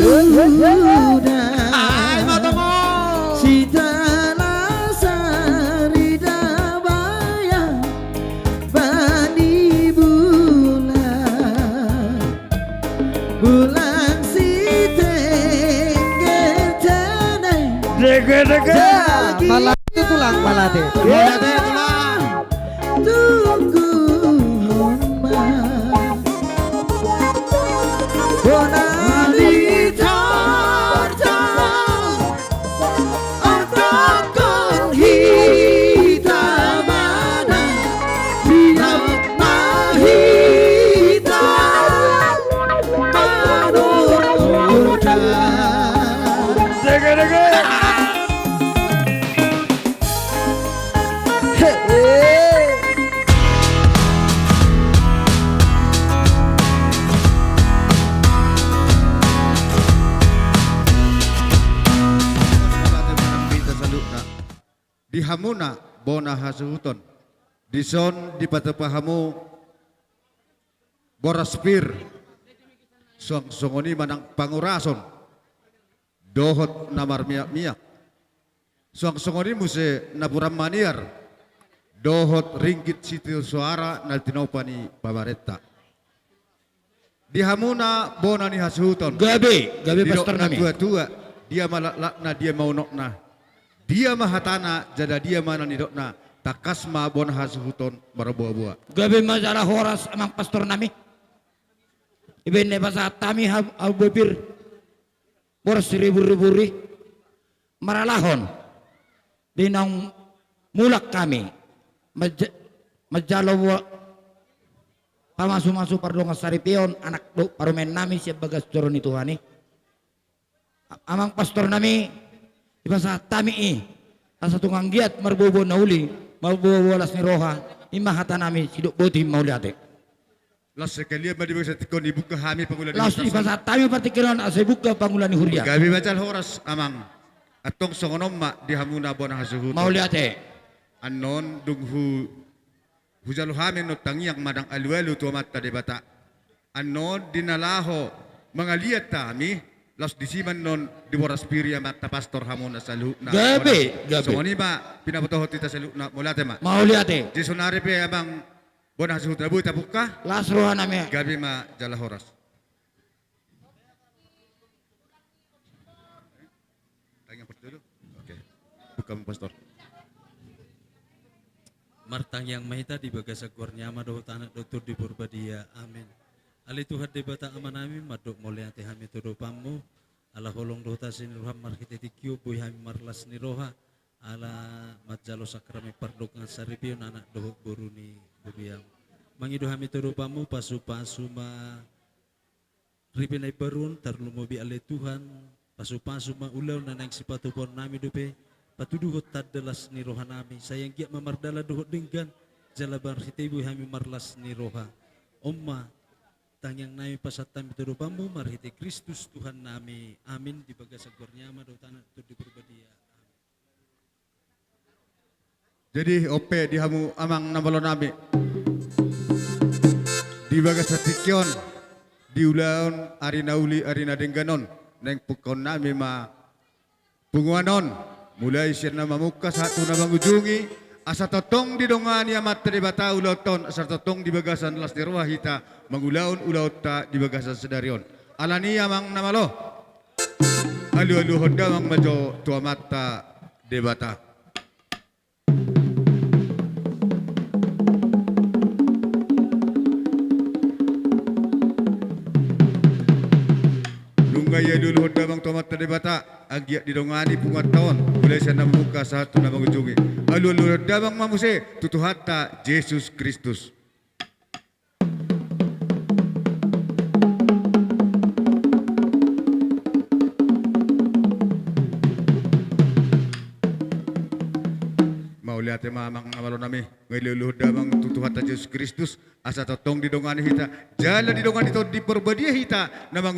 Ay, matamo. Sita Lasari Dabaya Bani Bulan Sita Gertane Dege. Malate tulang malate. Malate tulang. Tunggu Homa Bonani Tata Otokong Hitamana Diam Mahita Manuta Dege. Di hamuna bona hasuhuton di son di patepahamu boraspir song songoni manang pangurason dohot namar miak song songoni muse napuram maniar dohot ringgit sitil suara naltinopani babaretta di hamuna bona ni hasuhuton Gabi pastor nami. tua dia malakna dia mau nokna dia mahatana jada dia mana nidokna takasma bon hasuhuton barabuah-buah. Gabi masalah horas amang pastor nami. Ibene basa tami albopir boros ribu-riburi maralahon dinang mulak kami majalo pamasu-masu pardonga saripion anak do parumen nami siap bagas joron itu hani amang pastor nami ibasa tami asa tungang giat marbobo nauli marbobo las ni roha imahata nami sidok boti mauliate Las sekali ba di basa tikon ibuka hami pangulan las ibasa tami partikiran asa buka pangulan ni huria gabi bacal horas amang atong songonom ma di hamuna bon hasuhuton mauliate anon dunghu hujalu hamin no tangiang madang alwelu tuamat tadi bata anon dinalaho mangaliat tami las disiman non di boraspiria mata pastor hamuna salu na Gabi. so ni ba pinabotohot kita salu na mulate ma mauliate di sonari pe abang bona hasuhuton bu tabuka las roha nami gabi ma jala horas tanya pertulu oke buka mo pastor Martang yang mahita di bagasa gornya mado tanah doktor di Purbadia amin ali Tuhan di bata amanami madok moliate hami tudopamu ala holong dota siniruham markite tikyu buy hami marlas ni roha ala majalo sakrame pardokan saripio anak dohok buruni bubiang mangido hami tudopamu pasu-pasu ma ripinay barun tarlumobi ali Tuhan pasu-pasu ma ulaw na nang sipatupon nami dupe patuduhot tadalas ni roha nami sayang giat mamardala duhot dinggan jalabar hitibu hami marlas ni roha Omma tangyang nami pasatan biturupamu marhiti Kristus Tuhan nami amin di bagasa gornyama do tanah tu di Purbadia jadi ope di hamu amang nambalo nami di bagasa tikyon di ulaon arina uli arina dengganon neng pukon nami ma punguanon mulai siya na mamuka satu na mangujungi asa totong di dongan ya matri bata uloton asa totong di bagasan las dirwahita mangulaon ulauta di bagasan sedarion alani amang namalo alu hodda mang majo tua mata debata gaya dulu hodda bang tomat tadi bata agiat didongani pungat tahun mulai sana muka satu nama ujungi alu hodda bang mamuse tutu hatta Yesus Kristus mau lihat mamang namalo nami ngailulu hodda bang tutu hatta Yesus Kristus asa totong didongani hita jala didongani to di Purbadia hita namang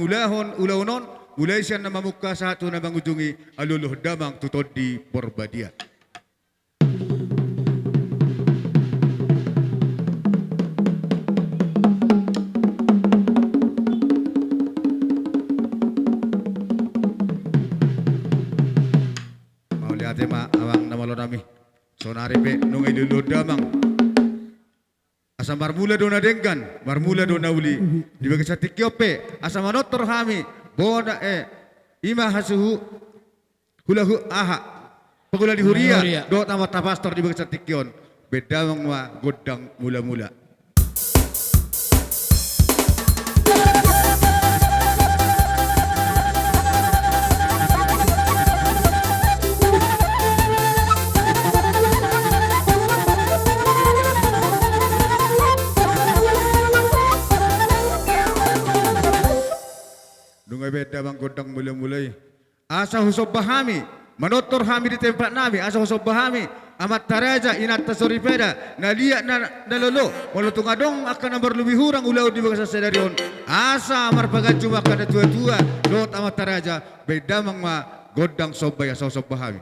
ulaunon mulai siya na mamuka satu namang ujungi aluluh damang tutod di Purbadia asa marmula dona denggan, marmula dona uli, di bagai sati kiope, asa manotor hami, bona ima hasuhu, hulahu aha, pagula di huria, Huria. do tamat pastor di bagai sati kion, beda mangwa godang mula-mula. Dungai beda bang godang mulai-mulai. Asa husob bahami, manotor hami di tempat nami, asa husob bahami, amat taraja inat tasori peda, nalia na lolo, walau tungadong akan nambar lebih hurang ulau di bagasa sedarion. Asa amar pagacu akan tua-tua, lot amat taraja, beda mang ma godang sobaya asa husob bahami.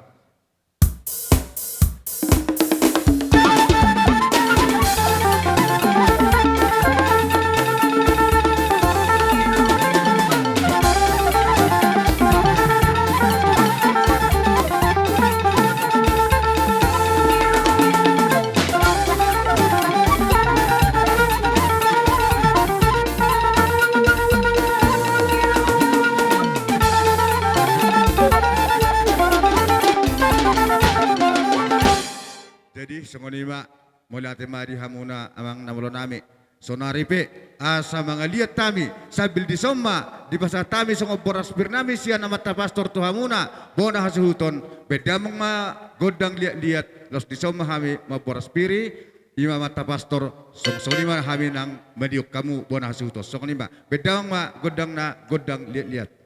Jadi songonima mula temari hamuna amang namulo nami. Sonaripe asa mga liat tami sabil di somma di pasar tami songo boras birnami siya na mata pastor to hamuna bona hasuhuton beda mga godang liat-liat los di somma hami maboras piri ima mata pastor songonima hami nang mediok kamu bona hasuhuton songonima beda mga godang na godang liat-liat.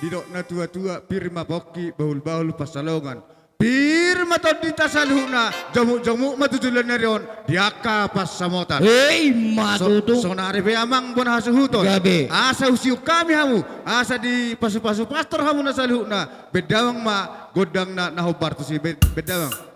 Didok na tua-tua pirma poki bahul-bahul pasalongan. Pirma to di tasalhuna jamu-jamu matutulan na riyon diaka pas samotan. Hei, matutu. So naripe amang bon hasuhuton. Gabi. Asa usiu kami hamu. Asa di pasu-pasu pastor hamu na salhuna. Bedawang ma godang na nahubar tu si bedawang.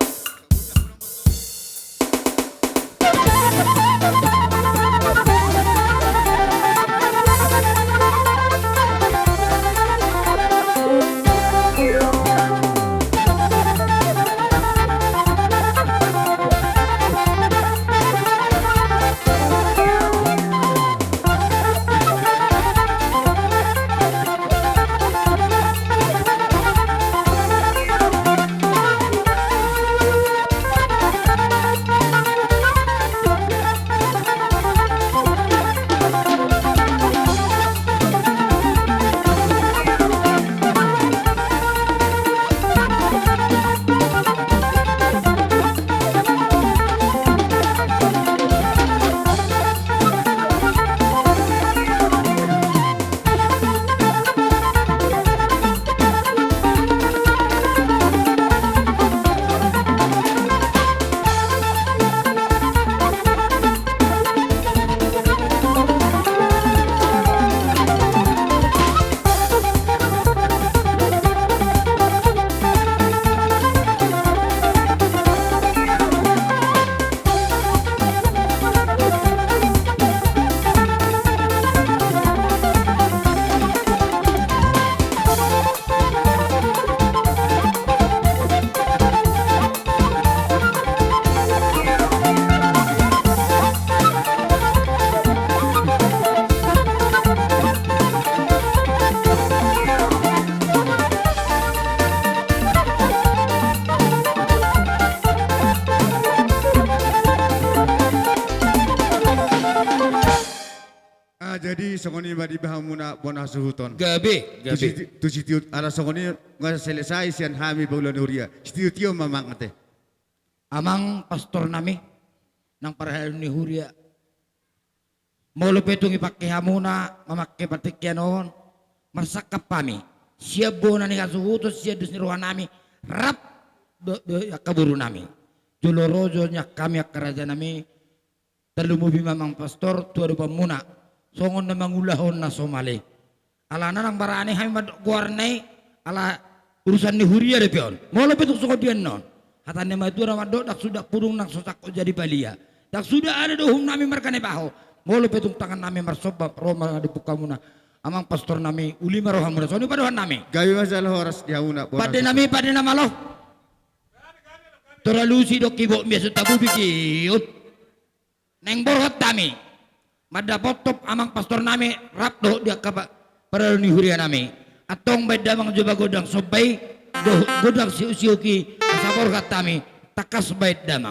jadi songoni madi bahamuna bona suhuton. Gabe. Tu sitiut ala songoni nga selesai sian hami paulan huria. Sitiut mamang ate. Amang pastor nami nang parahal ni Huria. Molo petong ipake hamuna mamakke patikyan noon. Marsakap kami. Siya bona ni kasuhutos siya dus ni ruhan nami. Rap do kaburu nami. Julorojo nya kami akaraja nami. Talumubi mamang pastor tuwa muna. Songon na mangulahon na Somali. Ala na nang barani kami madguarnay. Ala urusan ni Huria repion. Molo petong sukodian noon. Kata nama itu ramado dak sudah purung nang sosak jadi balia. Dak sudah ada dohum nami markane baho. Molo petung tangan nami marsobab Roma dibuka muna. Amang pastor nami uli maroham muna. Soni padohan nami. Gawi masalah horas dihauna. Pada nama lo. Toralusi dok ibo biasa tabu bikiut. Neng borot nami. Mada potop amang pastor nami rap do dia kapa peraluni huria nami. Atong beda mang coba godang sobai. Godang siuki sabor katami takas bait damang.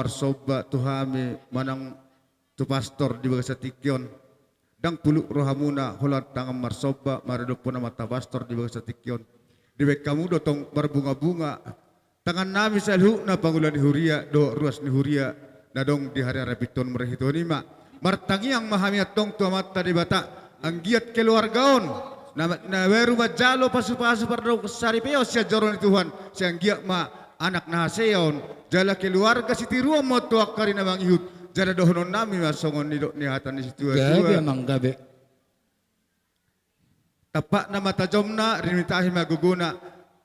marsoba tuhami manang tu pastor di bagasa tikyon dang puluk rohamuna holat tangan marsoba maredok puna mata pastor di bagasa tikyon diwek kamu dotong berbunga-bunga tangan nami salhu na pangulan huria do ruas ni huria na dong di hari rapiton merhitonima martangi yang mahamiat tong tua mata di bata anggiat keluargaon na weru majalo pasu-pasu pardo kesari peo sia joron Tuhan sia anggiat ma anak na seon jala keluarga si tiruam mo tuak karina bang ihud jada dohonon nami masongon ni dok ni hatan ni situ Gabe amang gabe. tapak nama tajomna rinitahi maguguna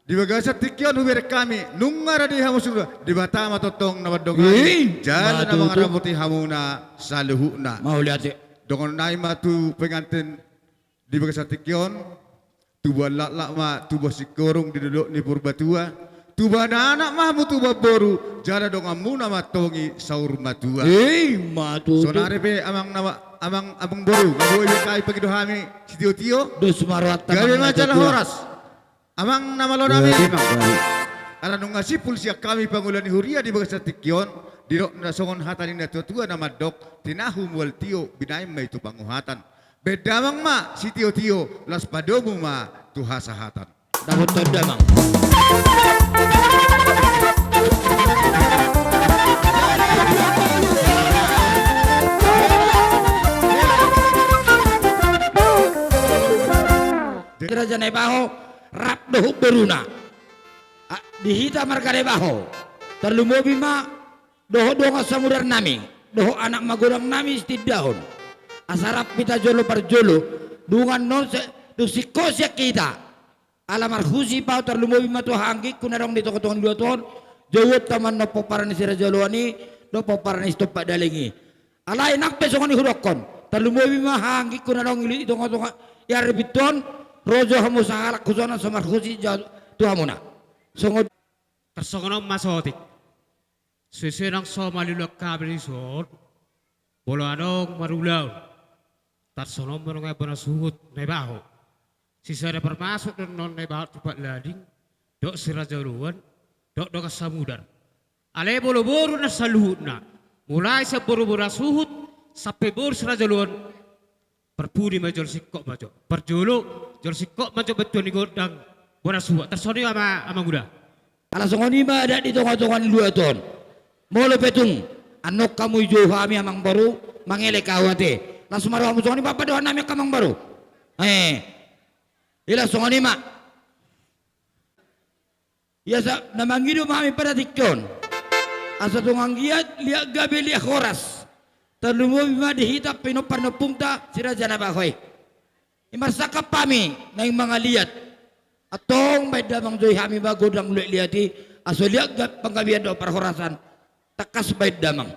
di bagasa tikyon huber kami nungara di hamu sudah di batama totong na badongan jalan na mga ramuti hamuna saluhuna Mau lihat sih. dongon nai matu pengantin di bagasa tikyon tuba lak ma tuba sikorong di duduk ni purbatua tuba anak mah tuba boru jara dong amuna matongi saur matua Matu. sonare pe amang nama amang boru ngaboy kai pagido hami si tio Dos marwat gawe majalah horas amang nama lo nami karena nung ngasipul siya kami pangulan ni huria di bagasa tikyon di rok na songon hatan ni tua nama dok tinahu mual tio binaim may tu panguhatan bedamang ma si tio las padomu ma tuhasa hatan Dapat tanda mang. Kerajaan Nebaho rap dohu beruna. Dihita marga Nebaho. Terlumobi ma doho donga samudar nami. Doho anak magurang nami istidahon. Asarap kita jolo per jolo. Dungan non se dusikosya kita. Alamar husi pau terlumobi ma to hanggi kunarong dito kotongan 2 tahun. Jawot taman no poparan si Rajaloani do poparan stop pa dalingi. Alay nak pesongan ni hurokon. Terlumobi ma hanggi kunarong dito kotongan ya rebiton. Rojo hamu sahalak kusona samar husi tu hamuna. Songod Tersokono masotik. Sesenang so malulak kabel isor. Bolo anong marulaw. Tersono menunggu penasuhut Nebaho. Sisa ada permasuk dan non Nebaho cepat lading. Dok sirajaluan. Dok samudar. Ale bolo boru na saluhutna. Mulai sa boru-boru suhut. Sampai boru sirajaluan. Perpudi majol sikok majo. Perjolo jol sikok majo betul ni godang. Bona suhut. Tersono ama muda. ala songoni ba ada di tonga-tongan 2 tahun. Molo petung anok kamu ijo kami amang baru mangele kawate. Langsung maru kamu songoni papa doa nami kamang baru. Ila songoni ma. Ya sa namangido mami pada tikyon. Asa tungang giat liak gabe liak horas. Terlumo bima dihitap pinopar nopungta siraja na bahoy. Imarsaka pami na yung mga liat. Atong may damang joy hami bago dang liati aso liak panggabian do parhorasan takas bay damang.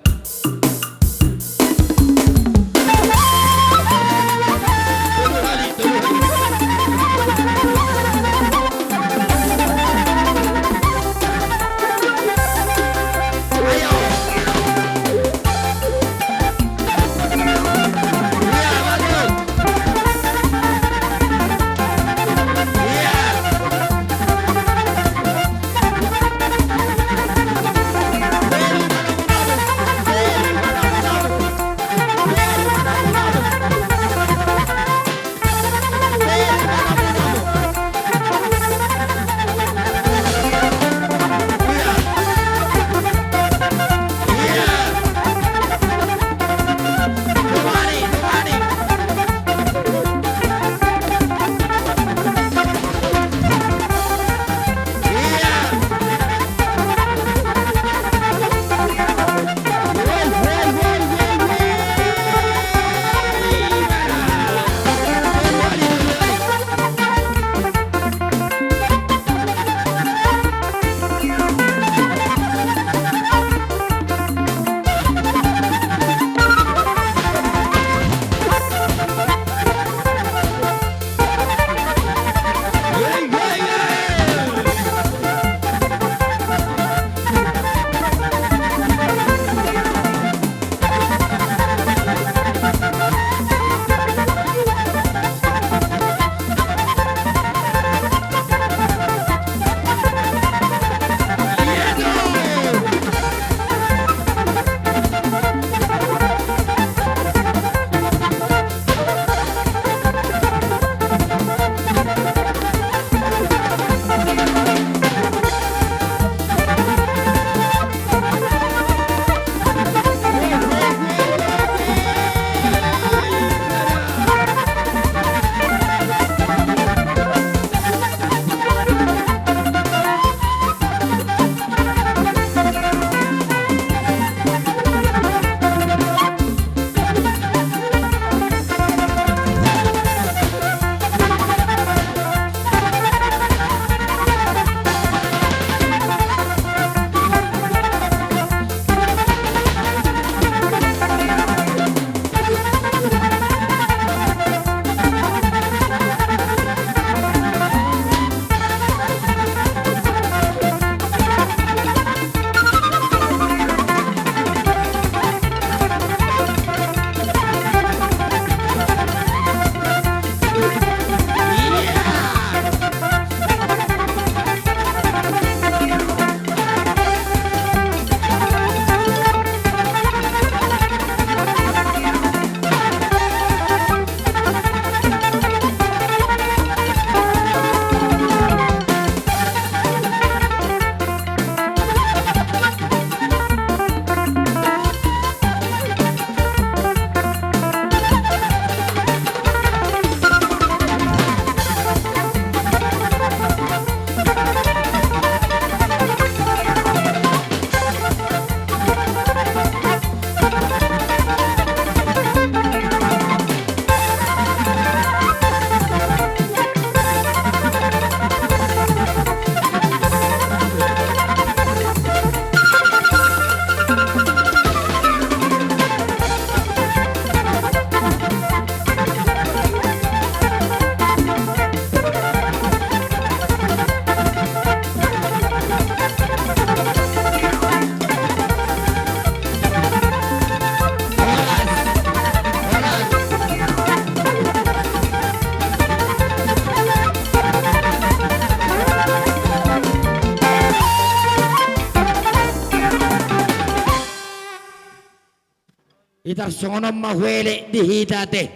itar songonom mahwele dihitate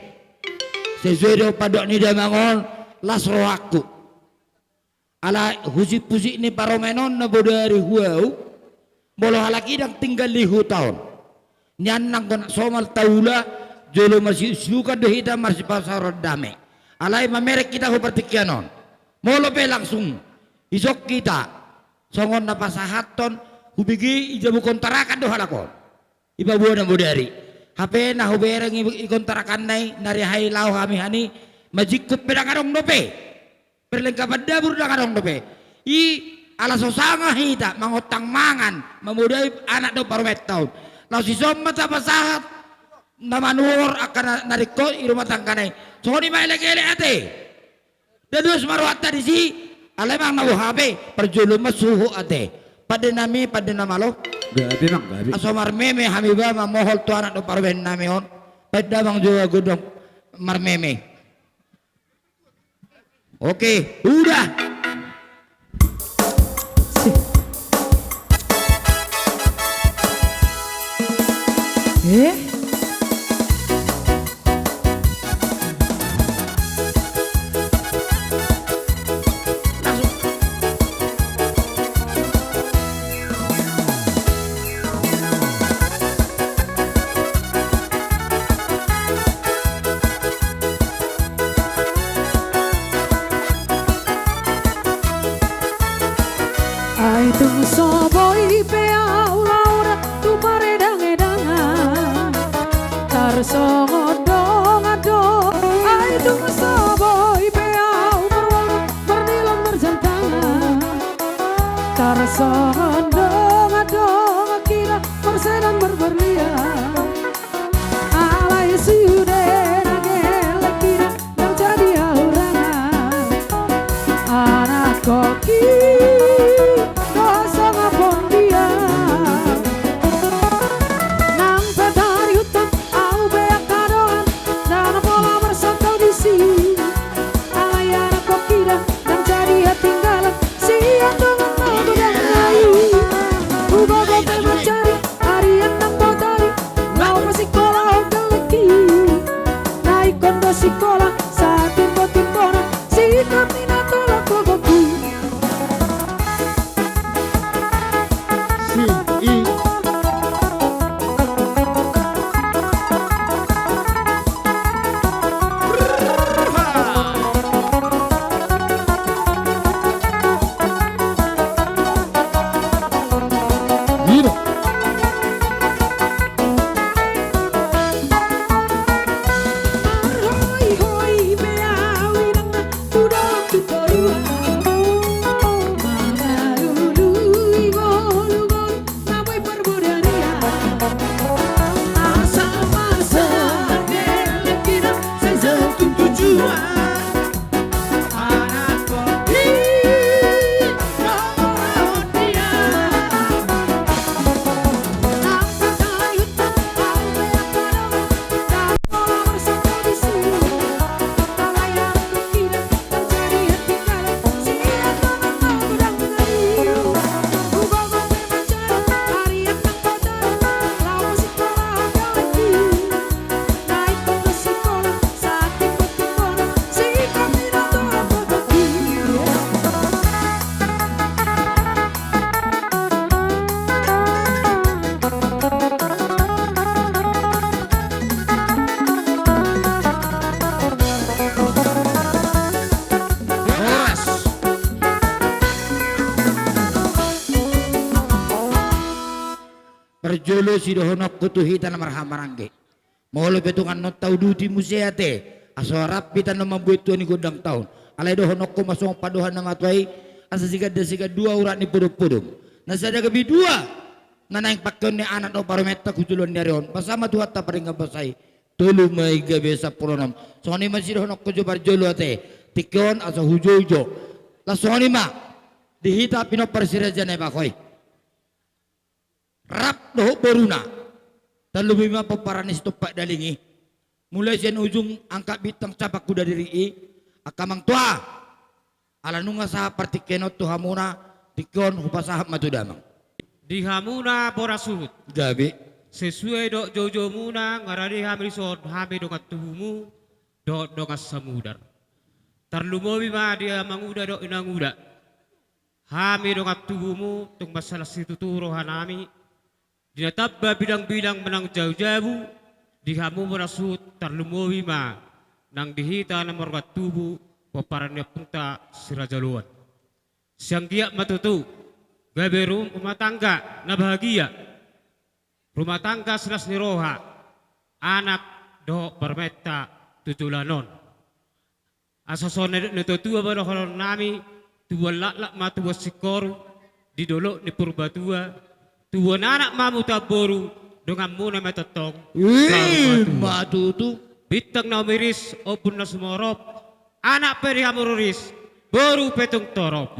sesuai do padok ni damangon lasro aku ala husi-pusi ni paromenon na bodari huau bolo halaki dang tinggal di hutaon nyan nang kon somal taula jolo masih suka dehita masih pasar dame alai mamerek kita ho partikianon molo pe langsung isok kita songon na pasahaton hubigi ijabu kontarakan do halakon iba buah na bodari HP na hubereng ikontarakan nai nari hai lau kami hani majikut pedakarong dope perlengkapan dapur dakarong dope i ala sosanga hita mangotang mangan memudai anak do parumet tahun lau si somat apa sahat namanuor akan nariko i rumah tangga nai soni maile-gele ate dadus marwata di si alemang nabu HP perjuluma suhu ate pada nama lo Gabi mang gabi. asomar meme hamiba mamohol tu anak do parwen nami on pada bang juga godong marmeme oke udah Ai tung so boy pe au laura tu pare dang edangan tar so ngodong adong ai tung so boy pe au berwala bernilang berjantangan tar so ngodong adong kira persedan berberlian alai sudah nagel kira yang jadi aurangan anak koki Sekolah saat timpo-timpona si kamina tolak bogoku Si i Mira. hoi hoi beawi nang tudok tutorua mangalului gol-gol naboy perbudania masa-masa delek kita saya satu tujuan anak kopi nomor dia nampak kayu tak kau beak kadang dan pola bersatu di sini alayar kekira terjadi hati kala siap mengenal gudang ngeri ubah bermancara hari yang tak kotor lawan sekolah lagi naik ke sekolah saat timpo-timpona si kamina tolak bogoku Horas perjolo si dohonok kutuhitan marhamarangge molo betungan not tau duti museate aso rapitan no membuat tuan ni godang tahun alai dohonok ko masong padohan na matwai asa siga dua urat ni pudum-pudum nasada gabi dua nanaing pakon ni anak no parometa kutulon ni arion pasama tuhat ta paring basai tulu mai gabe sa puronom soni masih dohonok ko jobar jolo ate tikon aso hujo-hujo la soni ma dihita pino persirajane bakoy rap doh boruna dan lebih ma paparanis topak dalingi mulai sen ujung angkat bitang capak kuda diri akamang tua ala nunga sa partikenot tu hamuna tikon hupasahap matudamang Di hamuna bora suhut. gabi sesuai dok jojo muna ngarani hamilison hami dongat tubuhmu dok dongat samudar. Tarlumowi ma dia manguda dok inanguda. Hami dongat tubuhmu tung masalah situ turo hanami. Dinatabba bilang-bilang menang jauh-jauh. Dihamu merasut tarlumowi ma nang dihita na morgat tubuh paparannya pungta sirajaluan. Siang giyak matutu gaberum rumah tangga na bahagia. Rumah tangga selas niroha anak do bermeta tutulanon. Asasone nito tua pada kolon nami tua laklak ma tua sikoru di dolok ni purbatua tua anak mamu taboru dengan muna metetong Matutu. bitang na umiris opun na sumorop anak perihamururis baru petung torop.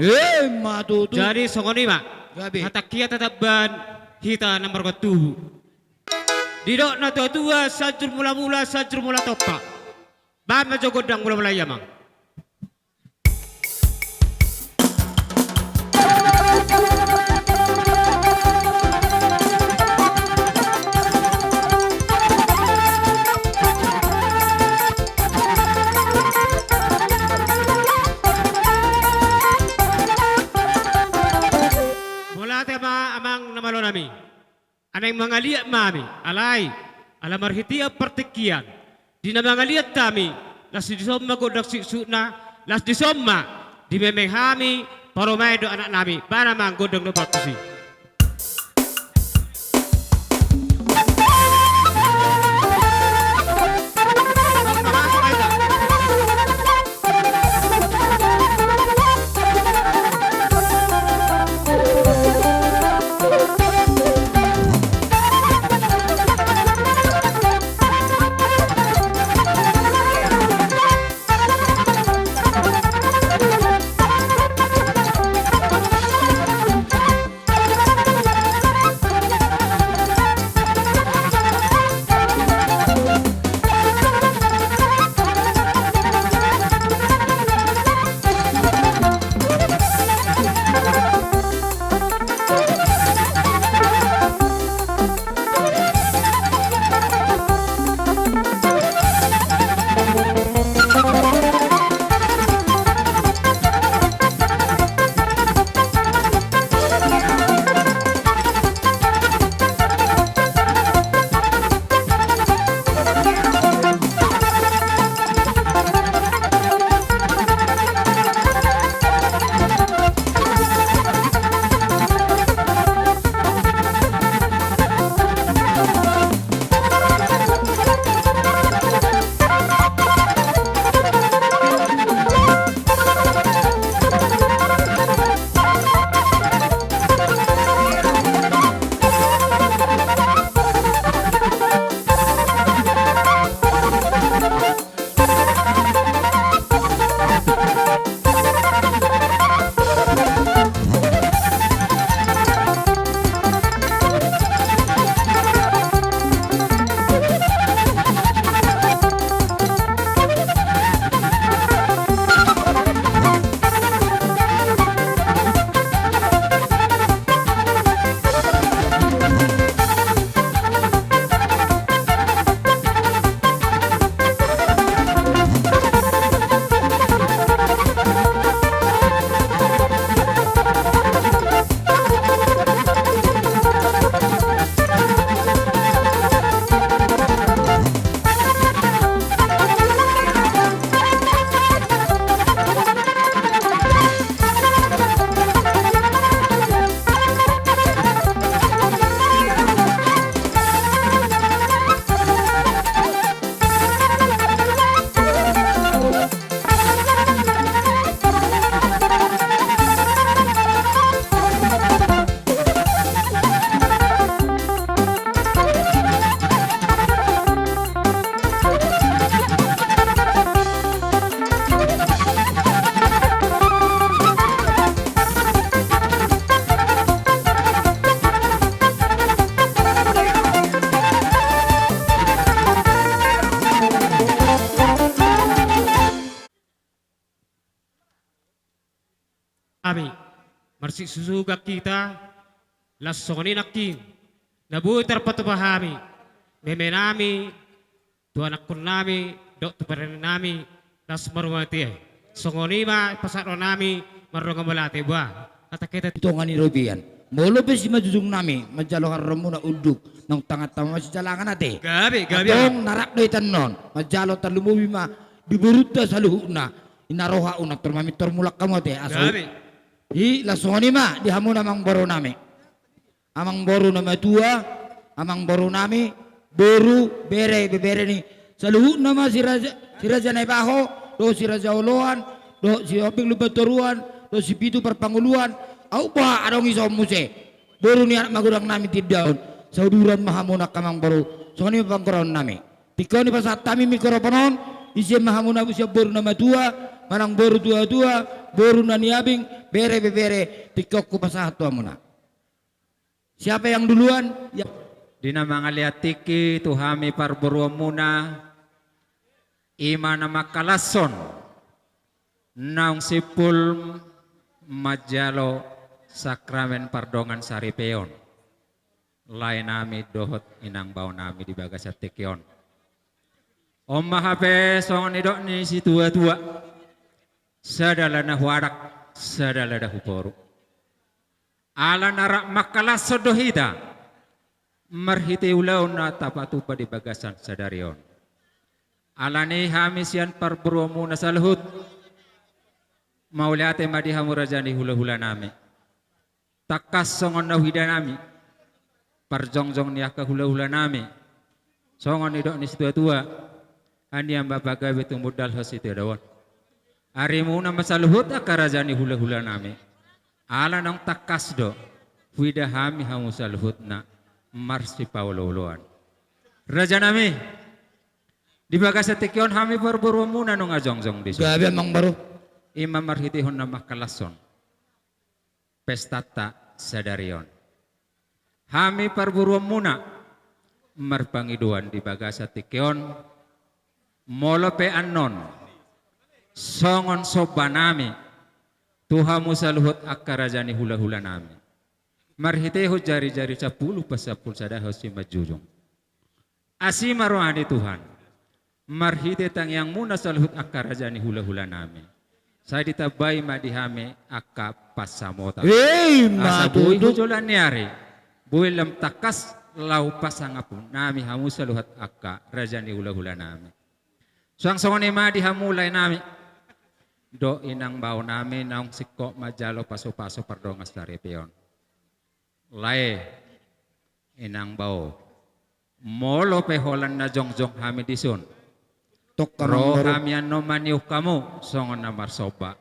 Matutu. Jadi songonima Gabi. hatakia tataban hita nomor ketubuh. Didok na tua sajur mula-mula sajur mula topa. Bama jogodang mula-mula yamang. Mula tema amang namalo nami. Anay mga liat mami, alay, alamarhitia pertikian. Di na mga liat kami, las di somma godak siksuna, las di somma, di memehami, paromay do anak nami, para mang godang no patusi. Ami, marsik susuga kita, las songoni naking, Nabuhi terpatupahami. Meme nami, tuan akun nami, dok tuparan nami, nas marumati. Songonima pasaro nami, marunga malati buah. Kata kita Ito nga ni Robian. Molo pa si majujung nami, majalohan ramo na unduk ng tanga-tama si jalangan ate. gabi, Atong narak na itanon, majalo talumubi ma, biburuta sa luho na, inaroha una, turmamitor mulak kamo ate. Aso, gabi. di lasoni ma, di hamo namang baro nami. Amang baro na matua, amang baro nami, boru, bebere ni. Sa luho na ma si Raja Naibaho, do si Raja Oloan, do si Oping Lupaturuan, do si Pitu Perpanguluan, au ba adong iso muse. Boru ni anak magurang nami tiddaon. Sauduran mahamuna kamang baru. So ni pangkoron nami. Tiko ni pasat kami mikrofonon, isi mahamuna usia boru nama tua, manang boru tua, boru na niabing, bere, tiko ku pasat tua muna. Siapa yang duluan? Ya. Dina mga liatiki tuhami parburu muna ima na makalason naung sipul majalo sakramen pardongan saripeon lain nami dohot inang bau nami di bagas tekion om mahape songon idok ni si tua sadala na huarak sadala na huporu ala narak makalaso dohida marhite ulaw na tapatupa di bagasan sadarion alani hamisian parburu muna sa luhut mauliate madihamu rajani hula-hula nami takas songon na hida nami parjongjong niya ka hula-hula nami songon idok ni tua ani ang babagawe tumudal hos itu dawon ari muna masaluhut akarajani hula-hula nami ala nang takas do hida hami hamu saluhut na marsi paululuan raja nami di bagas tekion hami parburu muna nung ajongjong di Gabi amang baru. imam marhitihon na makalason pestata sadarion hami parburu muna marpangiduan di bagasa tikion molope anon songon sobanami tuhamu saluhut akarajani hula-hula nami marhiteho jari-jari 10 pasapul sadaho si majujung asima rohani Tuhan marhite tang yang muna saluhut akarajani hula-hula nami saya ditabai madihame akka pasamota asa buhi Matutu. hujolan niari buhi lam takas lau pasangapun nami hamu saluhat akka rajani hula-hula nami suang-songon ima dihamulay nami do inang bau nami naung sikko majalo paso-paso pardongas dari peon lae inang bau molo peholan na jongjong hami disun Tok ro kamang baru. kami ano maniuk kamu songon na marsoba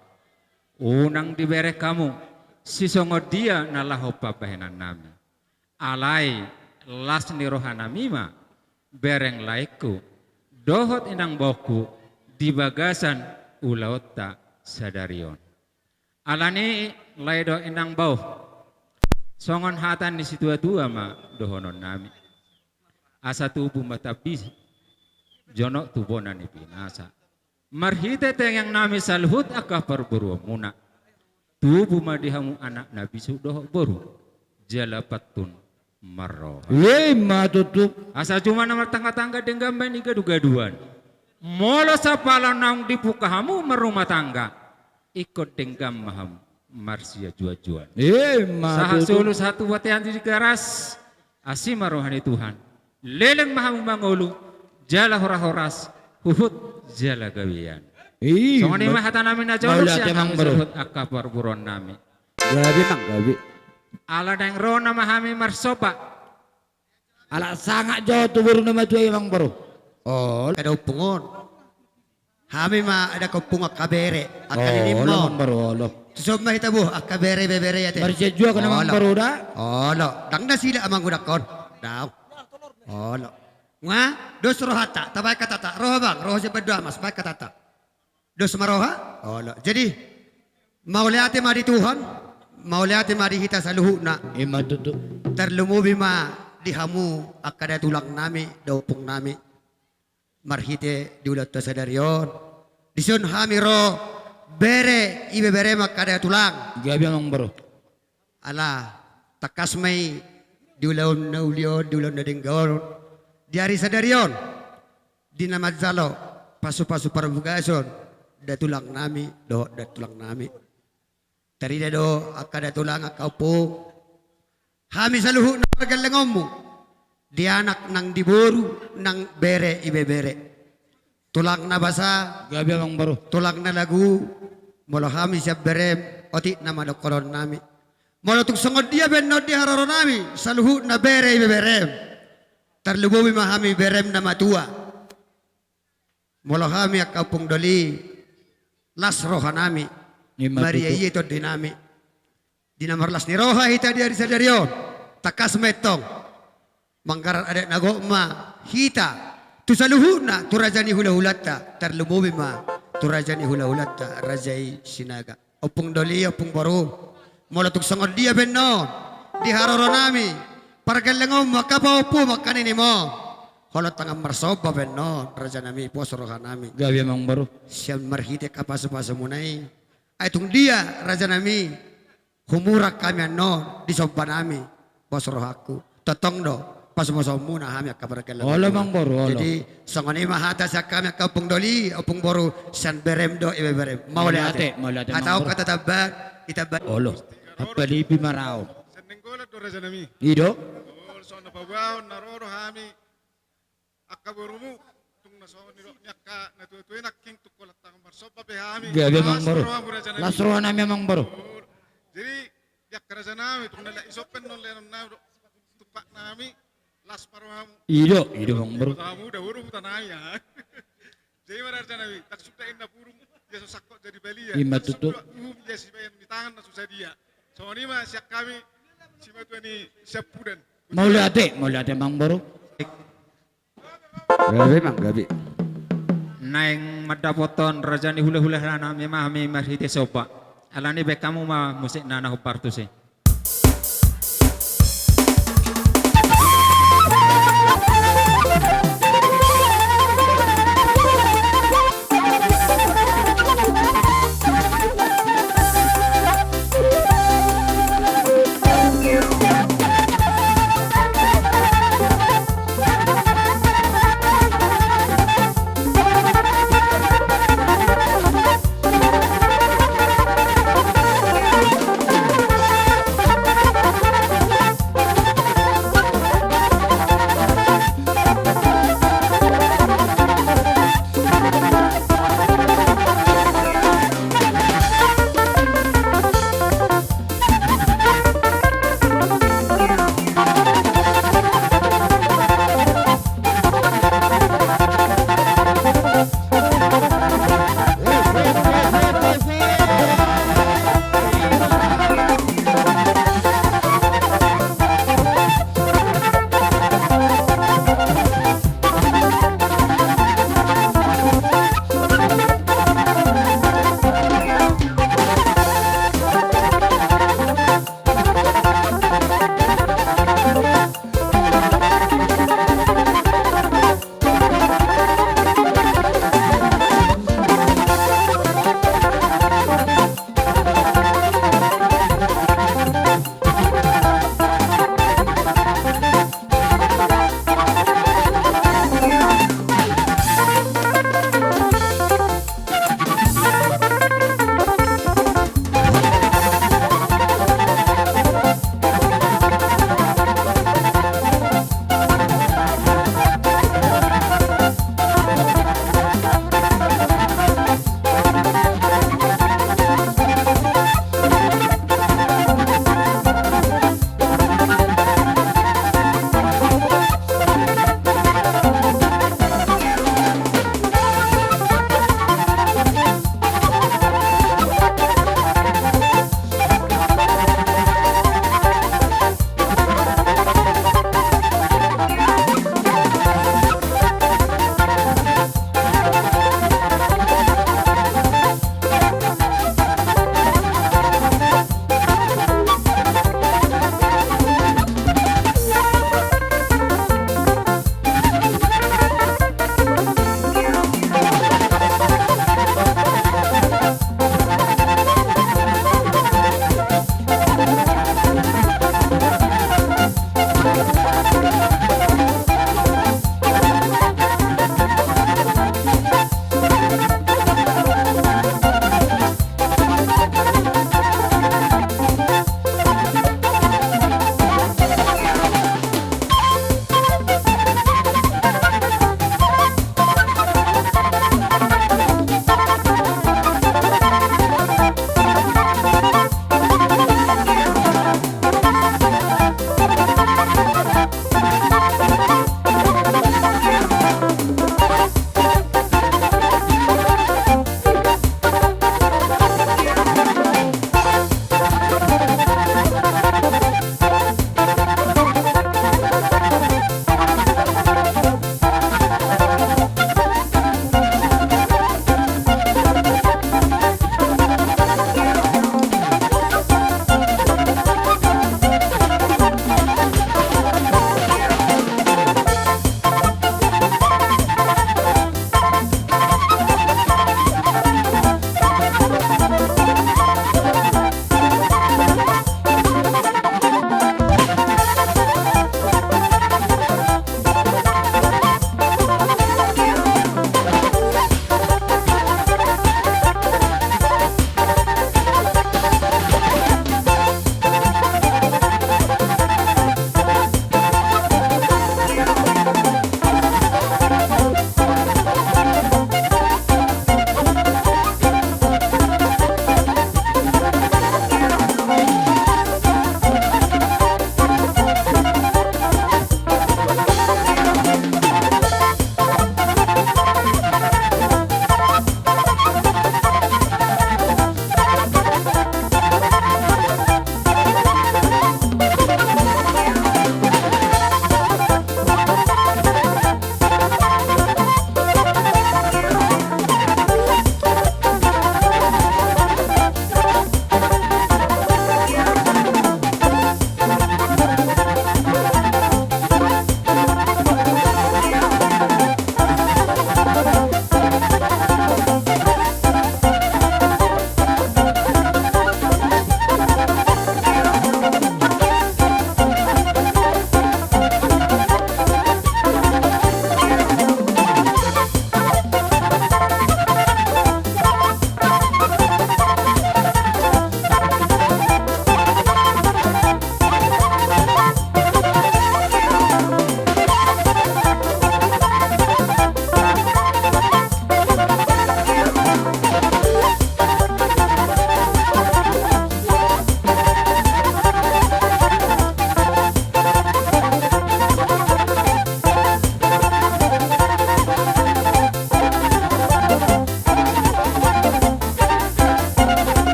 unang dibere kamu si songo dia nalaho papahenan nami alai las ni rohanamima bereng laiku dohot inang boku di bagasan ulaota sadarion alani laido inang bau songon hatan ni situa-tua ma dohonon nami asa tubuh matabi jono tubonan ni pinasa marhite teng yang nami salhut akah parburu muna tubuh madihamu anak nabi sudoh boru jalapatun marroh Matutu. asa cuma nomor tangga-tangga denggam bani gadugaduan molo sapala naung dipukahamu merumah tangga ikut denggam maham marsia jua-juan saha Matutu. sulu satu watian di garas asima rohani Tuhan leleng mahamu mangolu jala hora-horas huhut jala gawian songon ima hata nami na jolo Maula siya temang kami baru. surhut akapar buron nami gabi mang gabi ala dang rona mahami marsopa Ala sangat jauh tu baru nama tuai amang baru. Oh, ada upungon. Hami ma ada kupung akabere. Akali Amang limo. baru lo. Susod ma hitabu akabere bebere ya te. Bersih jua kena amang baru dah. Oh, lo. Dang na sila amang udakon. Daw. Oh, lo. Nga, dos rohata. Tabay katata. Roha bang. Roha siya berdua mas. Tabay katata. Dos maroha. Oh, lo. Jadi, mauliate ma di Tuhan. Mauliate ma di hita sa luhu na. Matutu. Terlumubi ma dihamu akada tulang nami daupung nami marhite diulat sadarion disun hamiro bere ibe bere makada tulang Gabi amang baru. ala takas may diulaun na ulion, diulaun na dinggaon, diari sadarion, di nama zalo, pasu-pasu parabugason, datulang nami, datulang nami. Tari do, akada tulang akaupo, hami sa luhu na pargalangom mo, di anak nang diboru, nang bere ibebere. Tulang na basa, Gabi Amang Baro. tulang na lagu, molo hami siya berem, oti na madokoron nami. Molo tuk sangod dia ben no di hararo nami, sa luhu na bere ibeberem. Tarlubuwi mahami berem na matua. Molo hami akapung doli, las roha nami, Ni matuto. Maria ito dinami. Dinamarlas ni roha hita di sa darion, takas metong. Manggaran adet nagoma, hita. Tu sa luhu na, tu rajani hula-hulata, tarlubuwi ma, tu rajani hula-hulata, rajai sinaga. Opung doli, opung baru. Mula tuk sangod dia benno, di haroro nami, pargalangom makapaupo makanini mo. Holot tangam marsoba benno, raja nami pos roha nami. Gabi Amang Baro. Siam marhite kapasu-pasu munai. Ay tung dia raja nami, humurak kami ano, di soba nami, pos rohaku. Totong do, pasu-pasu muna kami akapargalangom. Wala Mang Baro, wala. Jadi sangoni mahata sa kami akapung doli, opung boru san berem do ibe berem. Maulate. Maulate, Mang Atau Baro. kata tabak, itabat. Olo. Apalipi marao. Senenggola do raja nami. Ido. Ol so na pabaw naroro hami. Akaburumu tung naso ni nyaka na tutuin aking tukulat tang marsopa be hami. Gabi Amang Baro. Raja nami. Lasro nami Amang Baro. Jadi yak raja nami tung nala isopen non lenon na tupak nami las paruhamu. Ido Amang Baro. Kamu udah urung tanah ya. Jadi raja nami tak sudah inna burung ya sakko jadi bali ya. Ima tutu. Ya si bayan di tangan na susah dia. So ni mah siap kami si matu ni siap pudan. Maulate Amang Baro. Gabi Mang, gabi. Naing madapoton rajani hula-hula rana memahami marhite sopa. Alani be kamu ma musik nana hupartuse.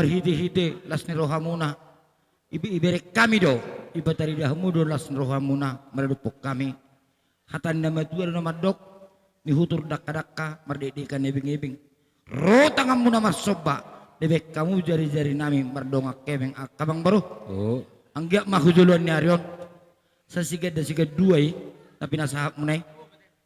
marhiti-hiti las ni rohamuna. Iberek kami do, iba tari dahamudo las ni rohamuna maradupok kami. Hatan nama dua nama dok, ni hutur dakka-dakka mardidikan ebing-ebing. Rotangam muna masoba, debek kamu jari-jari nami mardongak kemeng akabang baru. Oh, Anggiak mahujuluan ni Aryon. Sa sigad dan sigad duay, na pinasahap mo na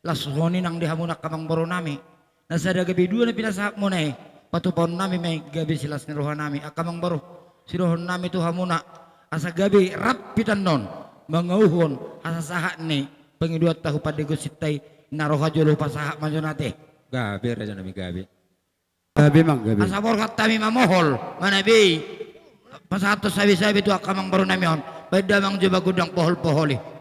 las honi nang dihamuna kabang baru nami. Nasa gabi dua na pinasahap mo na patupon nami may gabi silas ni rohan nami akabang baru. Si rohan nami tu hamuna asa gabi rapitan non mangauhon asa sahat ni pengiduat tahu padego sitay naroha jolo pasahap manjo nate. gabi raja nami gabi. Gabi mang gabi. Asa borkat kami mamohol manabi pasato sabi-sabi tu akamang baru nami on. Beda mang coba gudang pohol-poholi.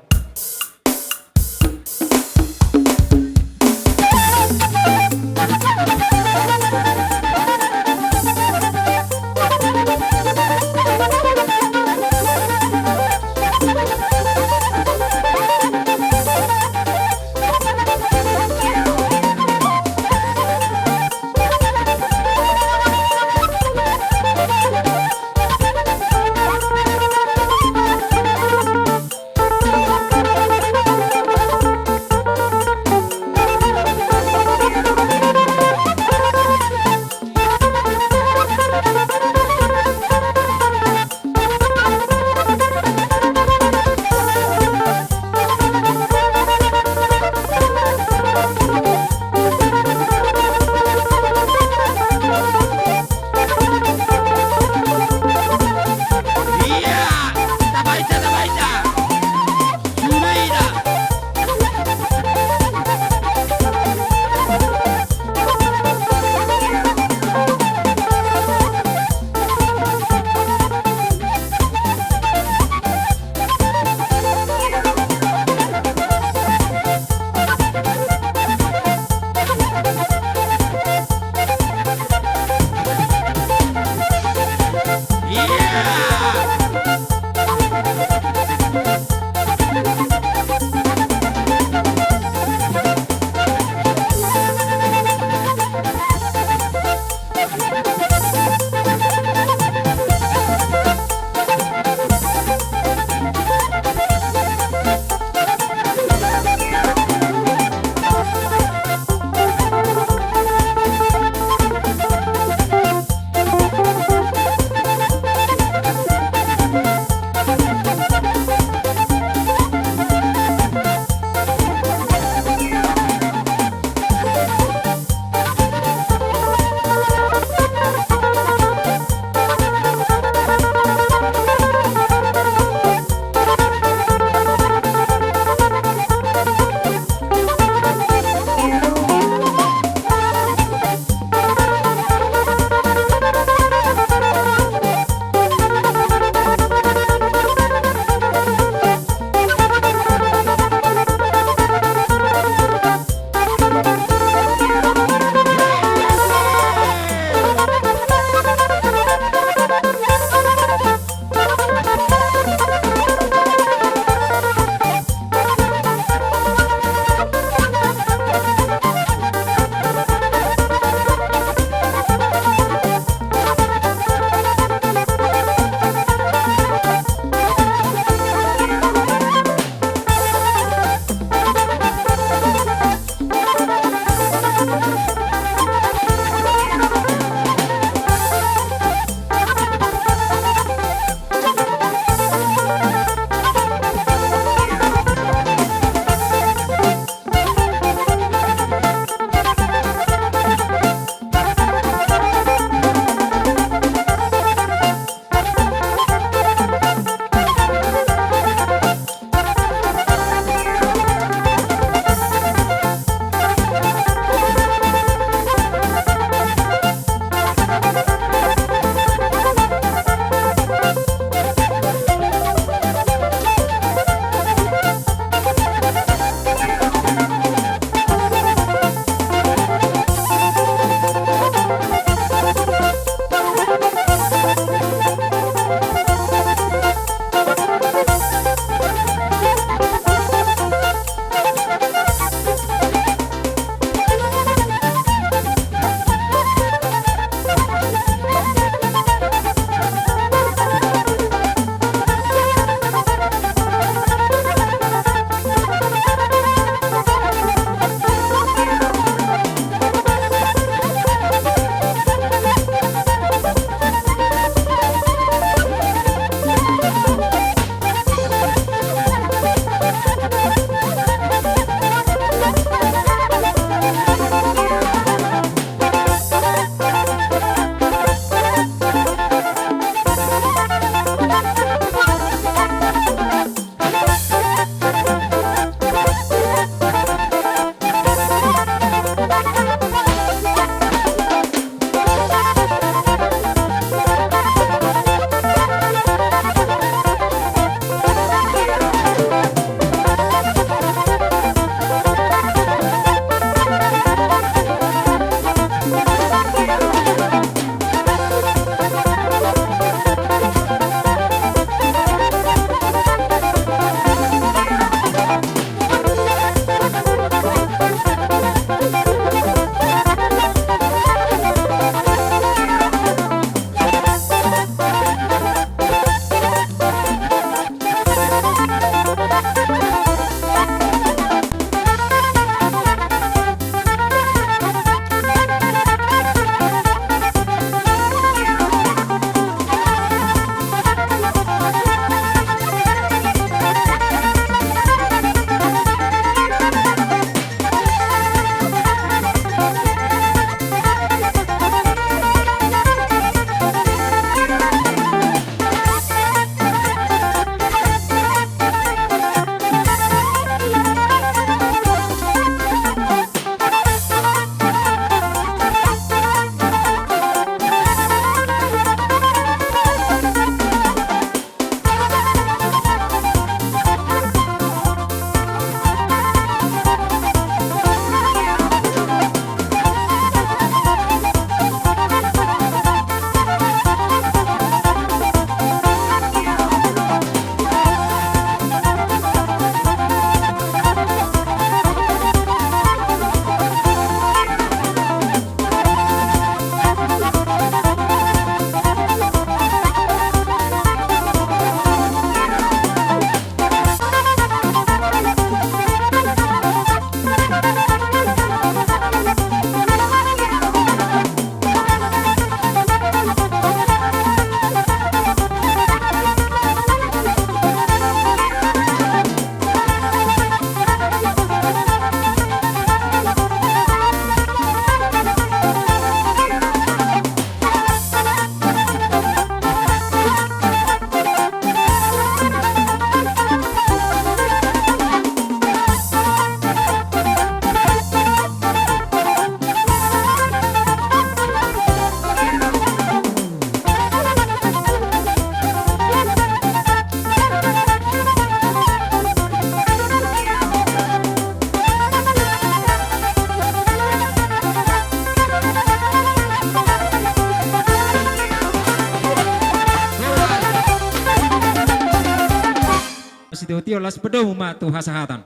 sidotio las bedomu ma tu hasahatan.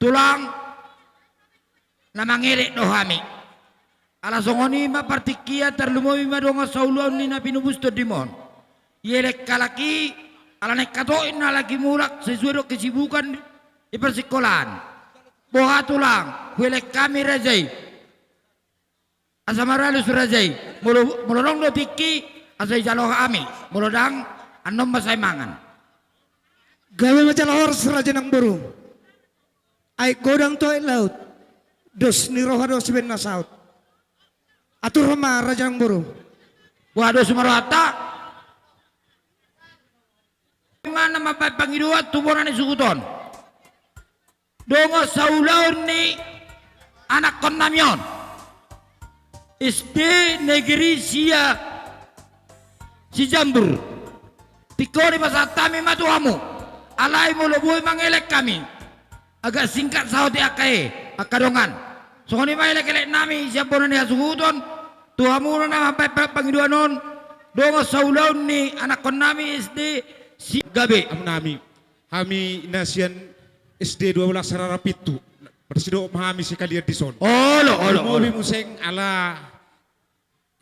Tulang na mangirik do hami. Ala songoni ma partikia terlumoy ma donga saulon ni na pinubusto dimon. Yelek kalaki ala nek katoin na lagi mulak sesuai kesibukan di persekolahan. Boha tulang, welek kami rajai. Asamaralu surajai. Mulorong do tiki asai jaloh ami. Mulodang anom masai mangan. Gawe macam lahor seraja nang buru. Ay godang to ay laut. Dos ni roha dos ben na saut. Atur rama raja nang buru. Waduh sumarata. Mana mapai pangidua tuburan ni suguton. Dongo saulaun ni anak konnamion. SD negeri sia si Jambur. Tiko di masa tami matuamu. Alai mulu boy mangelek kami. Agak singkat saudi akai akadongan. Songoni maelek-elek nami siapa ni asuguton. Tuamu na mapai pangidua non. Dongo saulaun ni anak konnami SD si Gabe. Nami kami nasian SD 12 sarara pitu bersido memahami sekali di son. Olo. Mobi museng ala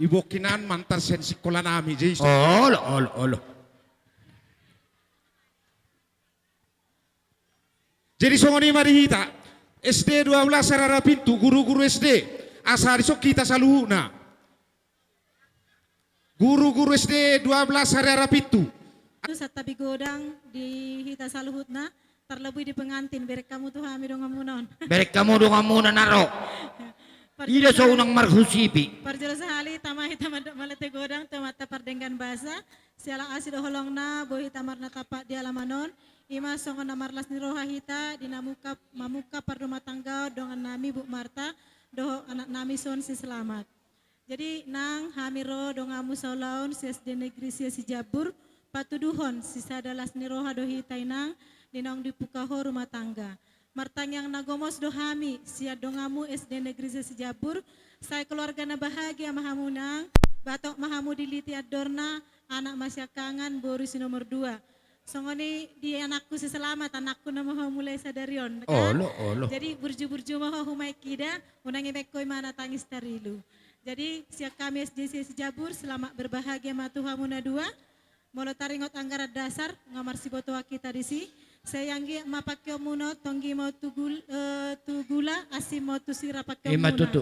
ibu kinan mantar sen sekolah nami jadi. Olo. Jadi songoni mari kita SD 12 sarara pintu guru-guru SD asal sok kita saluhuna. Guru-guru SD 12 sarara pintu. Satta bigodang di hita saluhutna terlebih di pengantin berek kamu tuh hami dong amunon. Berek kamu dong amuna naro. Ida so unang marhusipi. Perjelas hali tamah hita malete godang temata pardenggan bahasa siala asid holong na bohi tamar na tapak di alamanon. Ima songon namar las niroha hita dinamuka mamuka parduma tangga dongan nami Bu Marta doho anak nami son si selamat. Jadi nang hamiro dongamu saulaun si SD negeri si Jabur patuduhon sisa dalas niroha dohi tainang dinong dipukaho rumah tangga. Martang yang nagomos dohami sia dongamu SD negeri si Jabur. Saya keluarga na bahagia mahamunang batok mahamu diliti adorna anak masya kangan boru si nomor 2. Songoni di anakku si selamat anakku na maha mulai sadarion. Olo. Jadi burju-burju maha humai kida unangi mekoi mana tangis tarilu. Jadi siap kami SD si Jabur selamat berbahagia matuhamuna 2. Molo taringot anggara dasar ngamar si botoa kita di si. Saya yanggi mapakyo muno tonggi mau tugula asim mau tusira pakyo Ima muno. tutu.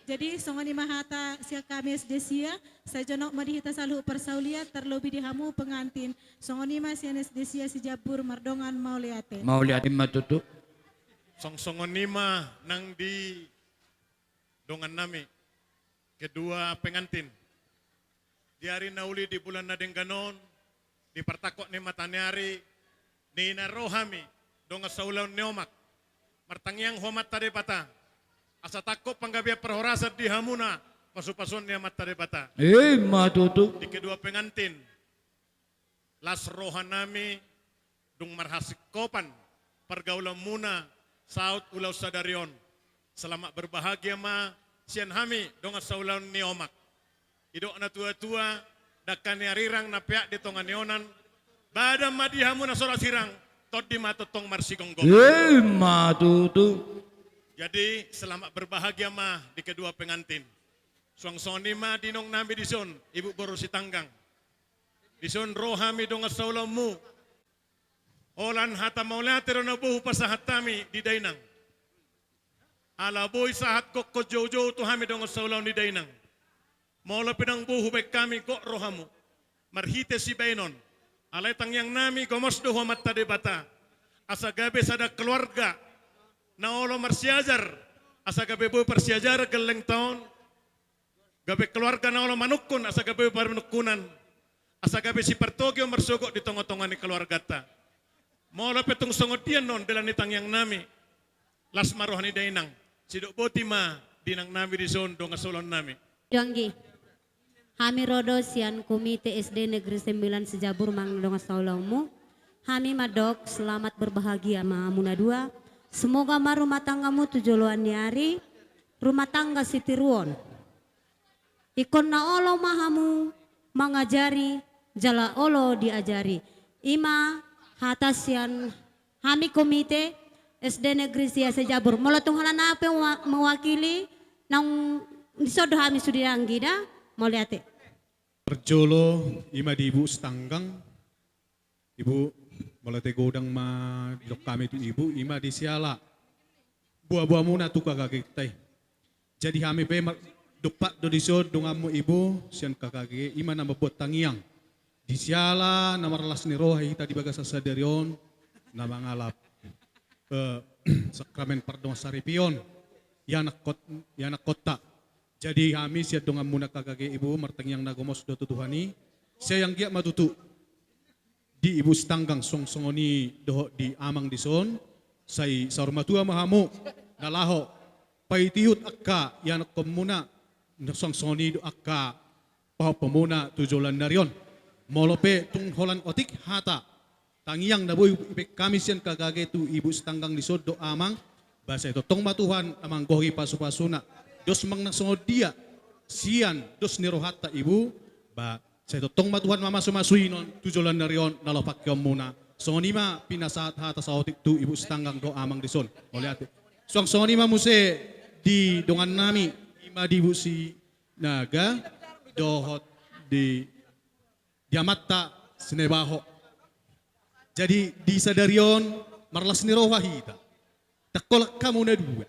Jadi songoni mahata siap kami SD sia. Saya jonok madihita salu persaulia terlebih di hamu pengantin. Songoni mas yang SD sia si Jabur mardongan mau liate. Mau lihat ima tutu. Songsongon nima nang di dongan nami. Kedua pengantin. Di hari nauli di bulan Nadengganon, di pertakok ni matanyari, ni narohami, donga saulaw neomak. Martangyang homat tade pata. Asa takok panggabia perhorasat di hamuna, pasu-pasun niya mat tade pata. Ima tutu. Di kedua pengantin, las rohanami, dung marhasikopan, pergaulan muna, saut ulau sadarion. Selamat berbahagia ma, sian hami, donga saulaw neomak. Idok na tua-tua, dakani arirang na pihak di tongan neonan, badam madihamu na sola sirang, tot di matotong marsigonggong. Ima tutu. Jadi selamat berbahagia mah di kedua pengantin. Suang soni mah dinong nami dison, ibu boru si tanggang. Dison rohami dong asaulammu. Olan hata maulate na buhu pasahatami di dainang. Ala boy sahat kok jojo tu hami dong asaulam di dainang. Maula pinang buhu baik kami kok rohamu. Marhite si bainon. Alay tangyang nami gomos doho matta debata. Asa gabe sada keluarga. Na olo marsiajar. Asa gabe boy persiajar geleng taon. Gabe keluarga na olo manukun. Asa gabe boy manukunan. Asa gabe si pertogyo marsugok di tongo-tongo ni keluarga ta. Maula petung songotian non belan ni tangyang nami. Las marohani dainang. Sidok botima dinang nami di zon dong asolon nami. Donggi. Kami rodo sian komite SD Negeri 9 Sejabur mang donga saulangmu. Hami madok selamat berbahagia Mahamuna dua. Semoga ma rumah tanggamu tujuluan niari, rumah tangga sitiruon. Ikon na olo mahamu mengajari, jala olo diajari. Ima hatasian hami komite SD Negeri Sia Sejabur. Molotung halan apa mewakili nang disodo hami sudiranggi dah mau lihat. Perjolo ima di ibu setanggang. Ibu malate godang ma dok kami tu ibu ima di siala. Buah-buah muna tu kakak kita. Jadi kami pe dopak do disod dongamu ibu sian kakak ima nama buat tangiang. Di siala nama relas ni roh kita di bagasa sadarion nama ngalap sakramen pardon saripion yanak kota. Jadi kami siat dongan muna kakak ibu martangiang nagomos do tutuhani. Saya yang giat matutu di ibu setanggang song-songoni doho di amang dison say sarmatua mahamu nalaho paitihut akka yanak komuna song-songoni do akka paho pemuna tujulan narion molope tung holan otik hata tangiang na boy kami sian kagage tu ibu setanggang dison do amang basa itu tong matuhan amang gohi pasu-pasuna dos mang nasongod dia sian dos nirohata ibu ba saya totong matuhan mama sumasuinon tujulan narion nalopak yom muna. Sonima pinasahat hata sa otik tu ibu setanggang do amang dison. Oleh ate. Sonima muse di dongan nami ima di ibu si naga dohot di diamata sinebaho. Jadi di sadarion marlas nirohahita. Takolak kamu na dua.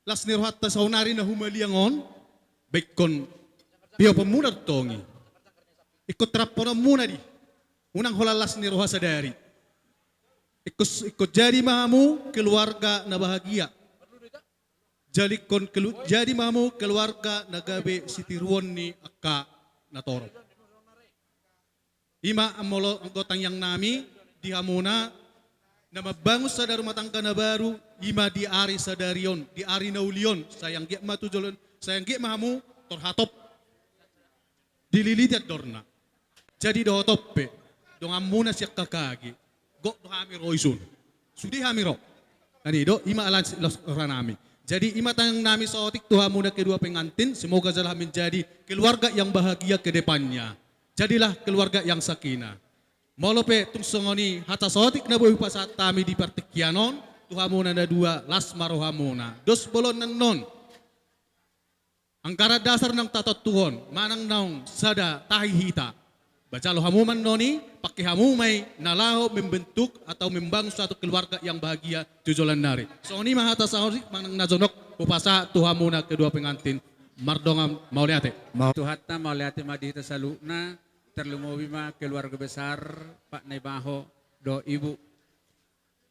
Las nirohata saunari na humaliangon baikon Pio pemuda tongi, ikut terapona muna di, unang holalas ni roha sadari, ikut jadi mahamu keluarga na bahagia, jadi mahamu keluarga na gabe sitiruon ni akka na toro. Ima amolo anggotang yang nami dihamuna na mabangun sa rumah tangga na baru, ima di ari sadarion, di ari naulion, sayang giat matujolon, sayang giat mahamu torhatop. Dililitat dorna. Jadi do toppe, do amuna siya kakagi. Go do hamiro isun. Sudi hamiro. Ani do ima alan ranami. Jadi ima tayang nami sa otik tuha muna kedua pengantin, semoga jalah menjadi keluarga yang bahagia ke depannya. Jadilah keluarga yang sakinah. Molope tung songoni hata sa otik na buhi pasat tami di partikyanon, tuha muna na dua las maroha muna. Dos bolon non. Angkara dasar ng tatatuhon, manang naong sada tahihita. Bacalo hamuman noni, pakai hamumay, nalaho, membentuk atau membangun suatu keluarga yang bahagia tujulan nari. So ini mahata sahorik manang nazonok, upasa tuha muna kedua pengantin. Mardongam mauliate. Tuhatta mauliate madita saluna, terlumobi ma keluarga besar Pak Nebaho do ibu.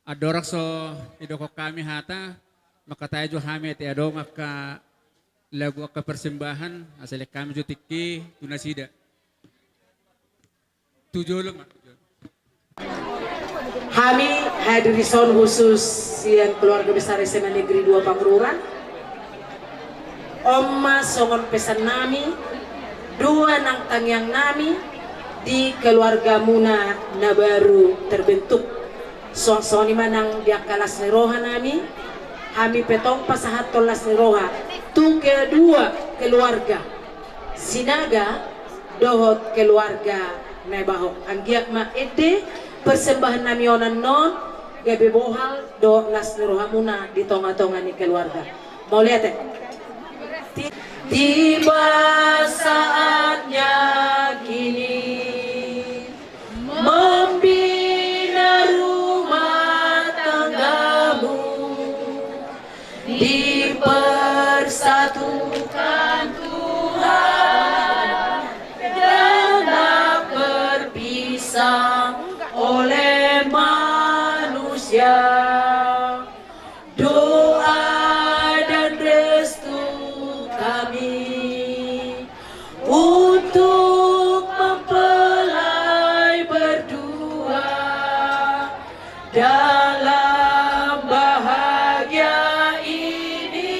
Adorak so idoko kami hata, maka tayo hami ati adong ka lagu akka persembahan asal kami jutiki tunasida tujulung kami hadiri son khusus yang keluarga besar SMA Negeri 2 Pangururan Oma songon pesan nami dua nang tangyang nami di keluarga muna na baru terbentuk soni manang dia kalas neroha nami kami petong pasahat tolas neroha tu kedua keluarga sinaga dohot keluarga Nebaho anggiak ma ede persembahan namionan non gabe bohal do las nerohamuna di tonga-tonga ni keluarga mau lihat tiba saatnya kini membina rumah tanggamu dipersatukan Tuhan dan tak berpisah oleh manusia. Doa dan restu kami untuk mempelai berdua dalam bahagia ini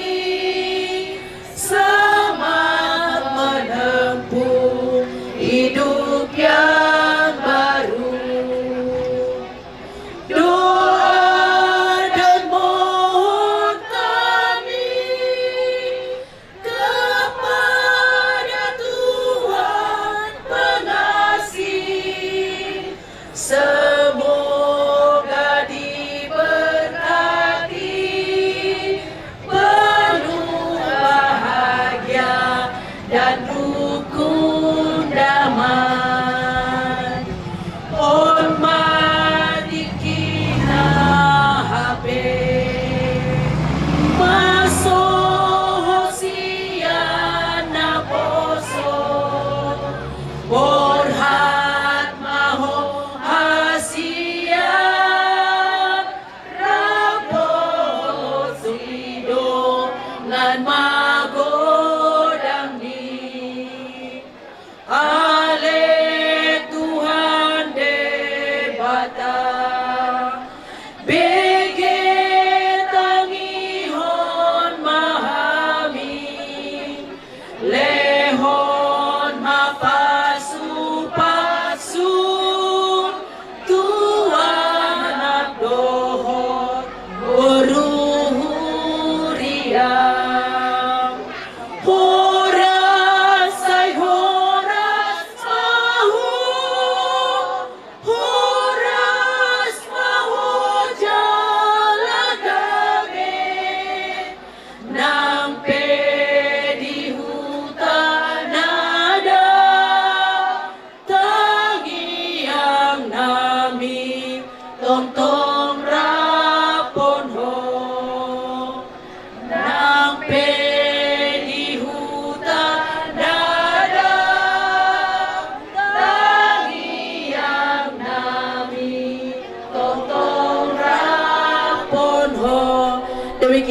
semangat menempuh hidup yang baru.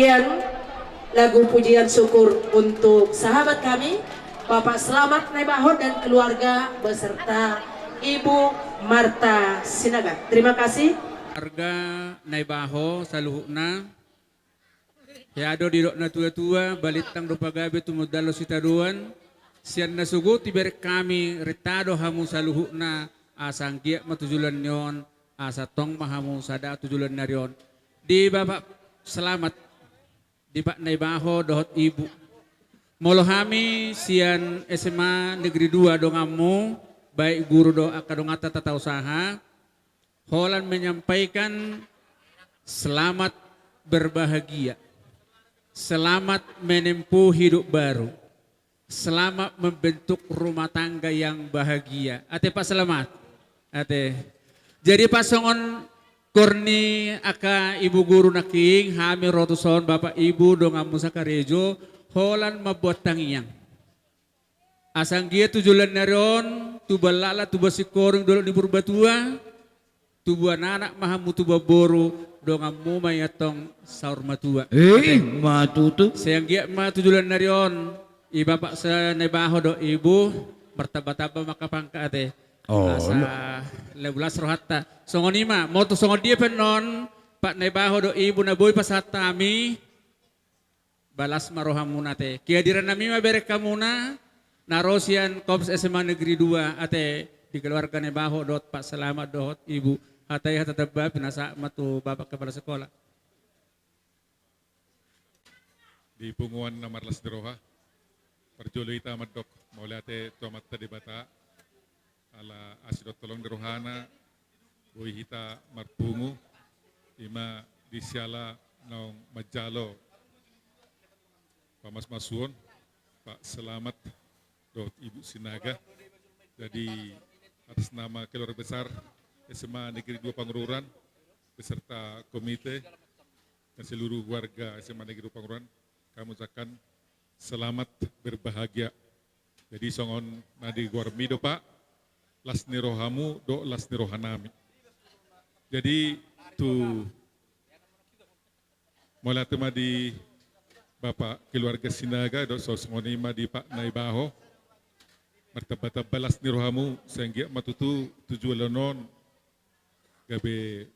bagian lagu pujian syukur untuk sahabat kami Bapak Selamat Naibaho dan keluarga beserta Ibu Marta Sinaga. Terima kasih. Harga Naibaho saluhukna Yado di dok na tua-tua balitang do pagabe tumudalo sitaduan sian na sugo tiber kami retado hamu saluhukna asanggia matujulan nyon asa tong mahamu sada tujulan narion di Bapak Selamat di Pak Naibaho dohot ibu molohami sian SMA Negeri 2 dongamu baik guru do akadongata tata usaha Holland menyampaikan selamat berbahagia, selamat menempuh hidup baru, selamat membentuk rumah tangga yang bahagia. Ate Pak Selamat, ate. Jadi Pak Songon Korni aka ibu guru naking hami rotuson bapak ibu dongamu sakarejo Holland mabuat tangiang. Asang dia tujulan naron, tubalala tubasikorong dulu di Purbatua. Tubuh anak mahamu tubuh boru dongamu mayatong saur matua. Matutu. Sayang gia ma tujulan narion. Iba Pak sa Naibaho do ibu bertaba-taba makapangka ate. Asa lebulas rohatta. Songonima moto songon dia penon Pak Naibaho do ibu na boy pasatami balas marohamuna te. Kehadiran nami maberek kamuna narosian Kops SMA Negeri 2 ate di keluarga Naibaho dot Pak Selamat dot ibu. Hatay hatataba pinasa matu Bapak Kepala Sekolah. Di punguan na Marlas de Roja, perjului tamat dok, maulate tuamat tadi bata, ala asidot tolong de Rohana, boi hita marpungu, ima disiala naung majalo, pamas masuon, Pak Selamat dot Ibu Sinaga, jadi atas nama keluarga besar SMA Negeri 2 Pangururan beserta komite dan seluruh warga SMA Negeri 2 Pangururan kami ucapkan selamat berbahagia. Jadi songon nadi guarmido Pak lasni rohamu do lasni rohanami. Jadi tu mulai tema di Bapak keluarga Sinaga do sosmonima di Pak Naibaho martabata balas ni rohamu sehingga matutu tujuan gabe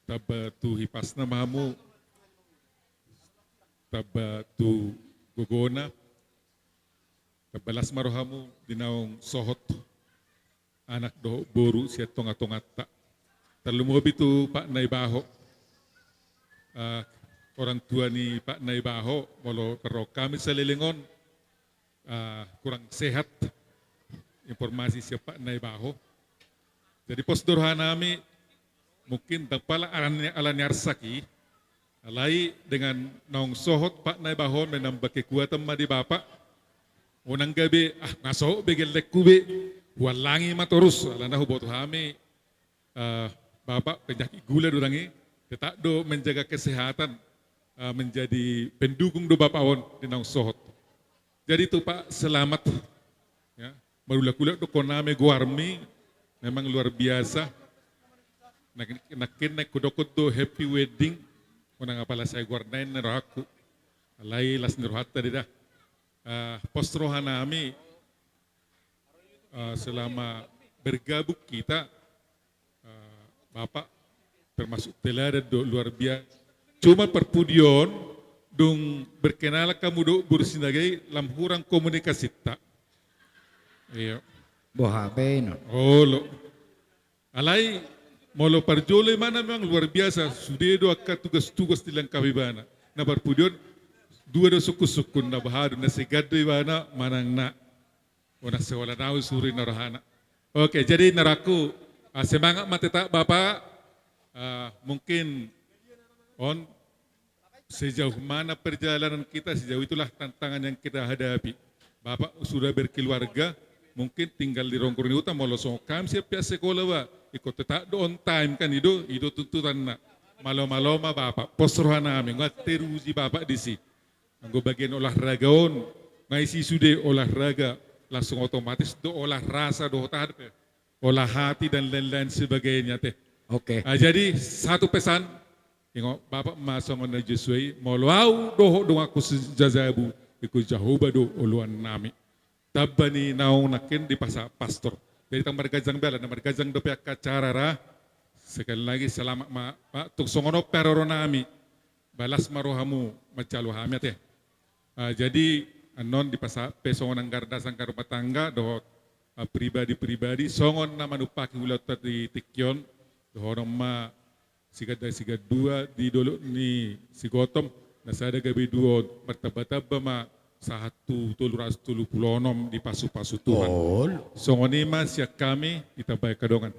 taba tu hipasna mahamu taba tu gogona tabalas marohamu dinaong sohot anak do boru siya tonga-tongata terlumubi tu Pak Naibaho orang tua ni Pak Naibaho walau pero kami sa Lilingon kurang sehat informasi siya Pak Naibaho jadi posdorha nami mungkin tapala alanyar saki alai dengan naung sohot Pak Naibaho menambah kekuatan di Bapak unang gabi ngaso begel lekube walangi matorus alana hubot hami Bapak penyakit gula durangi tetap do menjaga kesehatan menjadi pendukung do Bapak on di naung sohot jadi itu Pak Selamat ya marula-kula do koname guarmi memang luar biasa nakin kudokot do happy wedding unang apala saya guarnain neraku alai las nirhata dida postroha nami selama bergabung kita Bapak termasuk teladan do luar biasa cuma perpudion dung berkenal kamu do burusinagai lamhurang komunikasi tak iya Bohabe no. oh lo alai molo parjole mana memang luar biasa sudedo akka tugas-tugas tilang kabibana na barpudion dua do suku-sukun na bahado na sigado ibana manang na o na sewala na usuri na rohana oke jadi naraku semangat mateta Bapak mungkin on sejauh mana perjalanan kita sejauh itulah tantangan yang kita hadapi Bapak sudah berkeluarga mungkin tinggal di Rongkron Utama mau losong siap sekolah wa ikut tetap do on time kan itu tuntutan na malo-maloma Bapak posrohan namin ngat teruji Bapak di si anggo bagian olahragaon ngai si sude olahraga langsung otomatis do olah rasa do tahap olah hati dan lain-lain sebagainya teh Oke. jadi satu pesan Ingo bapak masongon na Jesuay, moluaw doho dong ako sa jazabu, iku Jehovah do uluan nami. Tabani naong nakin di pasa pastor. Dari tang margajang bela, na margajang do pihak kacara ra. Sekali lagi selamat ma, tuksongono peroro nami. Balas marohamu macalo hamiat ya. Jadi anon di pasa pesongon ang gardasan karumah tangga doho pribadi-pribadi songon na manupaki ulat di tikyon doho ma sigad dua di dulu ni si Gotom nasada gabi dua martaba-taba ma sa 130 di pasu-pasu Tuhan. Songoni ma siya kami itabay kadongan.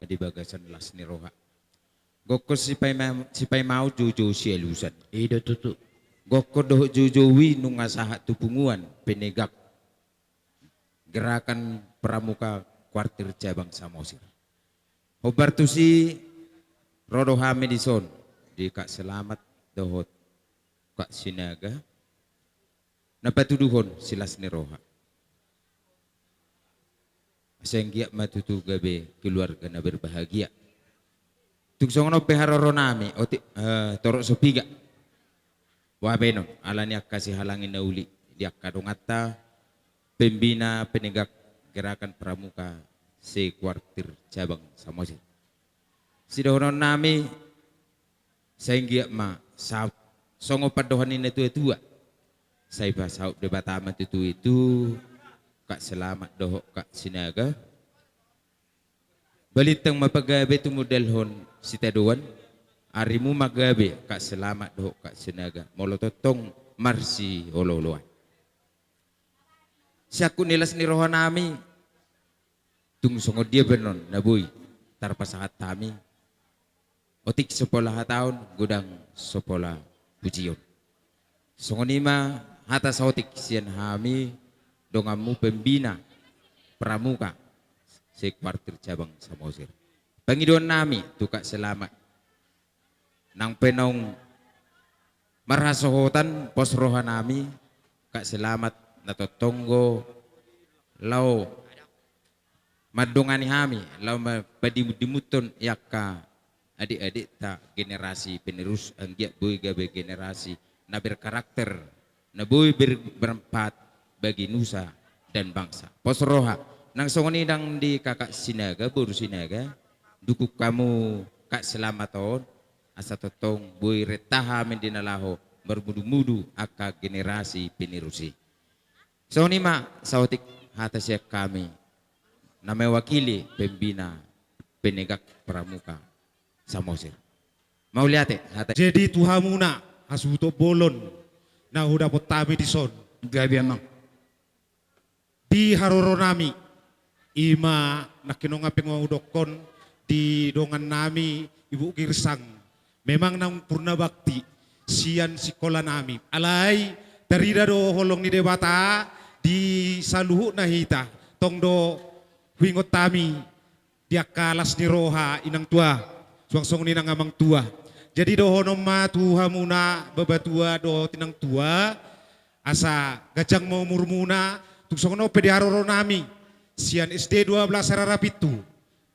Di bagasan las ni roha. Goko si pay mau juju siya lusan. Ida tutu. Goko doh jujuwi nung asahat tupunguan penegak gerakan pramuka kuartir cabang Samosir. Hobartusi Rodo Hamidison di Kak Selamat dohot Kak Sinaga napatuduhon silas ni roha. Asenggiak matutu gabe keluarga na berbahagia. Tugsongono peharoro nami torok sopiga. Wabenon alani kasih halangin nauli dia kadongata pembina penegak gerakan pramuka se kuartir cabang Samosir. Sidohonon nami sehingga ma saut songo padohan ini tua saya saut debatama itu Kak Selamat doho Kak Sinaga balitang mapagabe tu model hon sitaduan arimu magabe Kak Selamat doho Kak Sinaga molototong marsi hololoan siaku nilas ni rohan nami tung songo dia benon nabuy tarpasahat kami otik sepolah tahun gudang sepolah pujion. Songonima hata sautik sian hami dongamu pembina pramuka se kuartir cabang Samosir. Pangidon nami tuka Selamat. Nang penong marhasohotan pos roha nami Kak Selamat natotonggo lau madongani hami lau padimuton yakka adik-adik tak generasi penerus anggiat boy gabe generasi na berkarakter na boy berempat bagi nusa dan bangsa. Posroha nang songoni nang di Kakak Sinaga Boru Sinaga dukuk kamu Kak Selamaton asa totong boy retaha mendinalaho bermudu-mudu aka generasi penerusi. Songoni ma sautik hatasya kami na mewakili pembina penegak pramuka Samosir. Mau lihat hata. Jadi tuhamuna hasuto bolon na udah potami di son. Gabi emang. Di haroro nami ima nakinonga pengudokon di dongan nami ibu kirsang. Memang nang purna bakti sian sikola nami. Alai dari dado holong ni debata di saluhu nahita tongdo wingot tami dia kalas ni roha inang tua. Suang-suang ni nang amang tua. Jadi dohonom ma tuha muna babatua do tinang tua asa gajang mau murmuna tuksong no pediharoro nami sian SD 12 sararapitu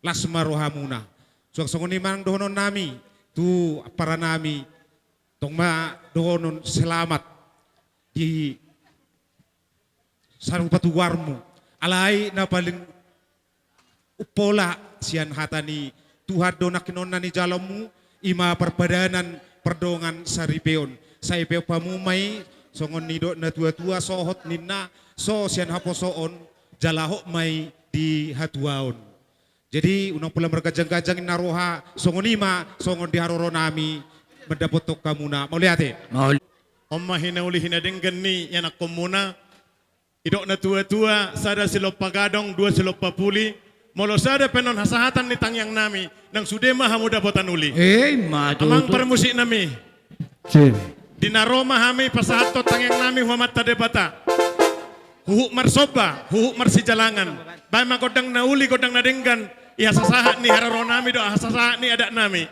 lasma roha muna. Suang-suang ni mang dohonon nami tu para nami tong ma dohonon selamat di sarupatu warmu alai na paling upola sian hatani Tuhan donakinon ni jalamu ima perpadanan perdongan saripeon saipeo pamumay songon nido na tua-tua sohot ninna so sian haposoon jalahok may di hatuaon. Jadi unang pula mergajang-gajang naroha songon ima songon di haroro nami mendapotok kamuna. Mau lihat Mau. Omma hinauli hinadenggan ni yanak komuna idok na tua-tua sada silo pagadong dua silo papuli molo sada penon hasahatan ni tangyang nami nang sudema hamuda botan uli. Matu. Amang permusik nami. Dinaroma hami pasahato tangyang nami huamat tadebata. Huhuk marsoba, huhuk marsijalangan. Bayi magodang na uli, godang na denggan. Iya sasahat ni hararo nami do, sasahat ni adak nami.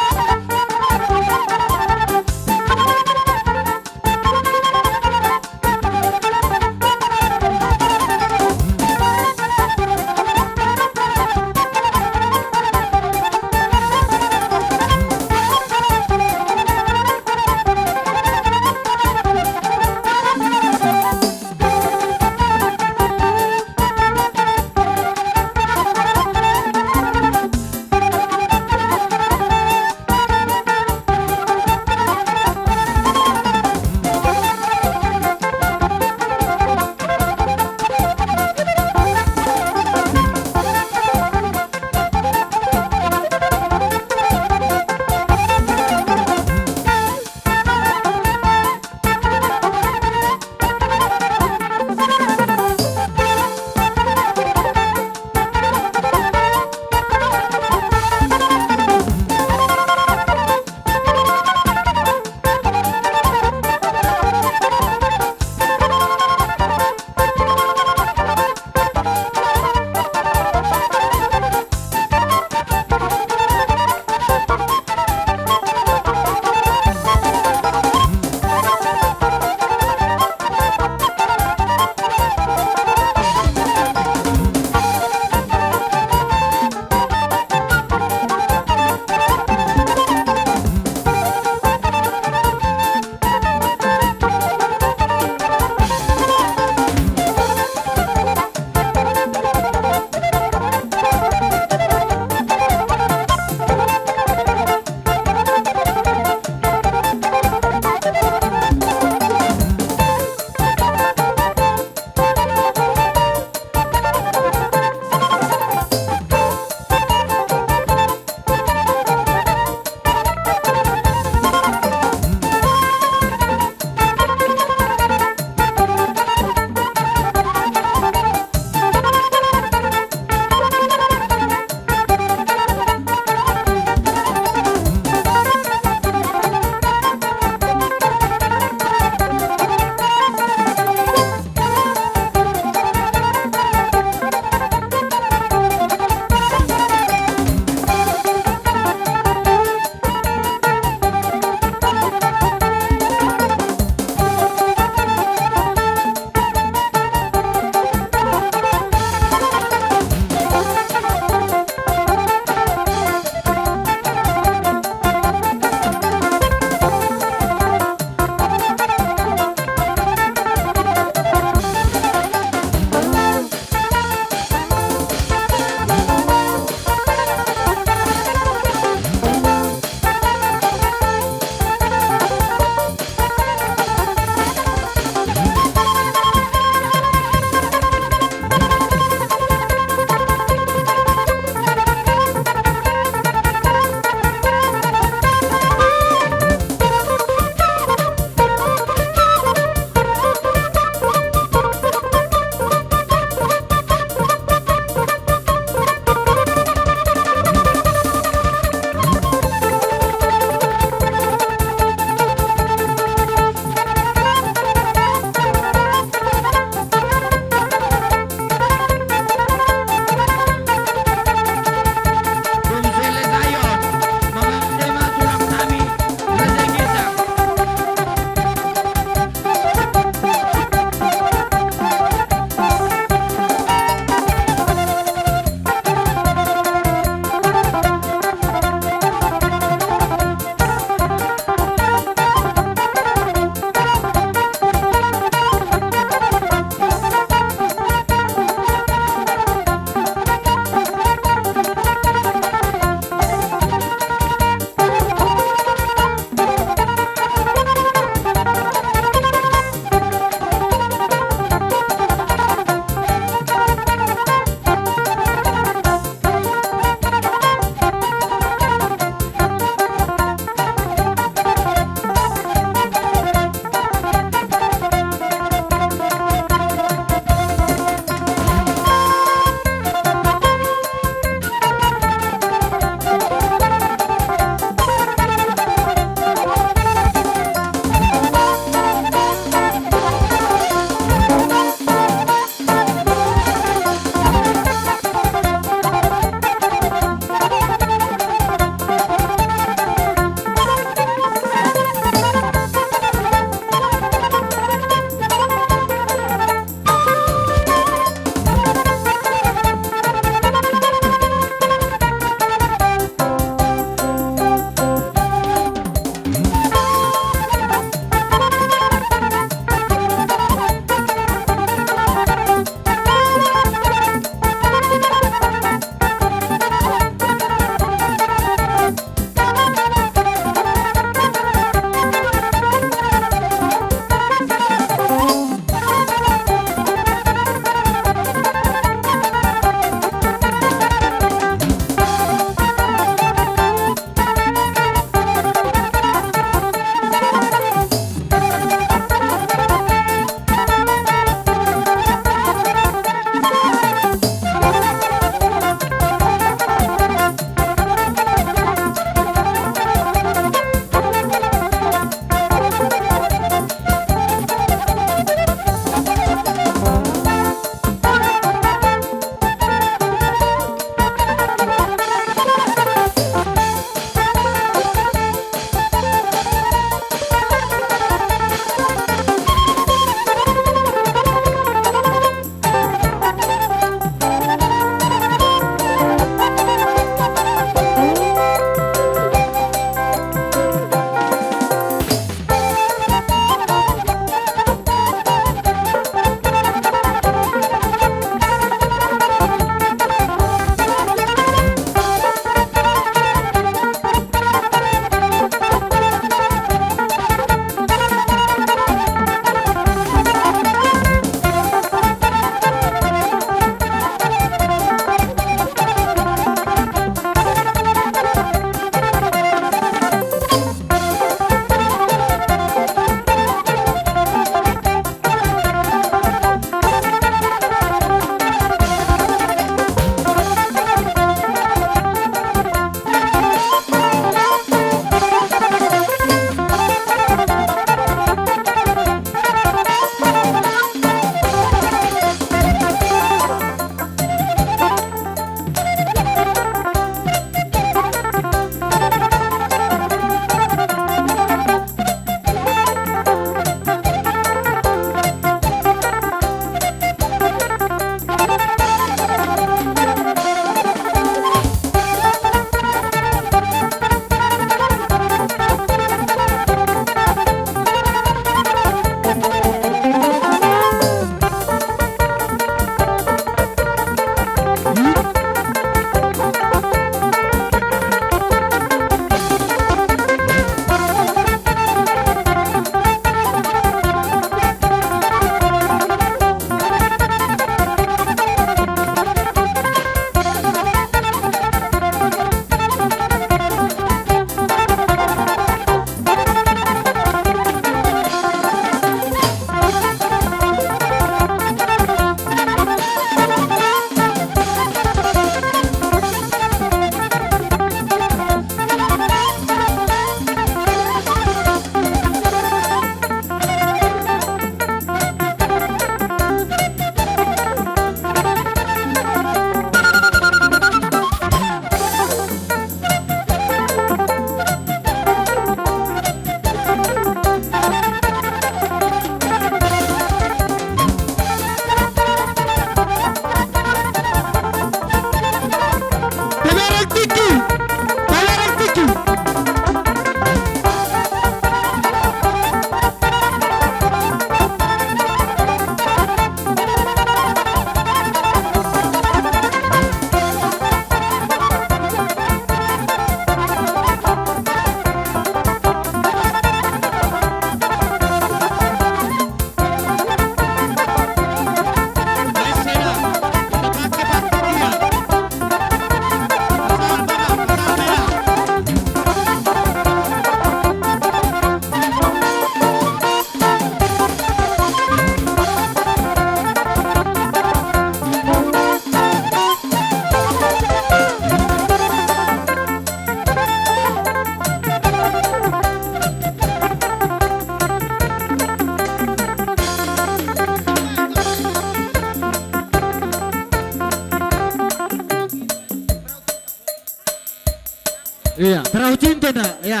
Iya, perahu cinta nak. Ya.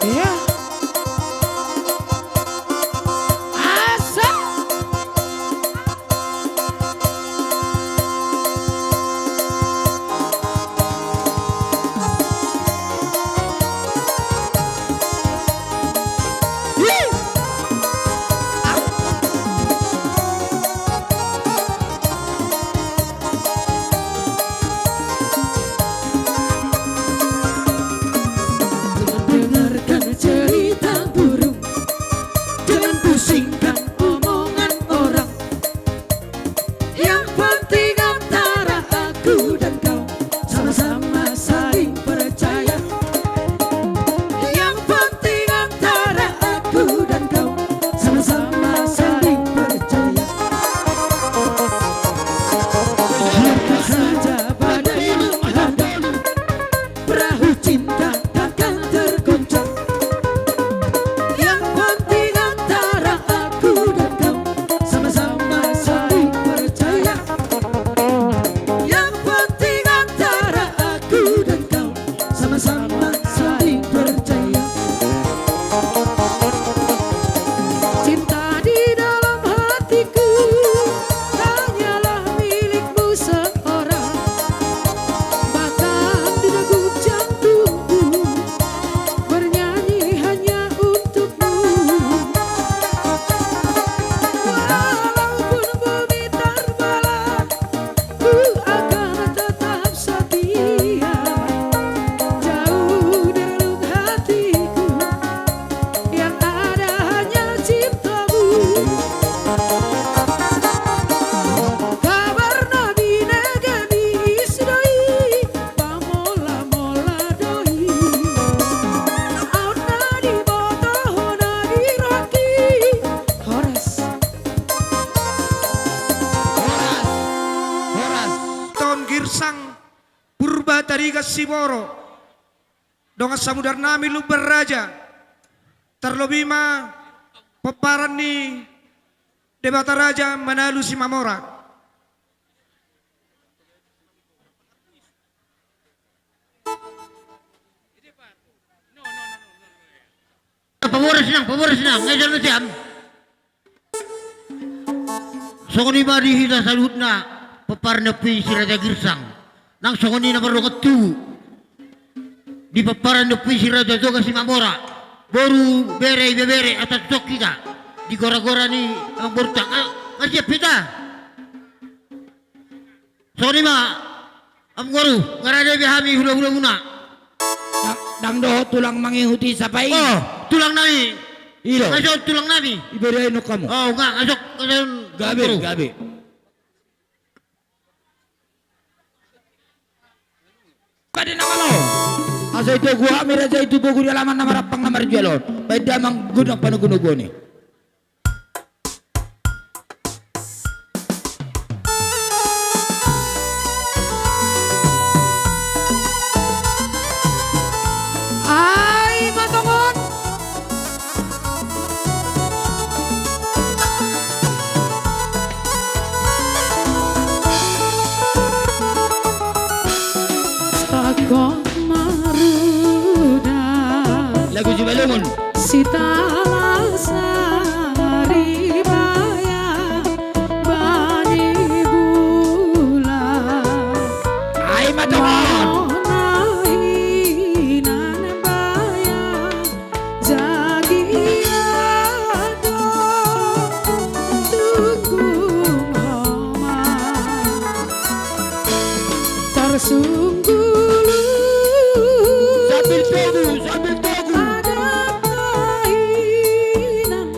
Iya. Asal. Dengarkan cerita burung, jangan pusingkan omongan orang. Yang penting antara aku dan kau sama-sama saling percaya. Yang penting antara aku dan kau sama-sama saling percaya. Biarkan saja badai melanda, perahu cinta takkan tergoncang. Yang penting antara aku dan kau sama-sama saling percaya. Yang penting antara aku dan kau sama-sama saling percaya. Cinta di dalam hatiku hanyalah milikmu seorang. Bahkan di degup jantungku bernyanyi hanya untukmu. Walaupun bumi terbelah, ku akan tetap setia. Jauh di relung hatiku yang ada hanya cintamu. Kabar nabi negani isdoi pamola mola doi. Auna di boto hona di roki horas. Ton girsang purba tariga siboro donga samudar nami lu beraja terlebih peparan ni debata raja menalu si mamora. Pabor senang, ngayon na siyam. Sokoni ba di hita salut na paparna pi si Raja Girsang. Nang sokoni na barukat tu. Di paparan na pi si Raja Joga si Mamora. Boru bere atas tok kita. Di gora-gora ni ang bortang. Ngasih pita. Sokoni ma am goru ngarade bihami hula-hula muna. Dang doho tulang mangihuti sapai. Oh, tulang nami. Ilo. Ngasok tulang nami. Iberiay no kamu. Oh, enggak, ngasok Gabi. Pwede naman lo. Asa itu gua amir aja itu buku di halaman nama rapang nama jualon. Beda mang gunung panugunugo nih. Ay matongon. Sakok maruda Lagu Jubalungun. Sitala sari baya bani bula. Ay matongon. Nahinan baya jagiado tunggung homa tersunggulu Sambil togu. ada kainan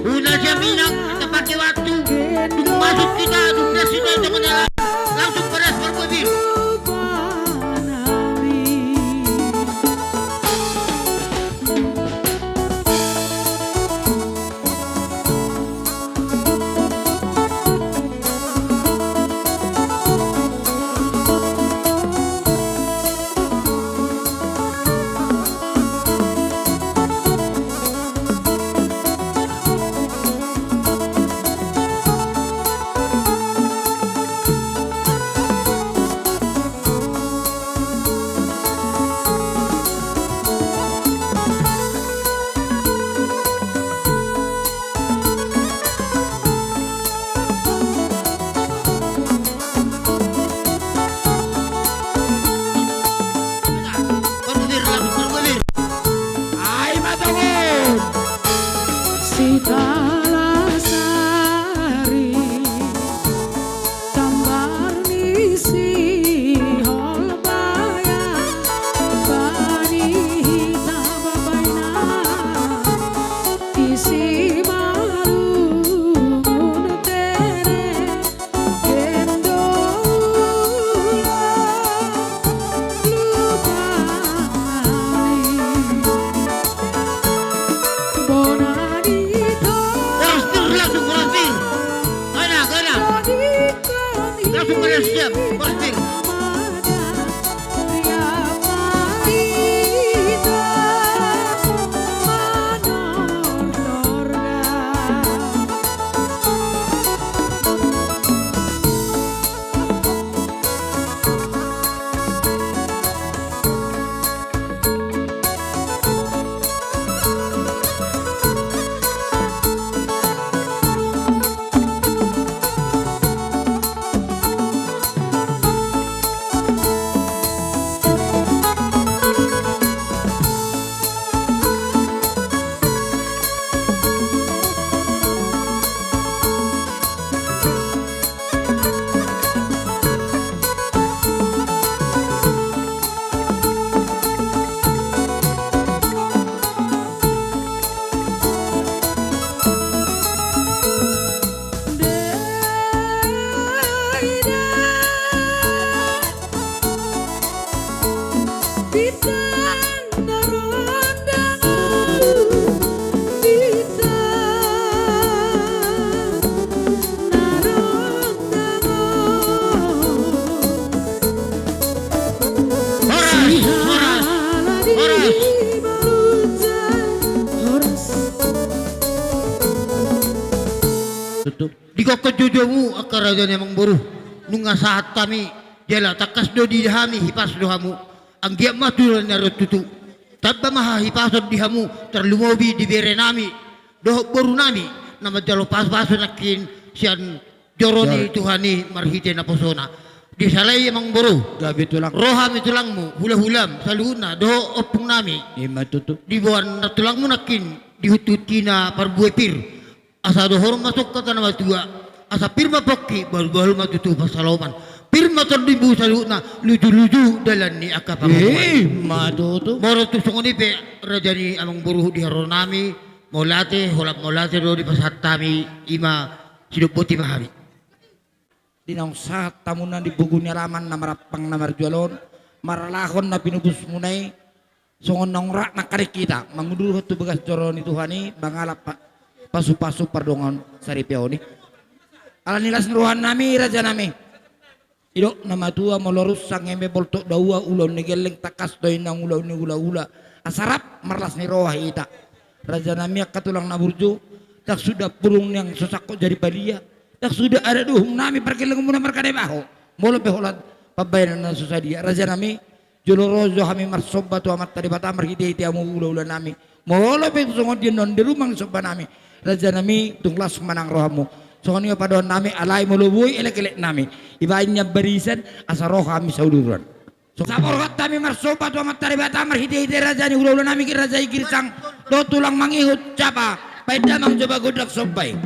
Semuanya siap, berhenti. Diko kejujumu akar raja nemang boruh nunga saat kami jala takas do di hami hipas do hamu anggia maturan narot tutu tabba maha hipasod di hamu terlumobi di bere nami do boru nami nama jalo pas-paso nakin sian joroni tuhani marhite na posona di salai emang boruh gabi tulang rohami tulangmu hula-hulam saluna do opung nami ima tutu di buan tulangmu nakin dihututina parbuepir asa dohor masuk ke tanah tua asa pirma pokki baru matutu pasaloman pirma terdibu saluna luju-luju dalan ni akap matutu moro tu songoni pe rajani amang buruh di haronami molate holap molate do di pasatami ima hidup putih mahari dinang saat tamunan di bugunya raman na marapang na marjualon maralahon na pinubus munay songon nongrak na karikita manguduluh tu begas joron itu hani bangalap pasu-pasu pardongan saripiaoni ala nilas ruhan nami raja nami idok nama tua molorus sang embe boltok daua ulon negeleng takas doy nang ulau ni ula asarap marlas ni roh ita raja nami katulang naburju dak sudah purung yang susah kok jadi balia dak sudah ada duhung nami perkeleng muna markade baho molo beholat pabayan na susah dia raja nami jolorozo hami marsoba tu amat tadi bata marhide iti amu ula nami molo be songon dia non di rumang soba nami raja nami tunglas manang rohamu songon yo padon nami alai mulubui elek-elek nami ibainnya barisan asa roh kami sauduran so sabor kami marsoba tu amat tadi bata marhide iti raja ni ula nami ki raja ikirsang do tulang mangihut capa paida mang coba godak sobai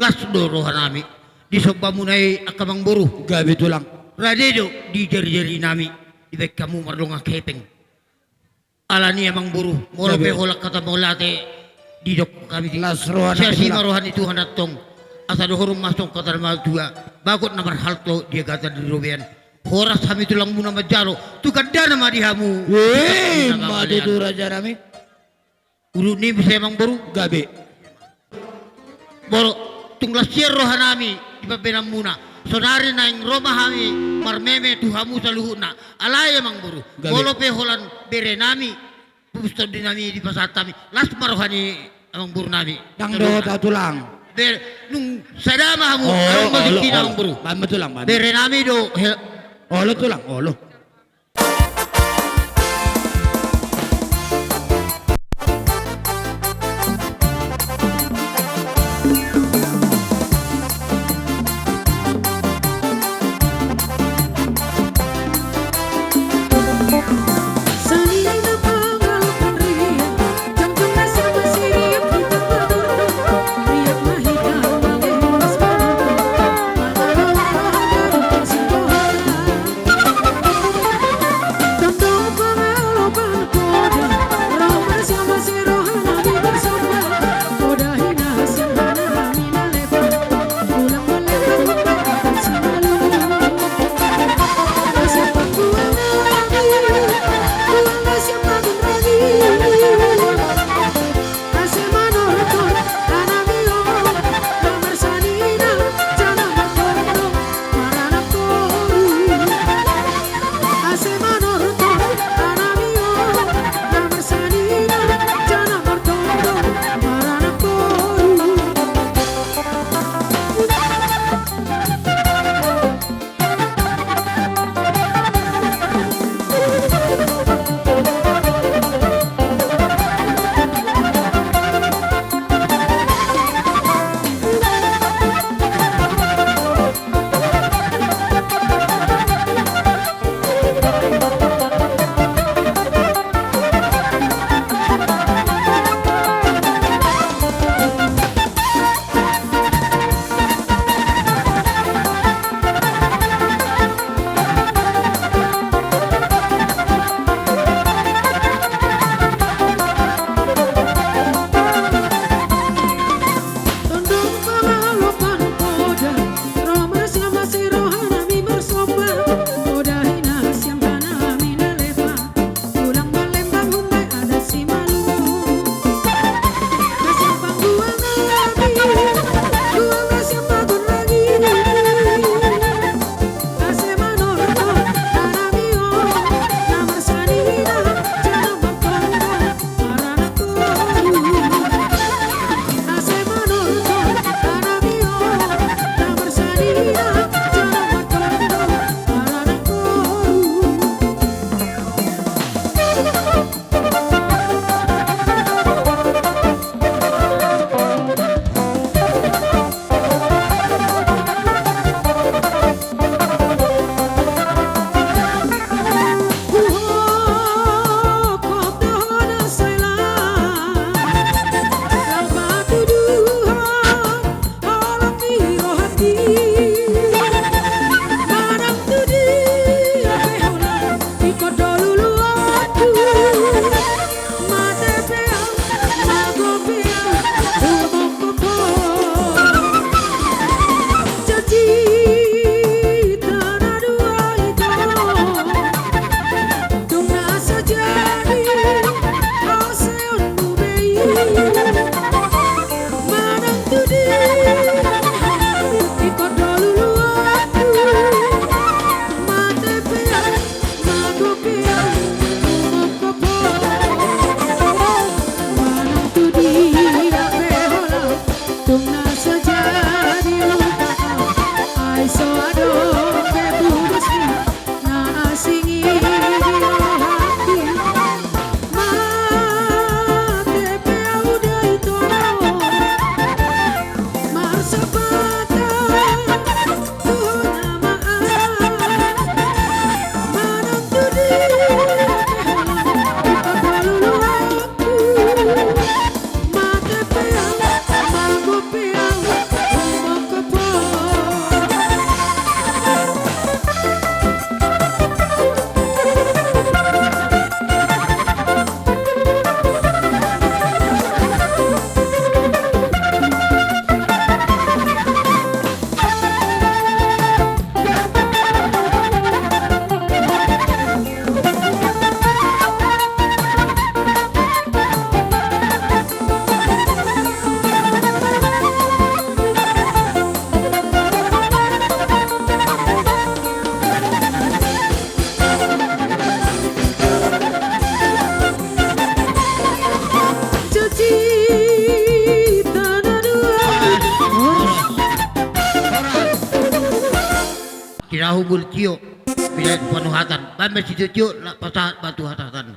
tugas do rohanami di soba munai akamang buru Gabi tulang. radedo di jari-jari nami di baik kamu marlonga kepeng alani amang buru moro pe holak kata molate di dok kami Las rohana sia si tulang. marohan itu hanatong asa do horum masong kata mal dua bagot namar halto dia kata di robean horas kami tulang muna majaro tu kadana madihamu Madu tu raja nami. uru ni bisa amang buru Gabi. boro tunglas siar rohanami di babenam muna sonari na ing roma hami marmeme tuhamu saluhuna alaya mang buru Gabi. bolo pe holan berenami pusto dinami di pasatami las marohani amang buru nami Dang do ta tulang. ber nung sadama hamu arong magiti na amang buru Bamba tulang. Bamba. berenami do Olo tulang. Olo. Salina pangalkan ria, jam-jam nasi masih kita berdua. Riak mahita mengemas panah, malah bersentuhan. Tandang pengalopan koda, roman siapa si rohana di bersama. Koda hina siapa mina lepas, pulang melewat akan si malu. Nasib pangkuan lagi. Irahu bulcio. Bila panuhatan. Bambe si cucu la patah batu hatatan.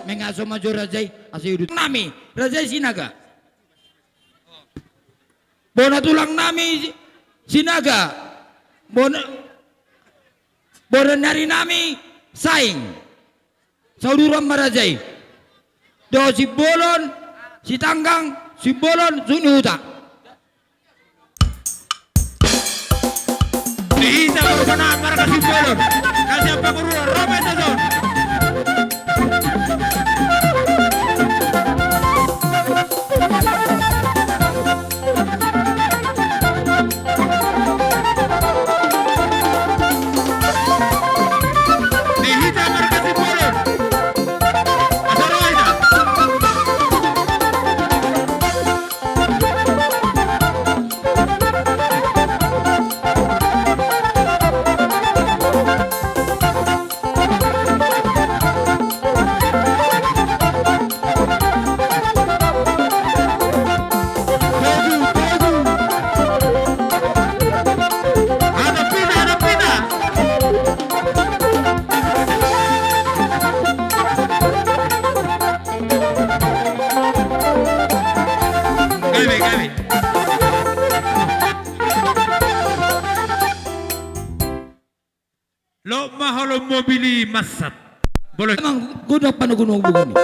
Mengaso maju Rajai asih nami Rajai Sinaga. Bona tulang nami Sinaga. Bona nari nami Saing. Sauduram Marajai. Do si Bolon, si Tanggang, si Bolon, Sunuta. Diisa ko sana para si Bolon. Kasi ang pagurura Robert Dazon. Lo mahalo mobili masat. Boleh. Emang gunung gunung begini.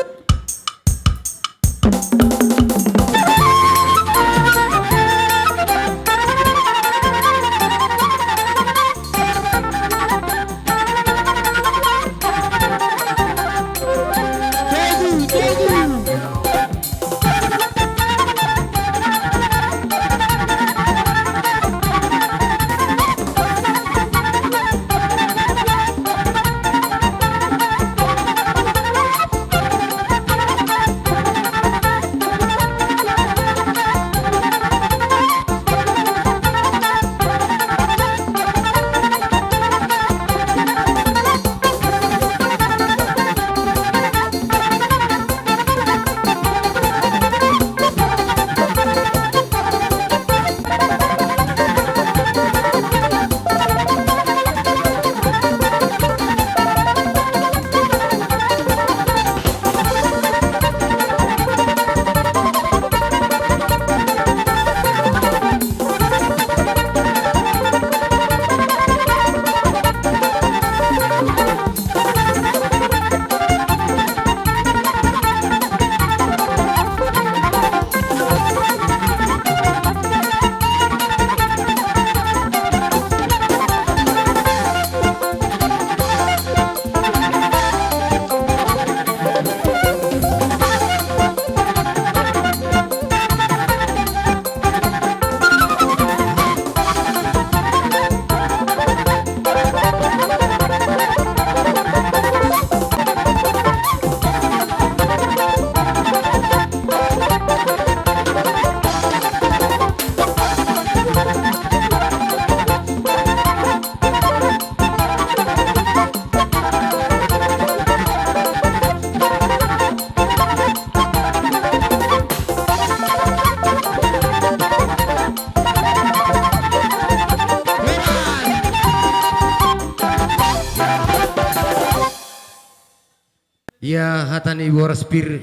Ya hatani boras pir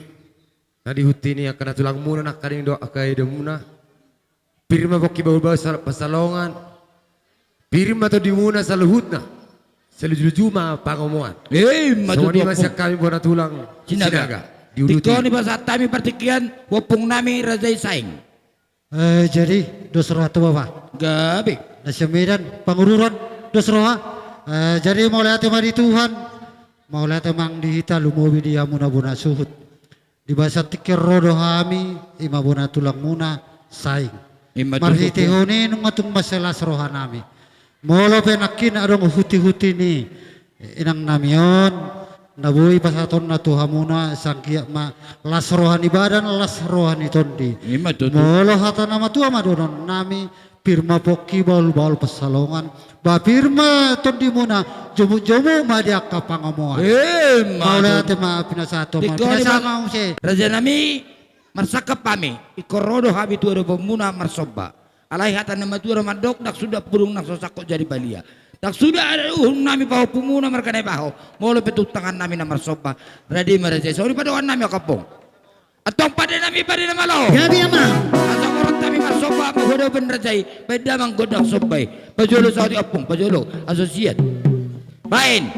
tadi hutini akan tulang muna nak kading doa kay demuna pirma boki bau pasalongan pirma to di muna saluhutna selujuma pangomoan Maju masih kami bona tulang Sinaga. diuluti Tiko ni bahasa tami partikian wapung nami Rajai Saing. Jadi dosroha tu bapak. Gabi. Nasi Medan pengururan dosroha. Jadi mulai hati mari Tuhan. Mulai temang dihita lumobi dia muna buna suhut. Di bahasa tikir rodo hami ima buna tulang muna saing. Marhiti honi nungatung masalah roha nami. Molo penakin adong huti-huti ni inang namion nabui pasaton na tuhamuna sangkia ma las rohani badan las rohani tondi. Molo hata nama tua madonon nami firma poki bal pesalongan ba firma ton di muna jomu madia ka pangamuan maula te ma pinasato ma pinasama si Raja nami marsakap pami ikorodo habi tuaro pemuna marsoba alai hata nama tuaro madok dak sudah purung nak sosako jadi balia dak sudah ada nami bahu pemuna markanai bahu mau petut tangan nami na marsoba radi maraja sorry pada wan nami akapong atong pada nami pada nama lo gabi ama atong orang kami marsoba magodo benrajai pada manggodak sobai pajolo saudi apong pajolo asosiat main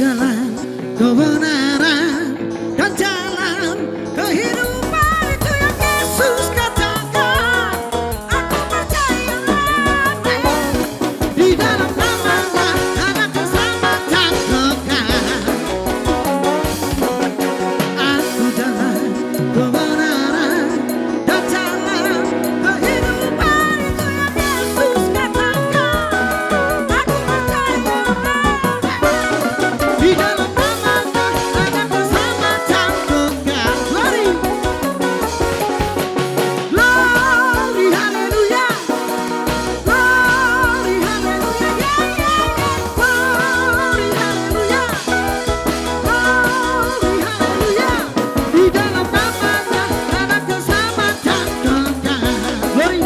jalan kebenaran dan jalan kehidupan itu yang Yesus katakan. Aku percaya di dalam nama-Nya ada keselamatan kekal. Aku jalan kebenaran dan jalan kehidupan itu yang Yesus katakan. Aku percaya di dalam nama-Nya ada keselamatan kekal. Glory, haleluya. Glory, haleluya. Glory, haleluya. Glory, haleluya. Di dalam nama-Nya ada keselamatan kekal. Glory,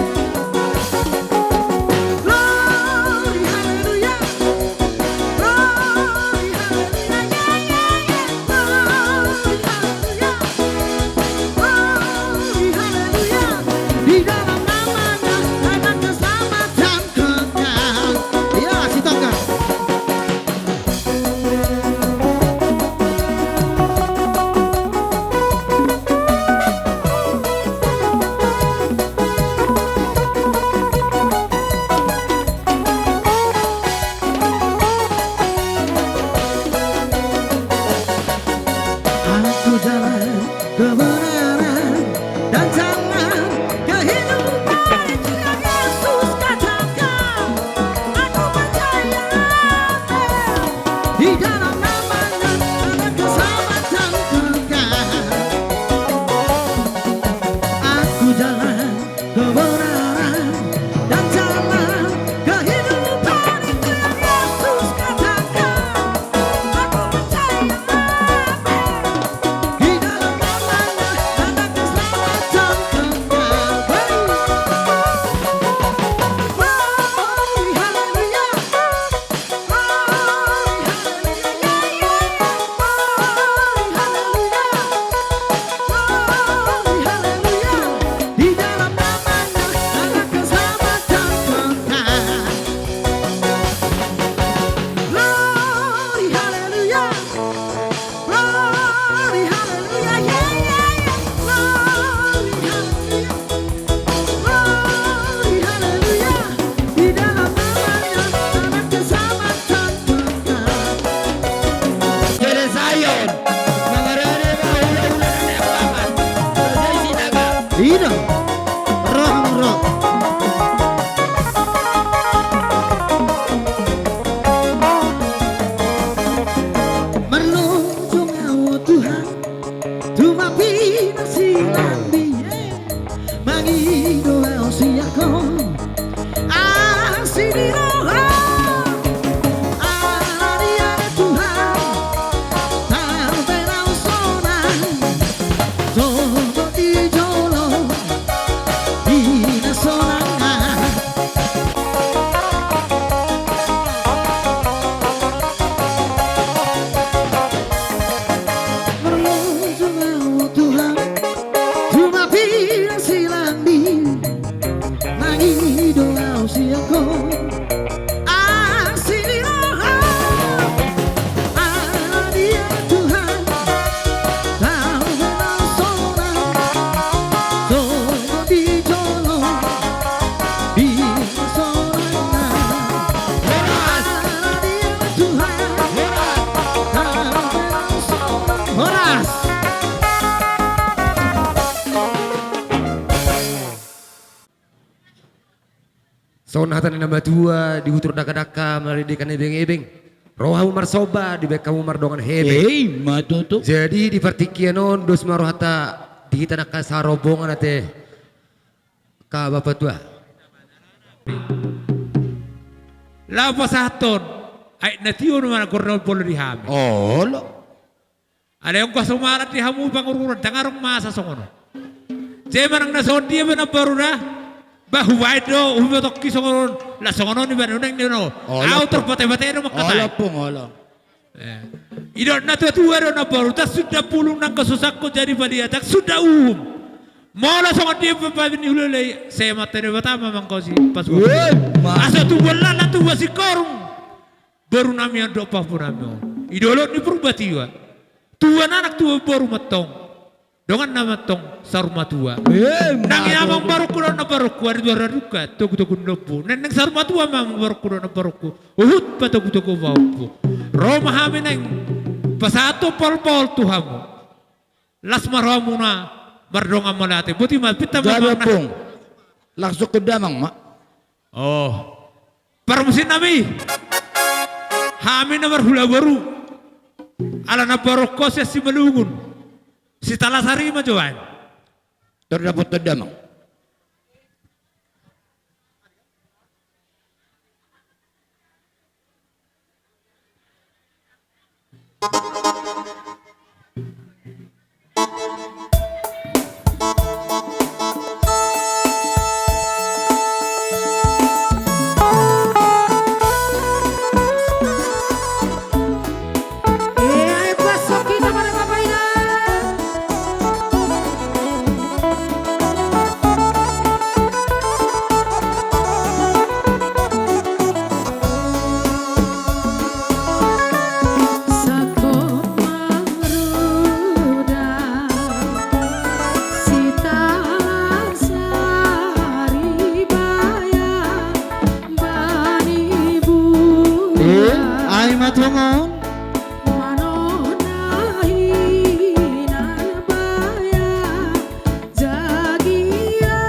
glory, haleluya. Glory, di dalam nama-Nya ada keselamatan kekal. Ya, si Tongga. Aku jalan kebenaran dan jalan kehidupan itu yang Yesus katakan. Aku percaya di dalam nama-Nya ada keselamatan kekal. Aku jalan kebenaran dan jalan kehidupan itu yang Yesus katakan. Aku percaya di dalam nama-Nya ada keselamatan kekal. Glory, haleluya. Glory, haleluya. Glory, haleluya. Glory, haleluya. Di dalam nama-Nya ada keselamatan kekal. Glory, haleluya. Glory, haleluya. Glory, haleluya. Glory, haleluya. Di dalam nama-Nya ada keselamatan kekal. Jadi Zion mengarani ulah-ulah nebakan jadi sinaga ina roh Menunjuk nyawa Tuhan Tumapi nasi lambi Mangido el siakon Asih di roha Alari ada Tuhan Sampai rausonan Todo di jolo Di nasonangan Menunjuk nyawa Tuhan Tumapi nasi lambi Sonatan nama tua diutur daka-daka meladikan ebeng-ebeng. Rohamu marsoba di kamu mardongan hebe. Matutu. Jadi di partikianon dos marohata di kita nak sarobongan ate. Ka bapak tua. Lapa saton ay natio naman kornol polo di hami. Oh, lo. Ada yang kasumarat di hamu pangururan tangarong masa songono. Jeman ang nason dia ba na baruna? Bahuway do umatok kisongonon la songonon ni banunang ni no. Autor pate-pate no makatay. Olo pong, olo. Idon na tuwa na baru tas sudah pulung ng kasusak ko jadi paliatak sudah Mala songon dia papabini hululay saya materi batama mang kau si pas asa tu wala na tu si korung baru nami ando pa po nami idolot ni perbatiwa tua anak tua baru matong dengan nama tong saruma tua nang amang baru kulo na baru ku ari dua duka tugu nopo nang saruma tua mamang baru kulo na baru ku uhut pa tugu baupo Roma hami nang pasato pol tuhamu las maramu na Mardonga malate, buti mapita Gada pong. Langsung ke damang, mak. Oh. Permusin nami. Hami na marhula baru. Ala na barokos si malungun. Si talasari majuan. Terdapat ke damang. Ay pasok kita pada kapainan. Sako mangruda sita sari baya bani buya. Ay matungon. Manonahinan baya jagiado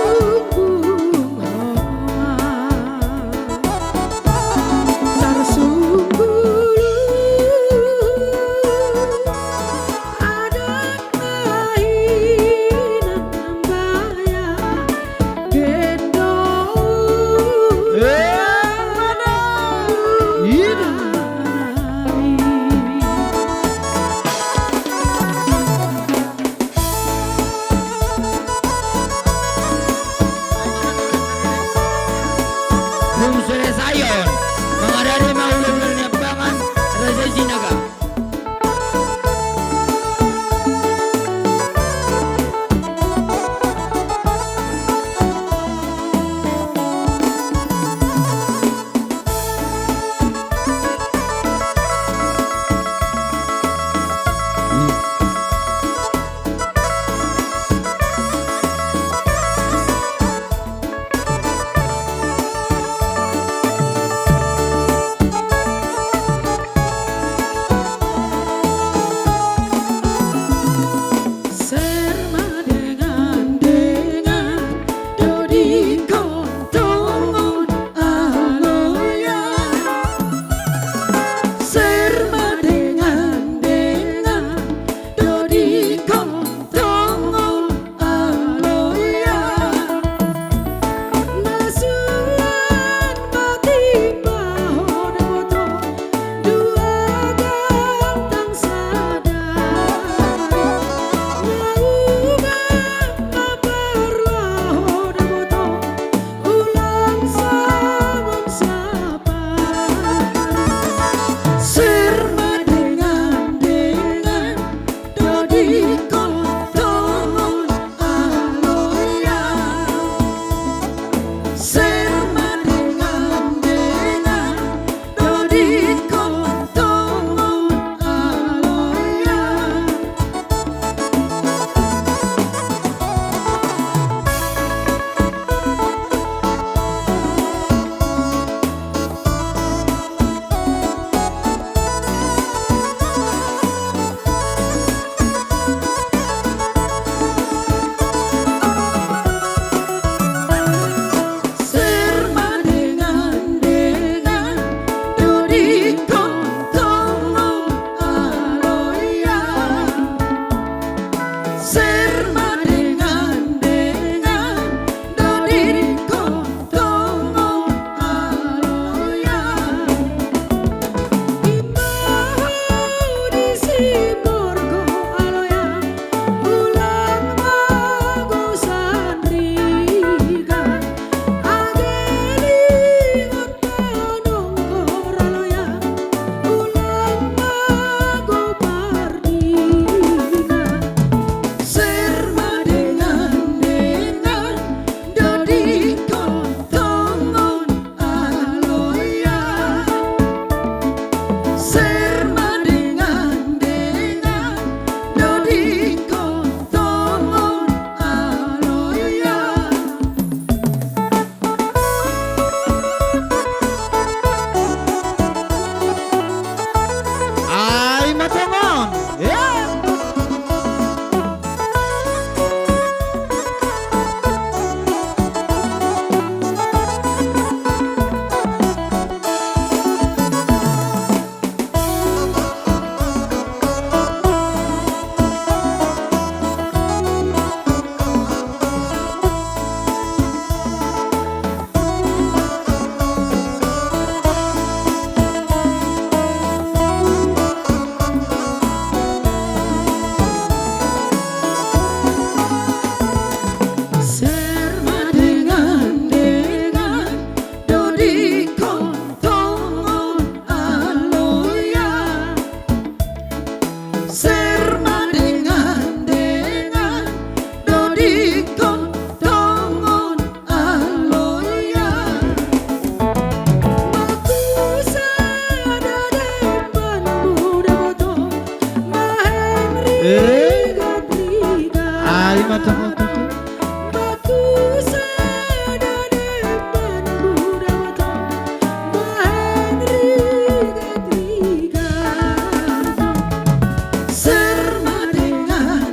tunggung tersunggulu adat nahinan baya gendong morgo aloya ulang mago sandriga ageli otonong koraloya ulang mago pardina serma dengan dodi kontongon aloya serma dengan dodi kontongon aloya Ay matongon. serma dengan dodi kontongon aloya serma dengan dodi kontongon aloya aku sada depan muda boto mahenri gatriga Ay matongon. Baku sada depan muda boto mahenri gatriga serma dengan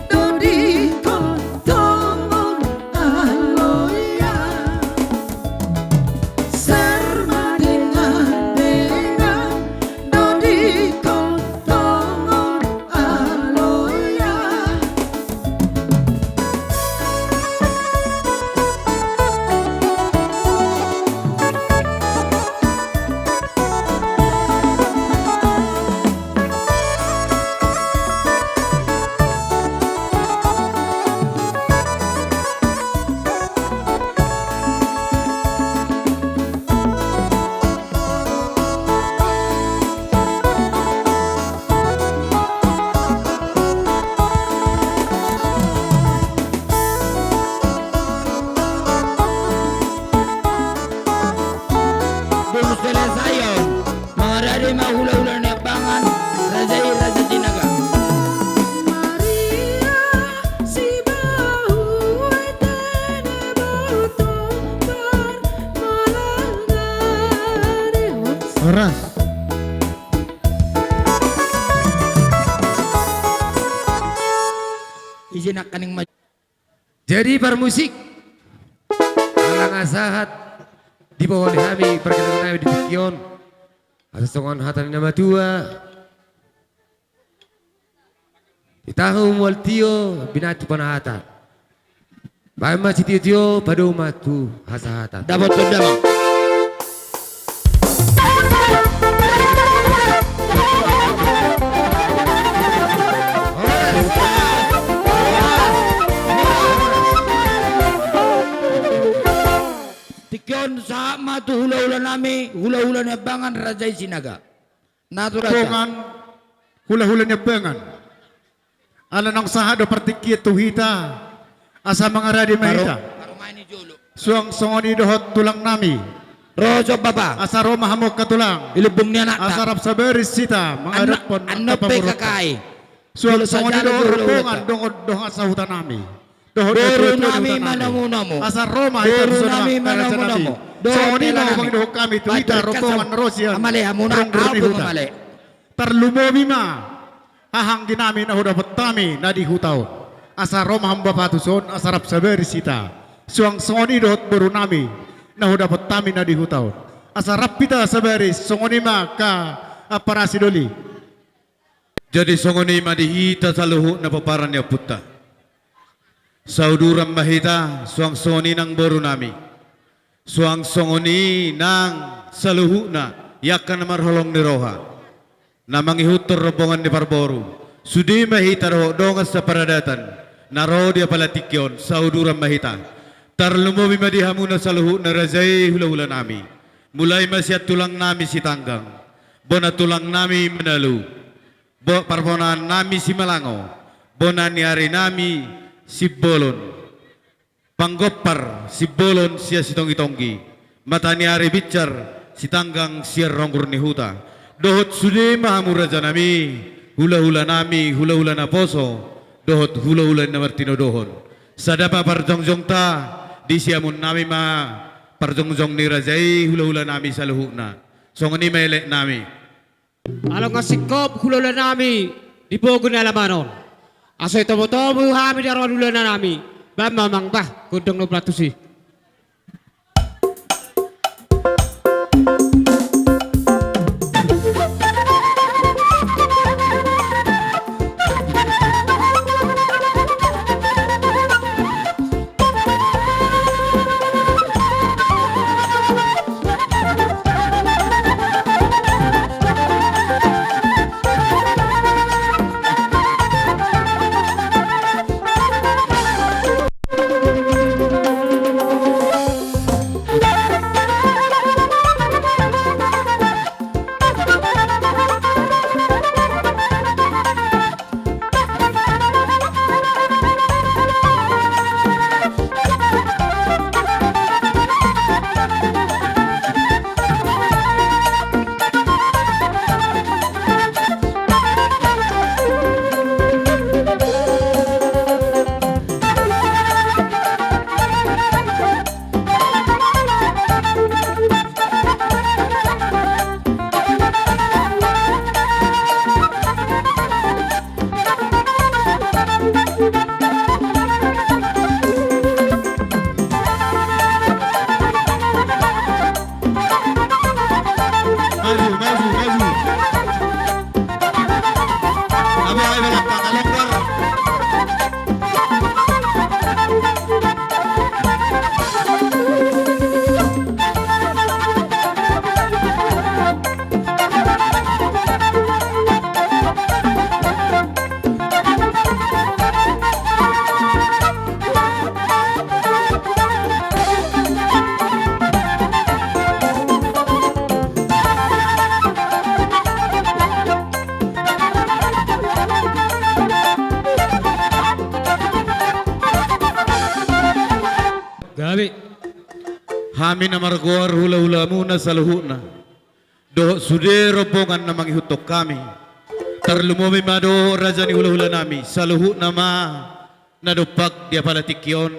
dodi kontongon aloya serma dengan dodi kontongon aloya Bonus dela sayon. Marade mahula-hula nebangan. Rajai Raja Jinaga. Maria si bahu etene boto par malanggane Horas. Izin akaning maju. Jadi bermusik alang asahat di bawah kami perkenalan kami di Tikion atas tongan hatan nama tua di tahun waltio binatu panahata bae masih tio pada umatu hasahata Dapat damang. Tikyon sama tu hula-hula nami, hula-hula nebangan Rajai Sinaga. Naturata. Pongan hula-hula nyebengan. Ala nang sahado pertikit tuhita. Asa mga radi mahita. Parumaini julu. Suang songoni dohot tulang nami. Rojo baba. Asa roma hamok katulang. Ilubung niya Asa nata. rap saberis sita. Mga repon. Ano pe kakai. Suang Hula songoni sajalo, dohot hula rupungan. ulata. Dongod dohot sa hutan nami. Dohot Doru dohot nami hutan manamunamu. Asa Roma Doru hitam nami manamunamu. Songoni tela mo nami. mga dohot kami tuhita Batur ropongan kasam. rosyan. Amale hamuna Rong roni abu hutan. amale. Terlumomi ma. Ahang ginami na huda petami na di hutaw. Asa Roma hamba patuson asarap saberi sita. Suang songoni dohot baru nami na huda petami na di hutaw. Asarap pita saberi songoni ma ka parasidoli. Jadi songoni ma dihita sa luhu na paparan niya puta. Sauduram mahita suang songoni ng baru nami. Suang songoni ng saluhu na yakan na marholong ni Roha. namangihutor rombongan ni Parboru. Sudi mahita roh dongas sa paradatan. Naro dia palatikyon sa uduran mahita. Tarlumobi madihamuna sa luhu na razay hula-hula nami. Mulai masyat tulang nami si Tanggang. Bona tulang nami menalu. Parbonan nami si Malango. Bona niari nami si Bolon. Panggopar si Bolon siya si Tonggi-Tonggi. Mata niari bicar si Tanggang siya ronggur ni huta. Dohot sudi mahamuraja nami. Hula-hula nami, hula-hula na poso. Dohot hula-hula na martino dohon. Sadapa parjongjong ta. Di siamun nami ma parjongjong ni rajai hula-hula nami sa luhu na. So ngani mailek nami. Alam nga sikop hula nami di pogo na lamanon. Asoy tomo-tomo hami daron hula na nami. Ba mamang ba kudong no platusi. Hami na margor hula-hula muna sa luhu na. Doho sude rombongan na manghihutok kami. Tarlumomi mado raja ni hula-hula nami. Sa luhu na ma nadupag dia palatikyon.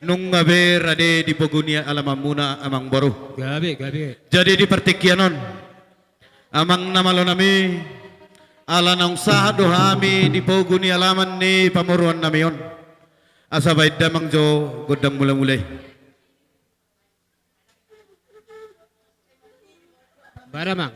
Nung ngabe rade di pogunia alamang muna amang baru. Gabi. Jadi di partikyanon. Amang namalo nami. Ala nang sahad do hami di poguni alaman ni pamuruan nami yon. Asa baid damang jo godang mula-mulay. Baramang.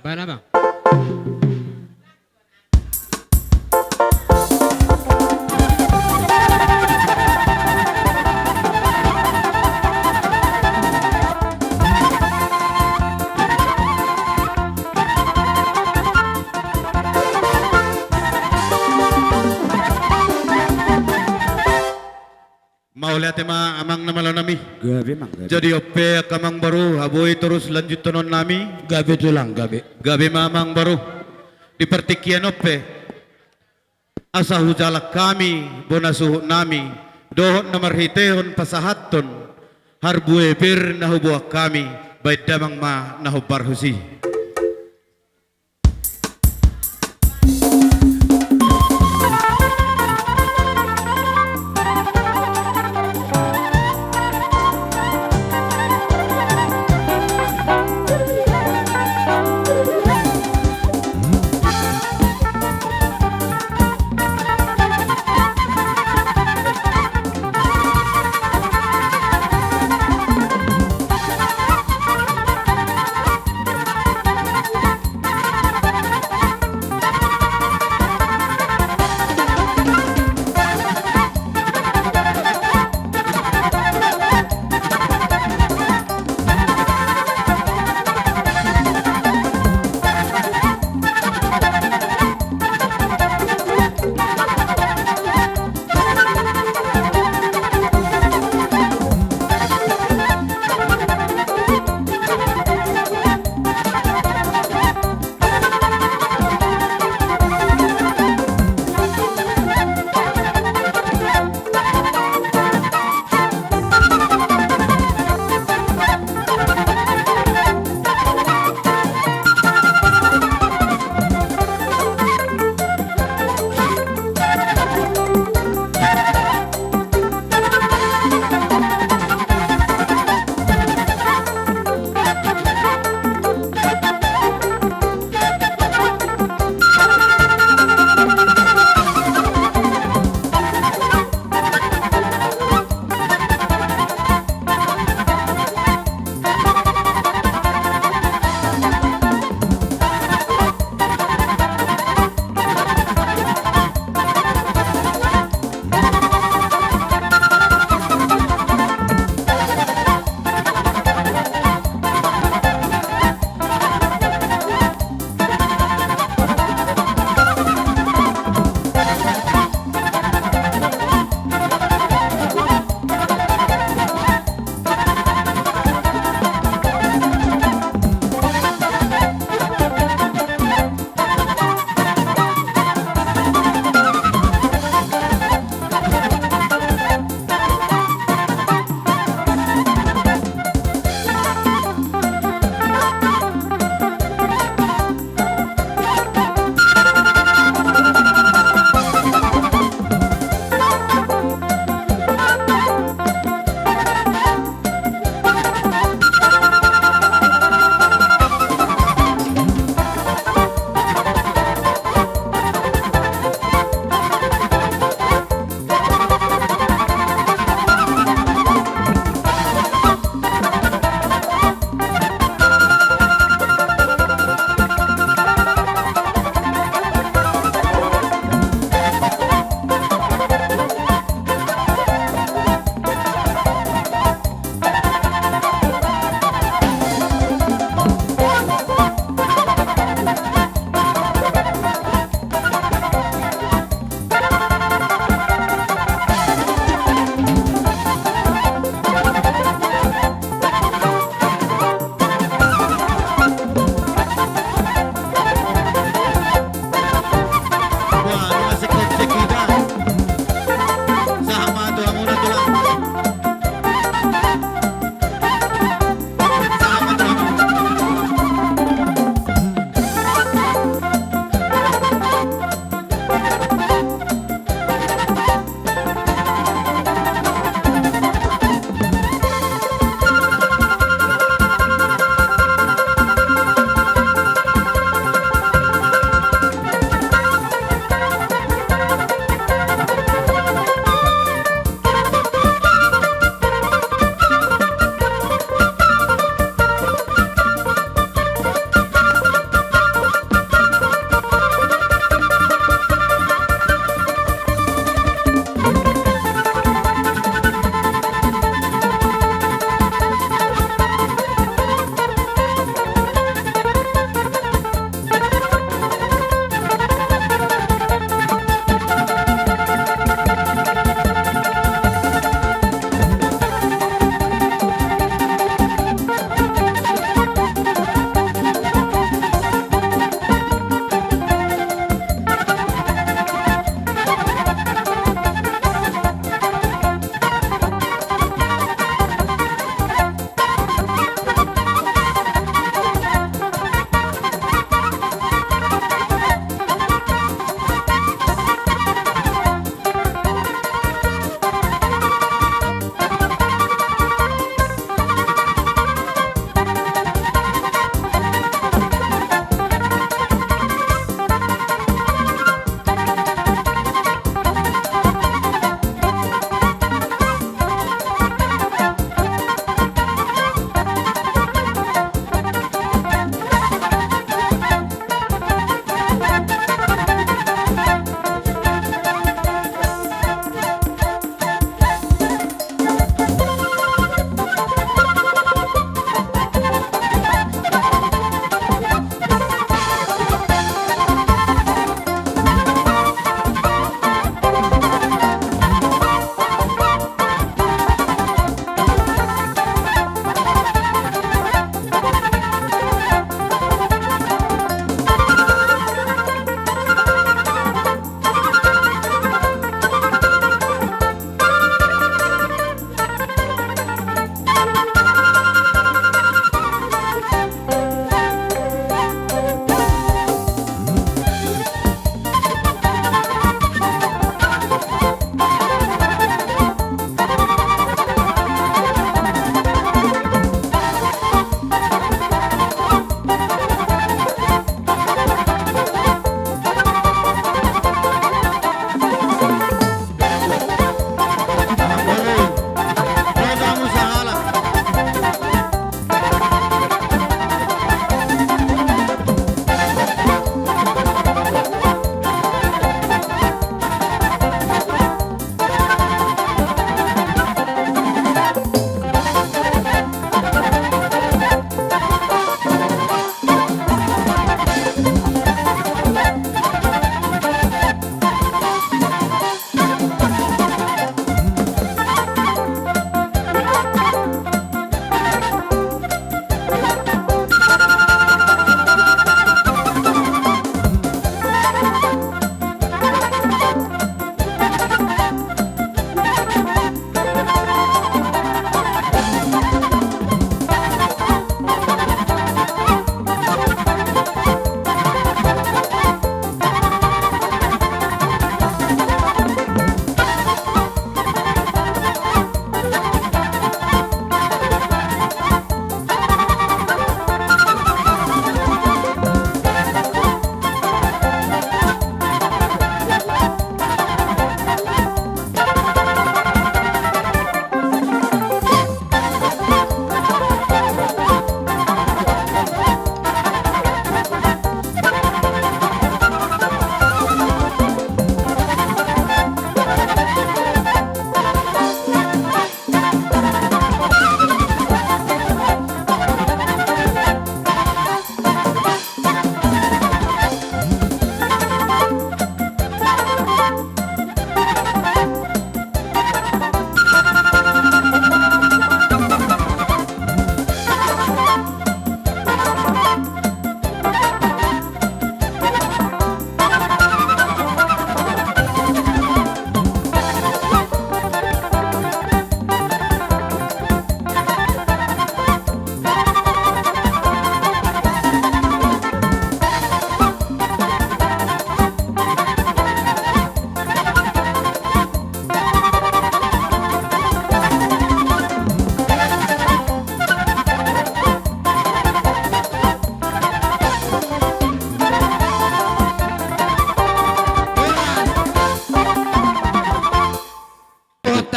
Maulihat tema amang namalo nami. Gabi mang. Jadi ope kamang baru haboy terus lanjut tonon nami. Gabi tulang, gabi. Gabi mamang baru di pertikian ope. Asa hujalak kami bonasuh nami. Dohot nomor hitehon pasahaton. Harbue bir nahubuak kami. Baik damang ma nahubar husi.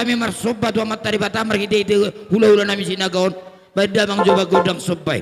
tami marsoba tu amat tadi batamar kita itu hula-hula nami sinagaon. Bada mang coba godang sobai.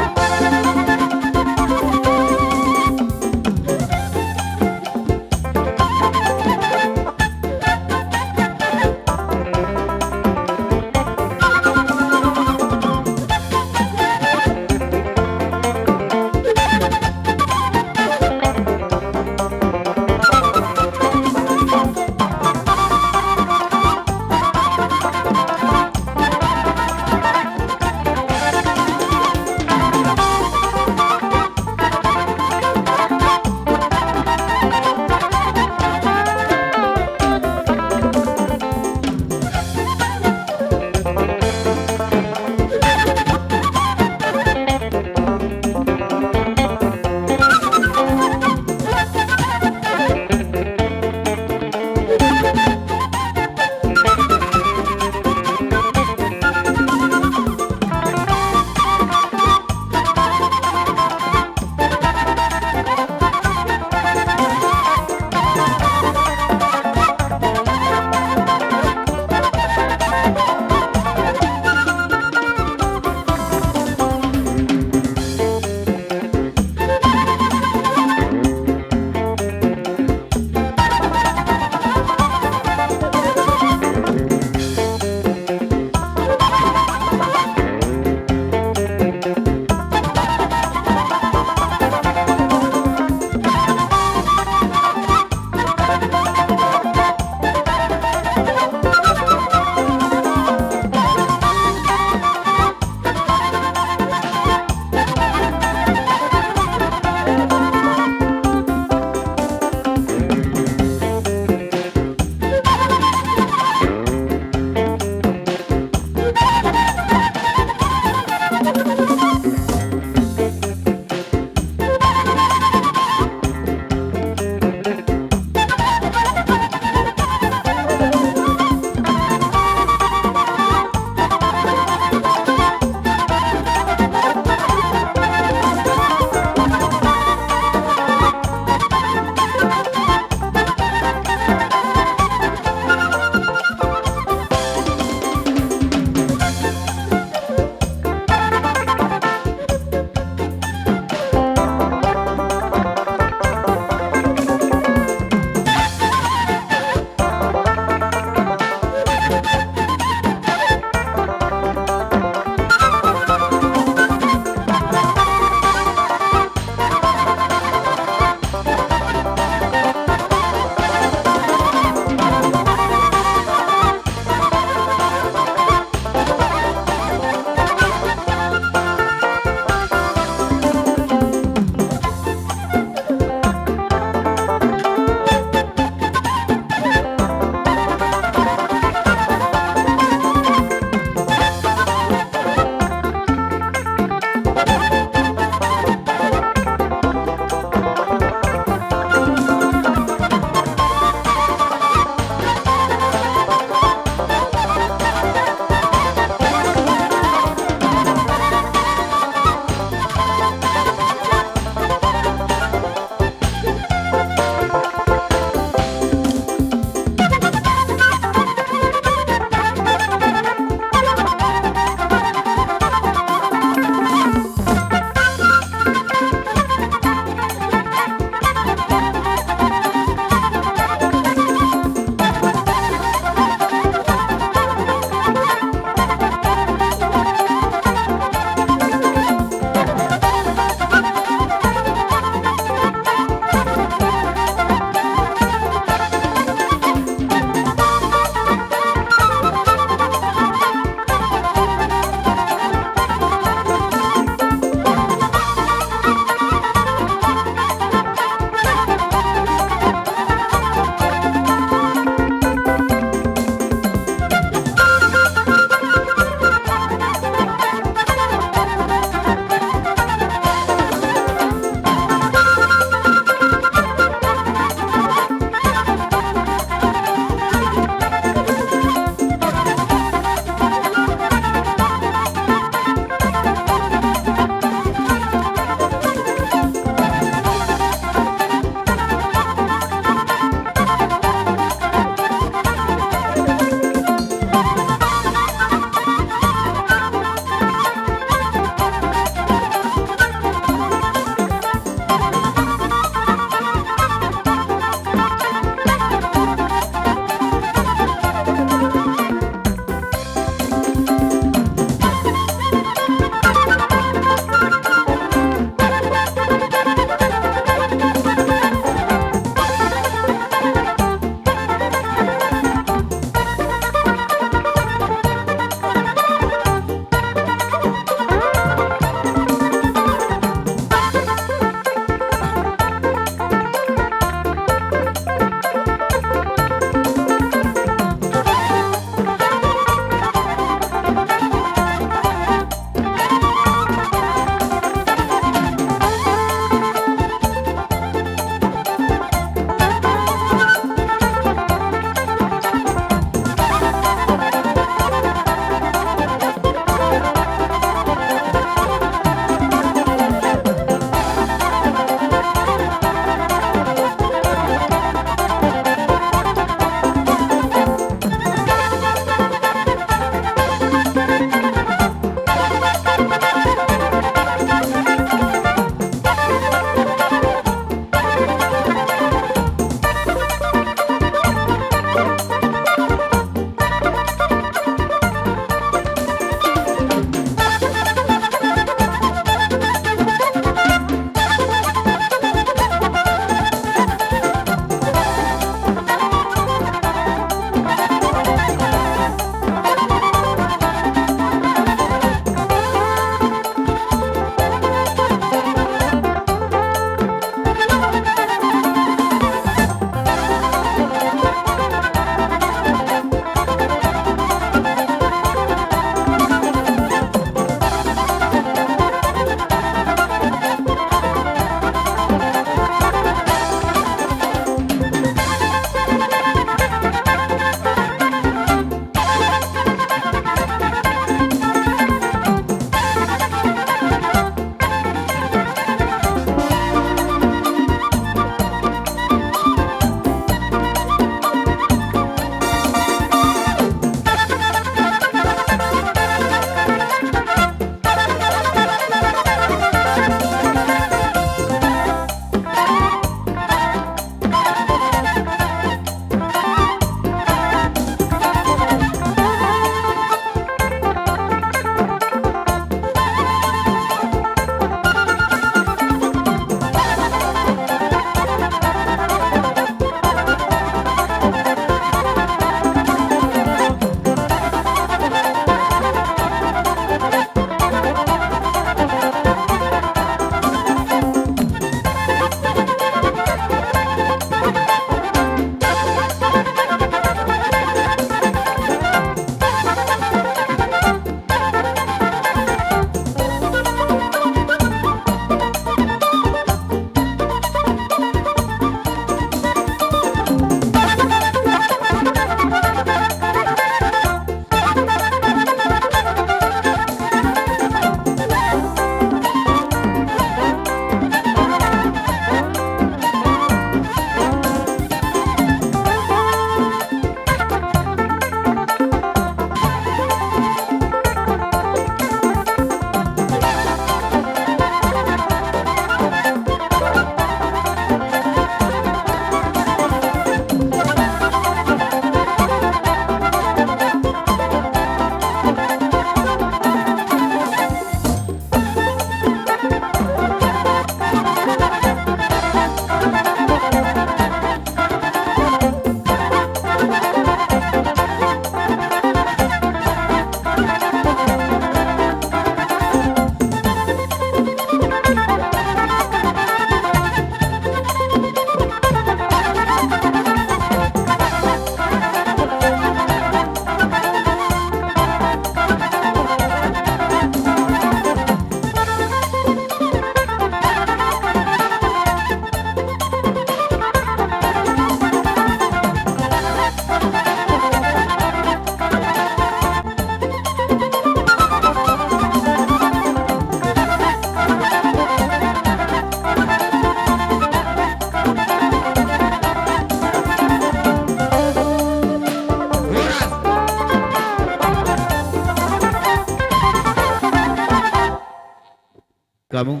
kamu.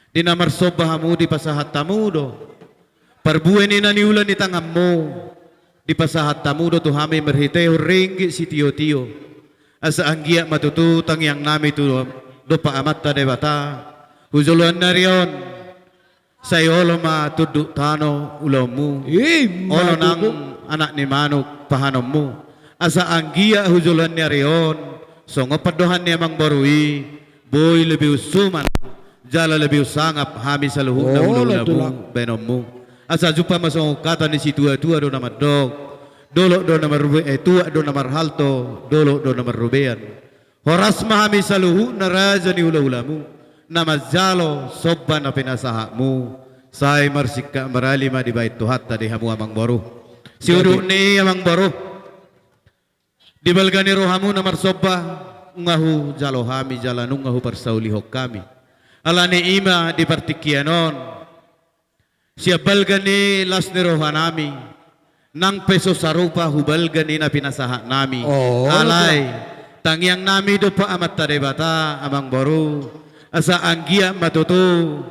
Di namar sobahamu di pasahat tamu do. Perbuan ni naniulan ni tangamu. Di pasahat tamu do tu hami merhiteo ringgit si tio-tio. Asa anggiak matututang yang nami tu do pa amata debata. Huzuluan na riyon. Sayolo matuduk tano ulomu. Olo nang anak ni manuk pahanommu. Asa anggia huzuluan niya riyon. So ngapadohan niya mang barui. Boy lebih usuman. Jala lebih sangap hami sa luhuk na ululamu benommu. Asa jupa masong kata ni si tua-tua do namar dog. Dolo do namar tua do namar halto. Dolo do namar rubean. Horas mahami sa luhuk na raja ni ula-ulamu. Namazalo sobba na pinasahakmu. Say marsika maralima di bait tuhat tadi hamu amang boru. Si udu ni amang boru. Di balgani rohamu namar sobba. Ngahu jalo hami jalanung ngahu parsaulihok kami. Alani ima di partikianon. Siya balgani las ni rohanami. Nang peso sarupa hubalgani na pinasahak nami. Alay. Tangyang nami do pa amat tarebata amang boru. Asa anggia matutu.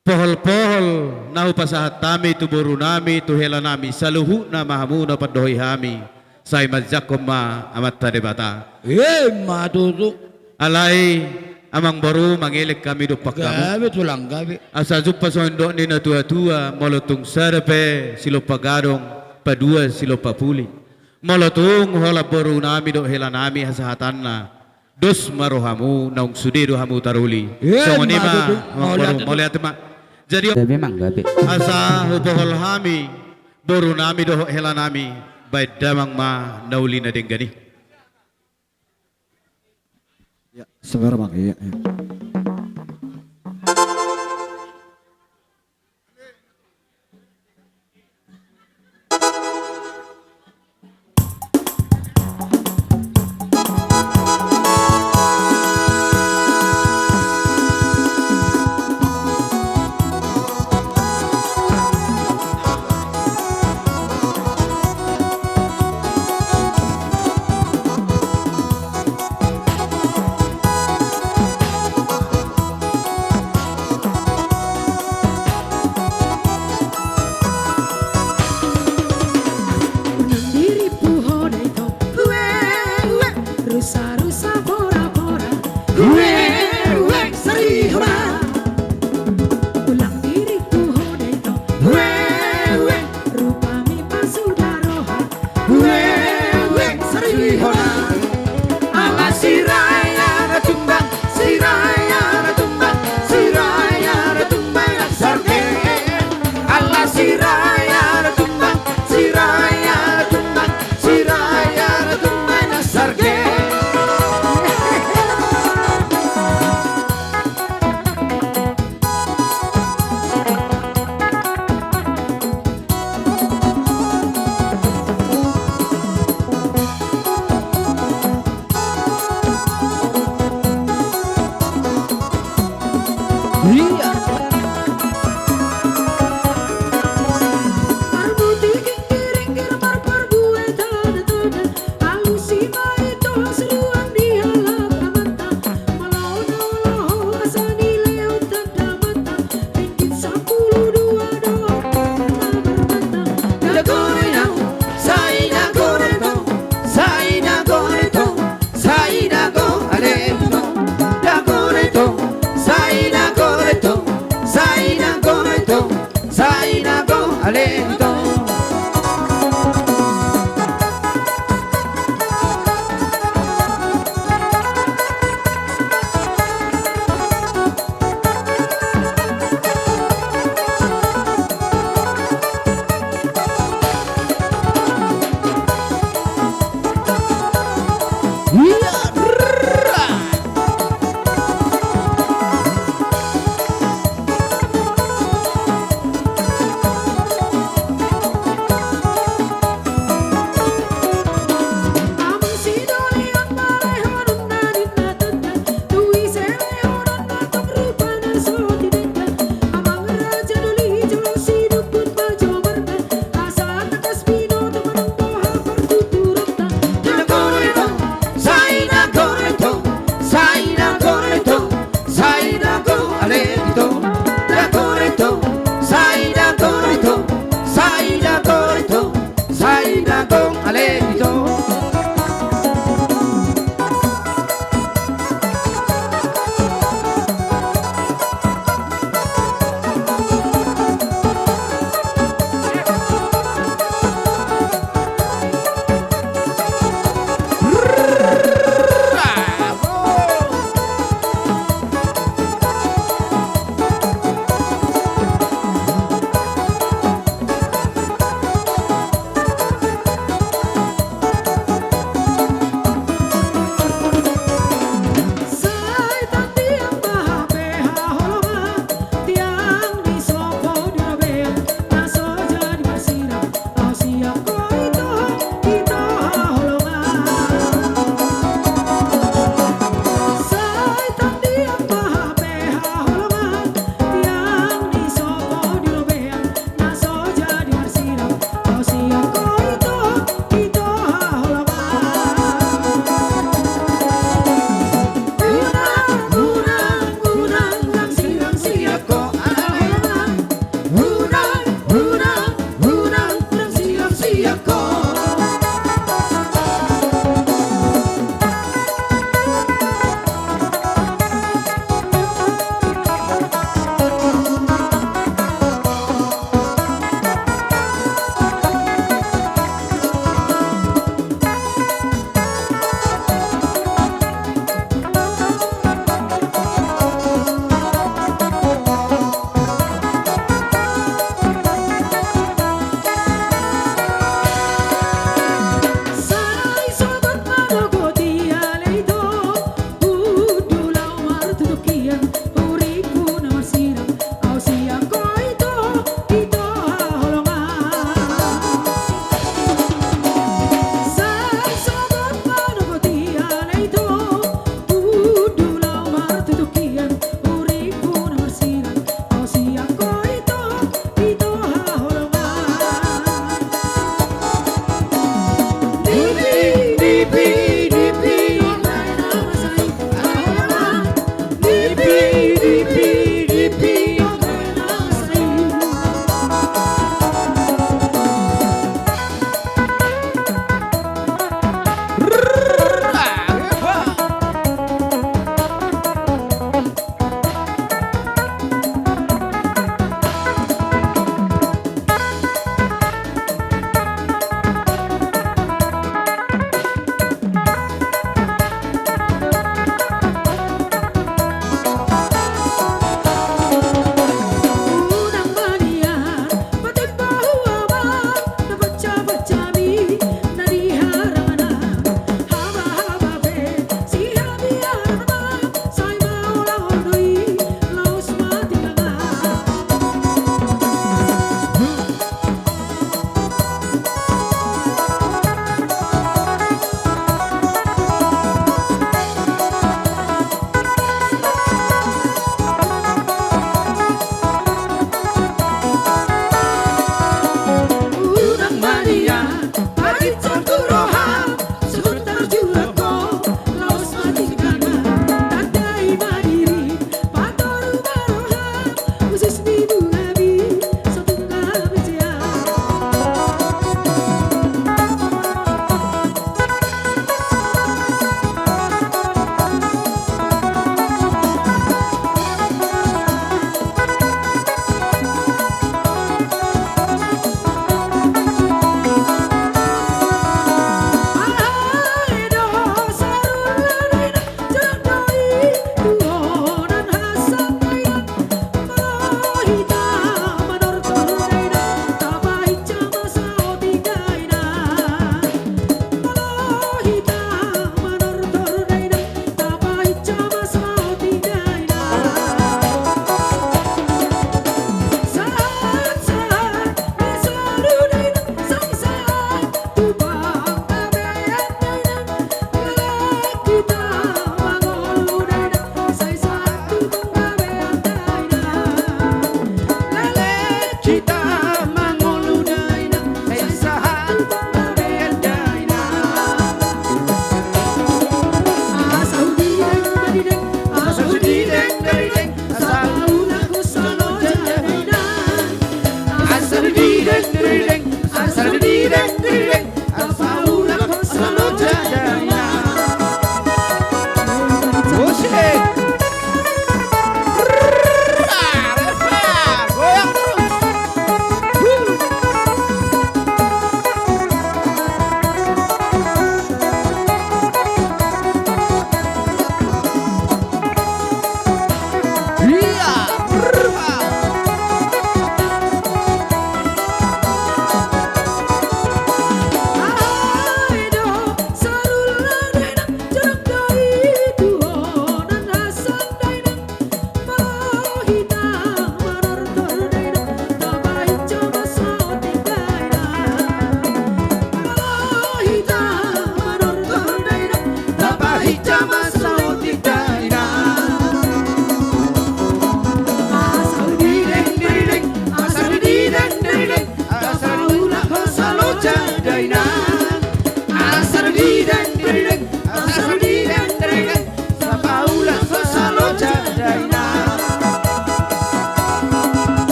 Pohol-pohol nahu pasahat tami tu boru nami tu hela nami. Saluhu na mahamu na padohi hami. Say madjakom ma amat tarebata. Matutu. Alay. Amang baru mangilik kami do pakamu. Gabi tulang gabi. Asa jupa sondo ni na tua-tua molotung sarpe silo pagadong padua silo papuli. Molotung hola baru nami do hela nami hasahatan na. Dos marohamu naung sudi do hamu taruli. So nima amang baru molihat ma. Jadi asa hubohol hami baru nami do hela nami baik damang ma nauli na denggani. Ya, sebentar Bang. Iya.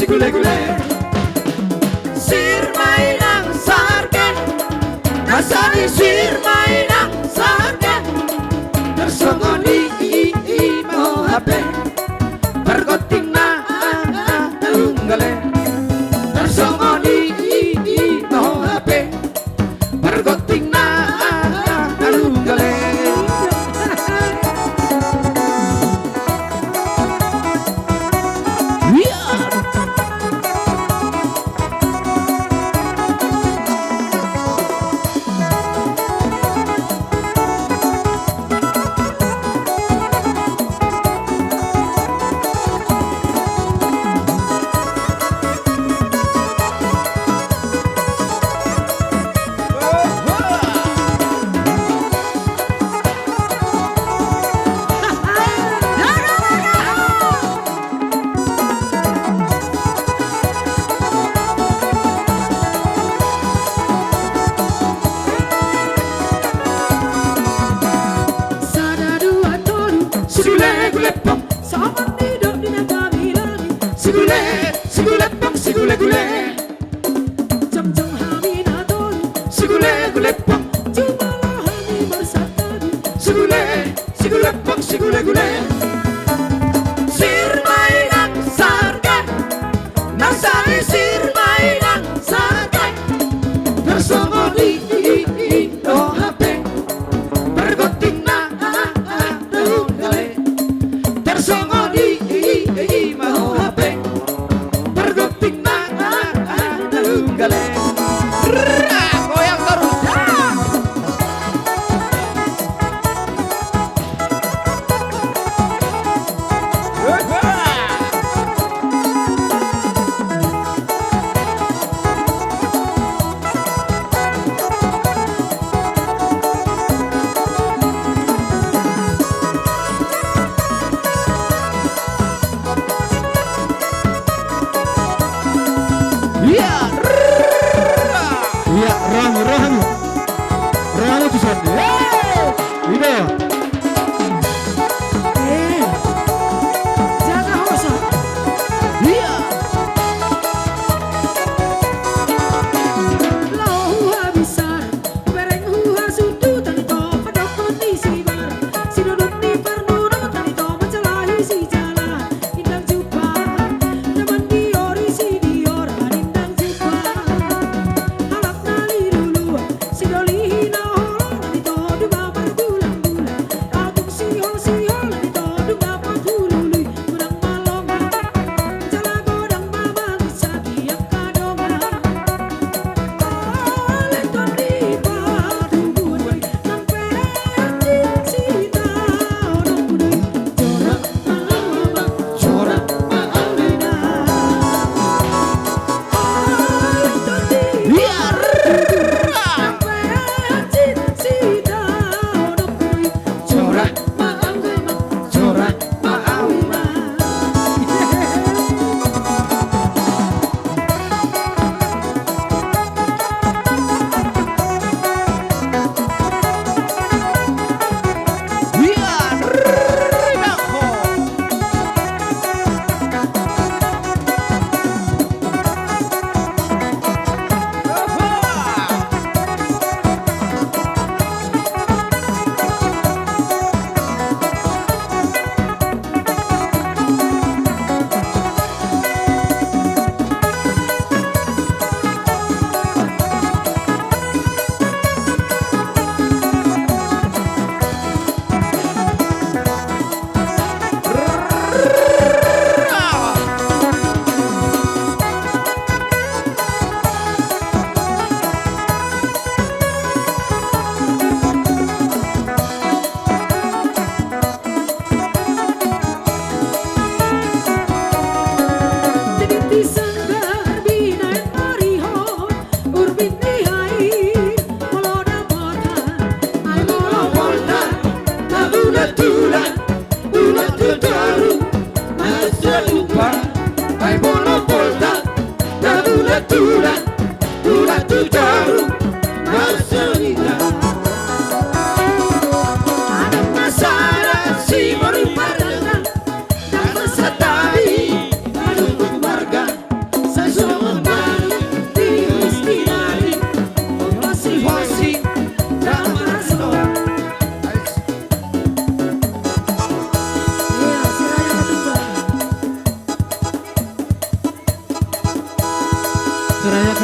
sigule-gule Sir mainang sargen Nasani sir mainang sargen Tersongoni mo hape Pergoting na tunggale Tersongoni mo hape Pergoting na tunggale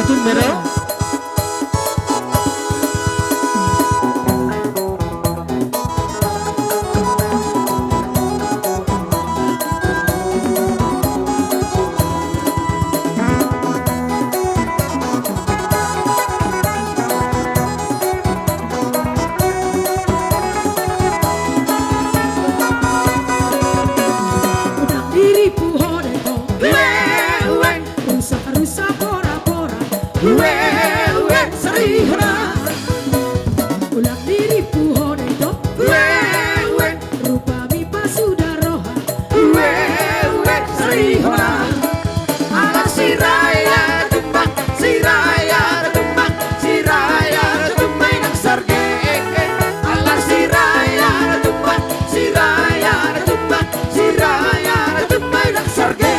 Ketumbero. Udang diriku hodeko, rusa pora-pora, serihana. Ulang diriku hodeko, rupa mipa sudah roha, serihana. Ala siraya tumbang, siraya tumbang, siraya tumbang nang sarge. Ala siraya tumbang, siraya tumbang, siraya tumbang nang sarge.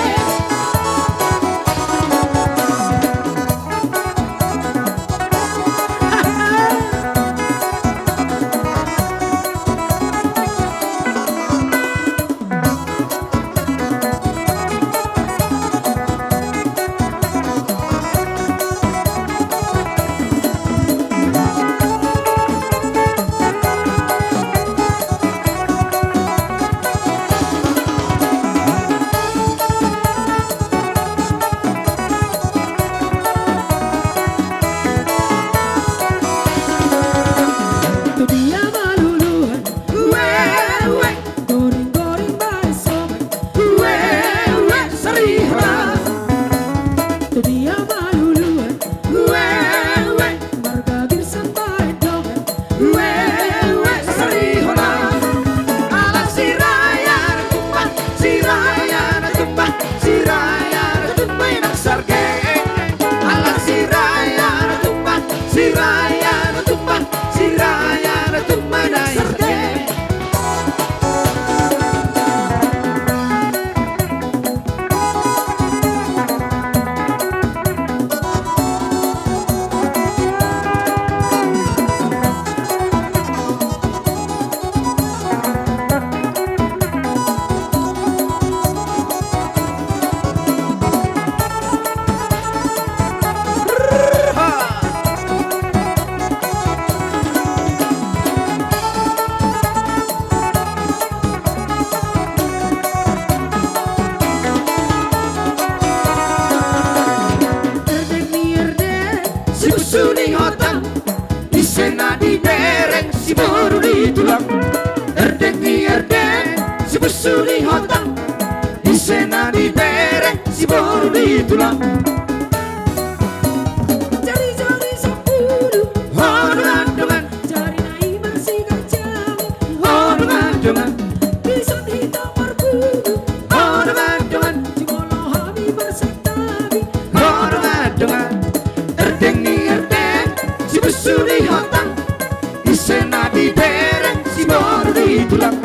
Itu dia maluluan, goring-goring bari sobat, serihana. Itu dia maluluan, marga girsan bari domen, serihana. Ala siraya tumbang, siraya tumbang, siraya tumbang nang sarge. Ala siraya tumbang, siraya tumbang, siraya tumbang nang sarge. Erdek ni erdek, si busuni hotang, isena di dereng, si boru di tulang. Erdek ni erdek, si busuni hotang, isena di dereng, si boru di tulang. Jari-jari sepuluh, hodongan-dongan, jari naiman si kacami, hodongan-dongan, pisau hitam berbulu, hodongan-dongan, jimolo hami bersetabi, hodongan-dongan. Erdeng ni erdeng, si busuni hotang, isena di dereng, si boru di tulang.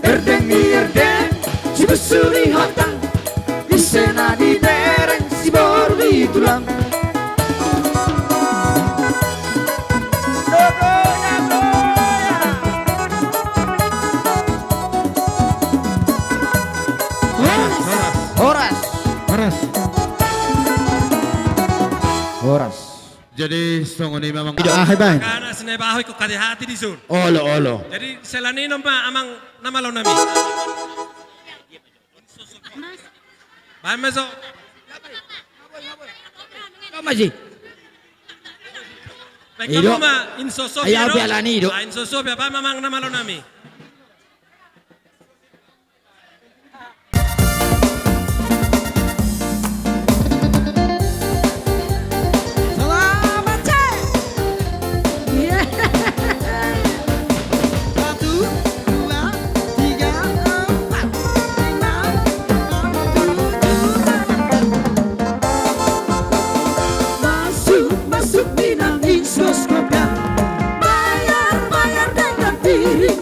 Erdeng ni erdeng, si busuni hotang, isena di dereng, si boru di tulang. Horas. Jadi songo ni memang Tidak ahai bain. Karena senai bahoy ko hati di sun. Olo. Jadi selanino pa amang namalo nami. Bahan meso. Masih. Baik Ido. kamu ma insoso Ayaw pialani, Ido. Insoso pa mamang namalo nami. Selamat cek. Satu, dua, tiga, empat, lima, enam, tujuh, masuk minang insoskopnya. Bayar dengan piring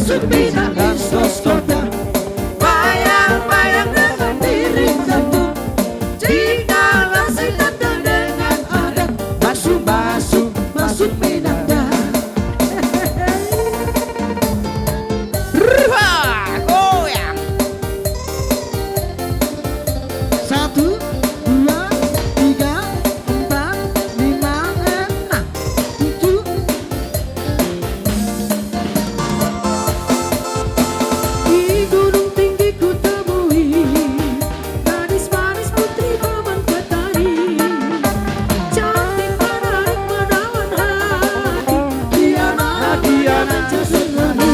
masuk bidang isostoda. Bayang-bayang dengan diri tentu, jikalau si tante dengan adat, basuh-basuh masuk bidang dah. Goyang. 1, 2, 3, 4, 5, 6, 7. Di gunung tinggi ku temui gadis manis putri paman petani, cantik menarik menawan hati, Diana Jasmani.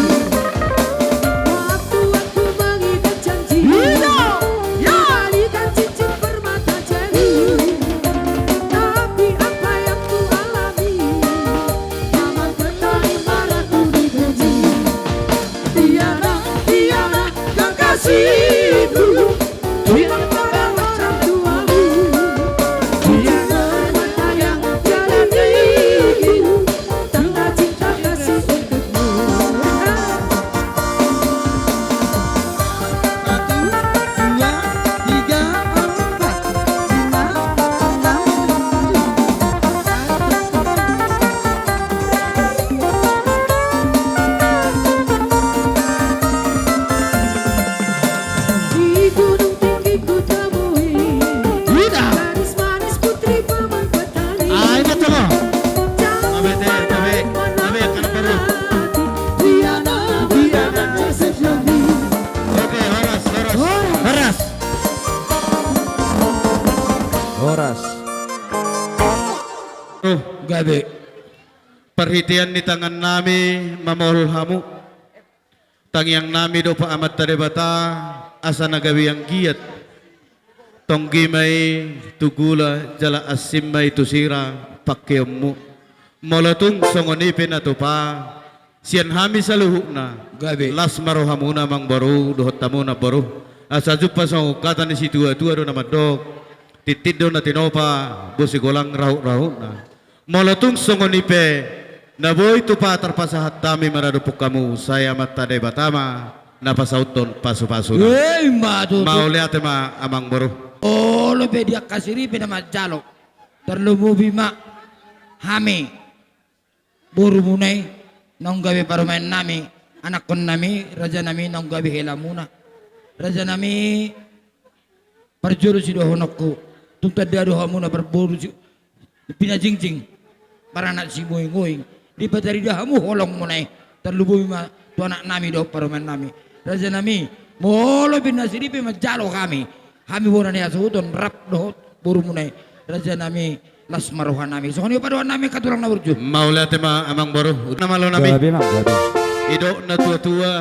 Waktu aku mengikat janji, kembalikan cincin permata jari, tapi apa yang ku alami, paman petani marahku dibenci. Diana kekasihku, bilang pada orang tuamu, Diana mata yang jalan gigimu, tanda cinta kasih untukmu. 2, gabe. Perhitian di tangan nami mamohol hamu. Tangyang nami do pa amat tarebata asa nagawi yang giat. Tonggi may tugula jala asim may tusira pakyammu. Molatung songonipin ato pa siyan hami sa luhuk na gabe. Las marohamuna mang baru dohot tamu na baru. Asa jupa sa kata ni si tua-tua do na madok. Titid do na tinopa busigolang rahut-rahut na. Molatung songonipe na boy tu pa terpasahat tami maradupuk kamu saya mata de batama na pasauton pasu-pasu. Hey, matu. Mau lihat ma amang baru. Oh, lebih dia kasiri pina majalo. Terlumubi ma hami. Buru munai nong gawe parumain nami, anak kon nami, raja nami nong gawe helamuna. Raja nami perjuru si dohonokku. Tung tadi aduh hamuna berburu si pina jing-jing. Para anak si ngoing-ngoing. Di patari dahamu holong munai. Terlumubi ma tu anak nami doh parumain nami. Raja nami molo bin nasiri pe majalo kami. Kami bona ni asuton rap doh buru munai. Raja nami las maruhan nami. So kani paduan nami katulang na burju. Mau lihat ma amang baru. Nama lo nami. Ido na tua-tua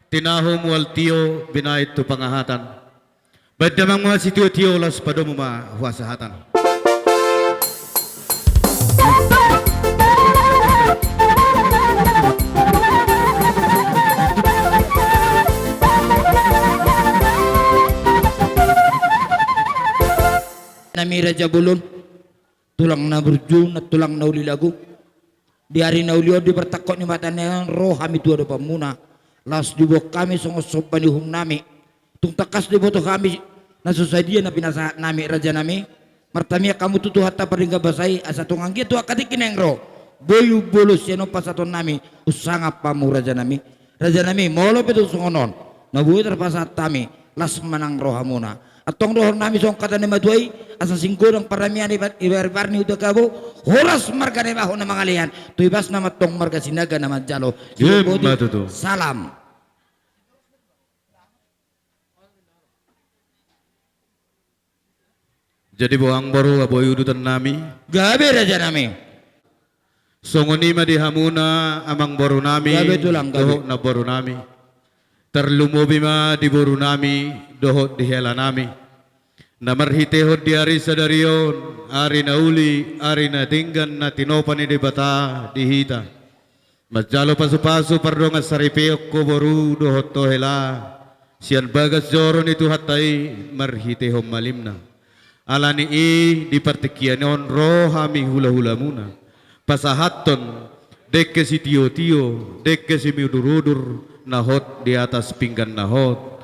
tinahum wal tio binait tu pangahatan. Badamang mga si tio-tio las padomu ma huasahatan. Nami Raja Bulun tulang na burju na tulang na uli lagu di hari na ulio di bertakot ni matanya roh kami tua depan muna las dibok kami songosop panihum nami tung takas di boto kami na susadia na pinasa nami Raja nami martamia kamu tutu hatta paringga basai asa tungang gitu akatikin yang roh boyu bolus yano pasaton nami usanga pamu Raja nami molo petu songonon na boyu terpasat kami las menang roh hamuna atong roh nami song kata ni maduai asa singkurang paramian ibar-ibarni udah kabo horas marga ni baho na mangalian tuibas na matong marga sinaga na majalo salam. Jadi boang baru aboy udutan nami. Gabe Raja nami. Songoni ma di hamuna amang baru nami. Gabe tulang gabe. Dohot na baru nami. Terlumubi ma di baru nami dohot di hela nami. Namarhitehot di ari sadarion ari na uli ari na tinggan na tinopan ni di bata di hita. Majalo pasu-pasu pardong asaripeok ko baru dohot to hela. Sian bagas joron itu hatai marhitehom malimna. Alani i di partikianon roh hami hula-hula muna. Pasahaton Dekke si tio-tio, dekke si miudur-udur, nahot di atas pinggan nahot.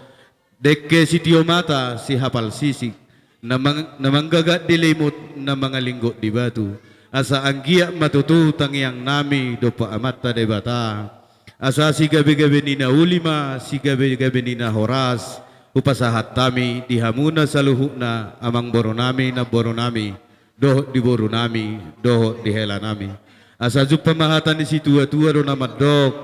Dekke si tio mata, si hapal sisik, na manggagat di limut, na mga linggo di batu. Asa anggiya matututang yang nami, dopa amata de bata. Asa si gabi-gabi ni na ulima, si gabi-gabi ni na horas, upasahat tami, dihamuna sa luhuk na amang boro nami na boro nami, doho di boro nami, doho di hela nami. Asa jup pamahatan ni si tua-tua do na madok,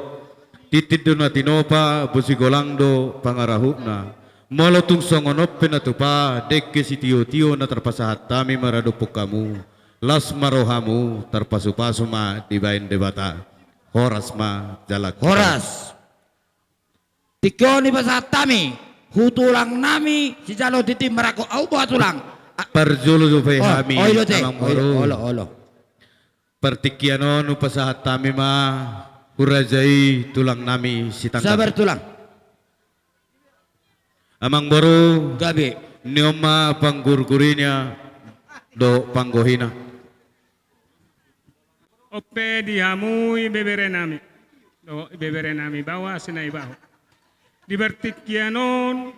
titid do na tinopa, busigolang do pangarahuk na. Molotung songonop penatupa, dekke si tio-tio na terpasahat tami maradupuk kamu. Las marohamu terpasu-pasu ma dibain debata. Horas ma jalak. Horas. Tikyo ni pasahat tami, hutulang nami, si jalo titi merako au buat tulang. Parjulu supay hami. Olo te, amang moro. olo. Pertikianon upasahat tami ma hurajai tulang nami si tangkap. Sabar tulang. Amang baru Gabi. nioma panggurgurinya do panggohina. Ope dihamu ibebere nami. Do ibebere nami bawa sinai bahu. Dibertikianon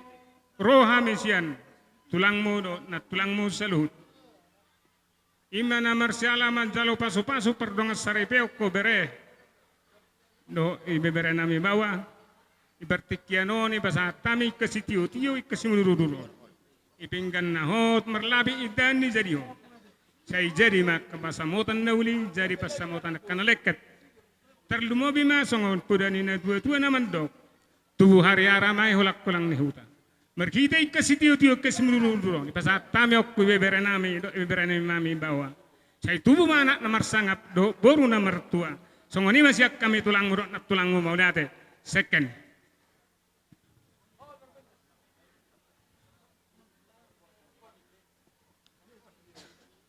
roha misian tulangmu do na tulangmu saluhut. Imana marsiala manjalo pasu-pasu perdonga saripeo ko bere. Do ibebere nami bawa. Dibertikianon ibasa tami kesitio-tio ikesimuluruduro. Ipinggan nahot merlabi idani jadi ho. Saya jadi mak kepasamutan nauli jadi pasamutan kanaleket. Terlumobi masongon pudanina dua-dua naman dok. Tubuh hari aramai holak kulang nehuta. Merkita ikasitio-tio kesimuluruduro. Ipasat tami okku bebere nami do bebere nami bawa. Saya tubuh anak nomor sangap do boru nomor tua. Songoni masih kami tulang murok nak tulangmu mau date. Second.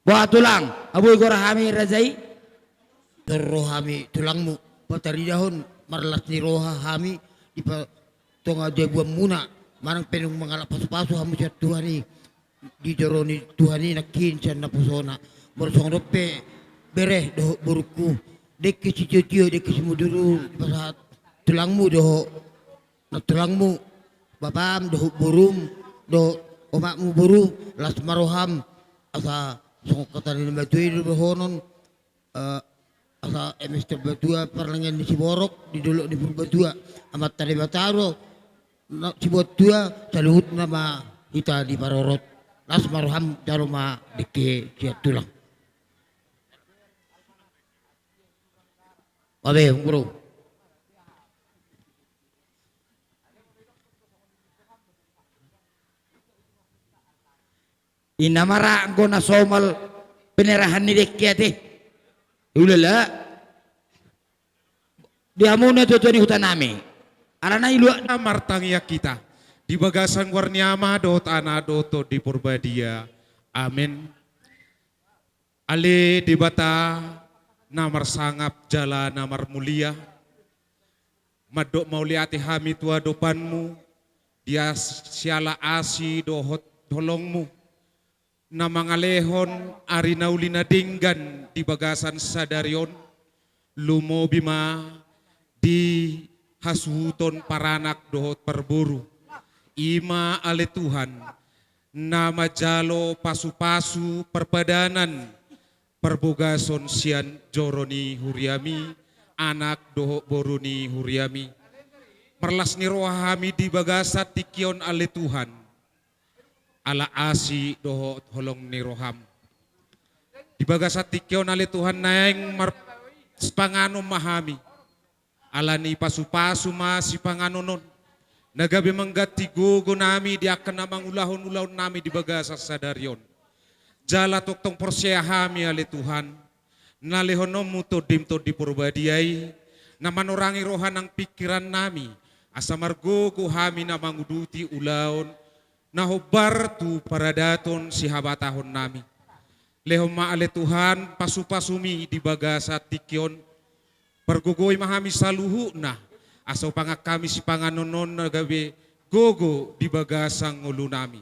Buat tulang, abu gorahami razai. Rohami tulangmu patari dahon marlas ni roha hami di tonga debuam muna marang penung mengalap pasu-pasu hamu siat Tuhani di joroni Tuhani nakin sian na pusona morsong dope bereh doho buruku dekke si tio dekke si muduru pasat tulangmu doho na tulangmu babam doho burum doho omakmu buru las maroham asa song kata ni batui do honon asa Mr. Batua perlengan di Ciborok di dulu di Purbatua amat tadi bataro si Batua saluhut nama kita di Parorot las maroham jaruma dike siat tulang Babe bro Inamara ko na somal penerahan ni dekyate. Ulala. Dia mau na tutu ni hutan nami. Arana ilu Martangya kita di bagasan warniama do tanah doto di Purbadia. Amin. Ale di bata namar sangap jala namar mulia. Madok mau liati hami tua dopanmu. Dia siala asi dohot dolongmu. Na mga lehon ari naulina dinggan di bagasan sadarion lumobima di hasuton paranak dohot perburu ima ale Tuhan nama jalo pasu-pasu perpadanan perbogason sian joroni huriami anak dohot boruni huriami perlas ni rohami di bagasat tikion ale Tuhan ala asi doho holong ni roham. Di bagasat tikyo nali Tuhan naeng pangano mahami. Ala ni pasu-pasu si pangano non. Nagabi manggati gugo nami di akan namang ulahon-ulahon nami di bagasat sadaryon. Jala toktong porsyahami ali Tuhan. Nalihonom muto dimto di Purbadiay. Na manorangi rohan ang pikiran nami. Asa margogo hami na manguduti ulaon. Nahobar tu paradaton si habatahon nami. Lehoma ale Tuhan pasu-pasumi di bagasat tikyon. Pergugoy mahami saluhu na. Asaw pangak kami si panganonon na gabi gogo di bagasang ulu nami.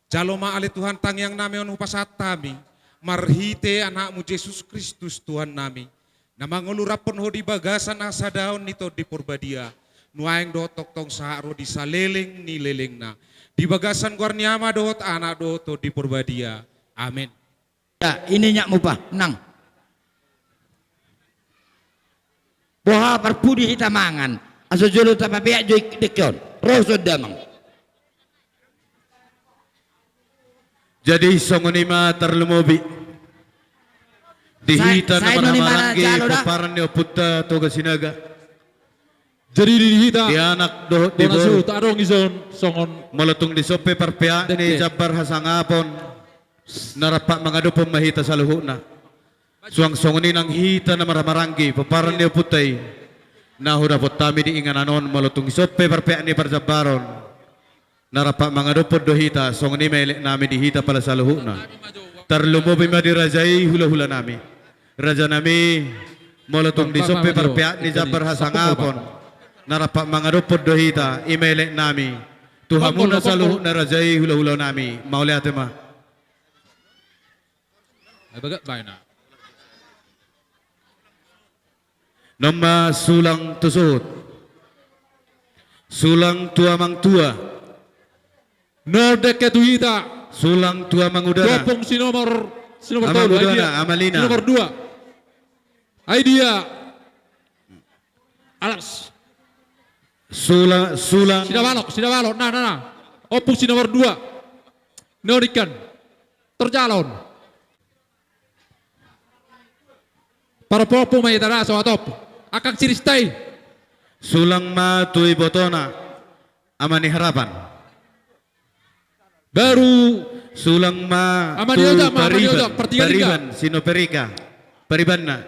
Jalo ma ale Tuhan tangyang nami on upasat tami. Marhite anakmu Jesus Kristus Tuhan nami. Namangulurapon ho di bagasan asa daon nito di purbadia. Nuaeng dotok tong saharo di saleling ni leleng na. Di bagasan guarniama dot anak doto di purbadia. Amin. Ya, ini nyak mupah, nang. Boha perpudi hitamangan. Aso jolo tapapiak joy dekyon. Roso damang. Jadi songonima terlumobi. Dihita na maramaranggi paparan ni Oputta toga sinaga. Jadi dihita. Di anak dohot di Bonasu tarong ison songon. Malatung di sope parpia ni Jabar hasangapon. Narapak mangadupon mahita sa luhuna. Suang songonin ang hita na maramaranggi paparan ni Oputtay. Nahudapot tami di ingananon malatung di sope parpia ni Parjabaron. Narapak mangadupon dohita songonin melek nami dihita pala sa luhuna. Terlumobi madirajai hula-hula nami. Raja nami molotong di sope parpiak ni Jabar hasangapon. Narapak mangarupod dohita imelek nami. Tuhamuna sa luhut na rajai hula-hula nami. Mauli ate ma. Ay bagat bayan na. Nama sulang tusut. Sulang tua mang tua. Nordek ketuhita. Sulang tua mangudana. Gopong si nomor Amangudana, Amalina. Si nomor 2. Idea. Alas. Sulang Sinabalok. Nah. Opung si nomor 2. Norikan. Terjalon. Para popong may tara sa atop. Akang ciristay. Sulang ma tui botona. Amani harapan. Baru sulang ma Pariban sino perika Pariban na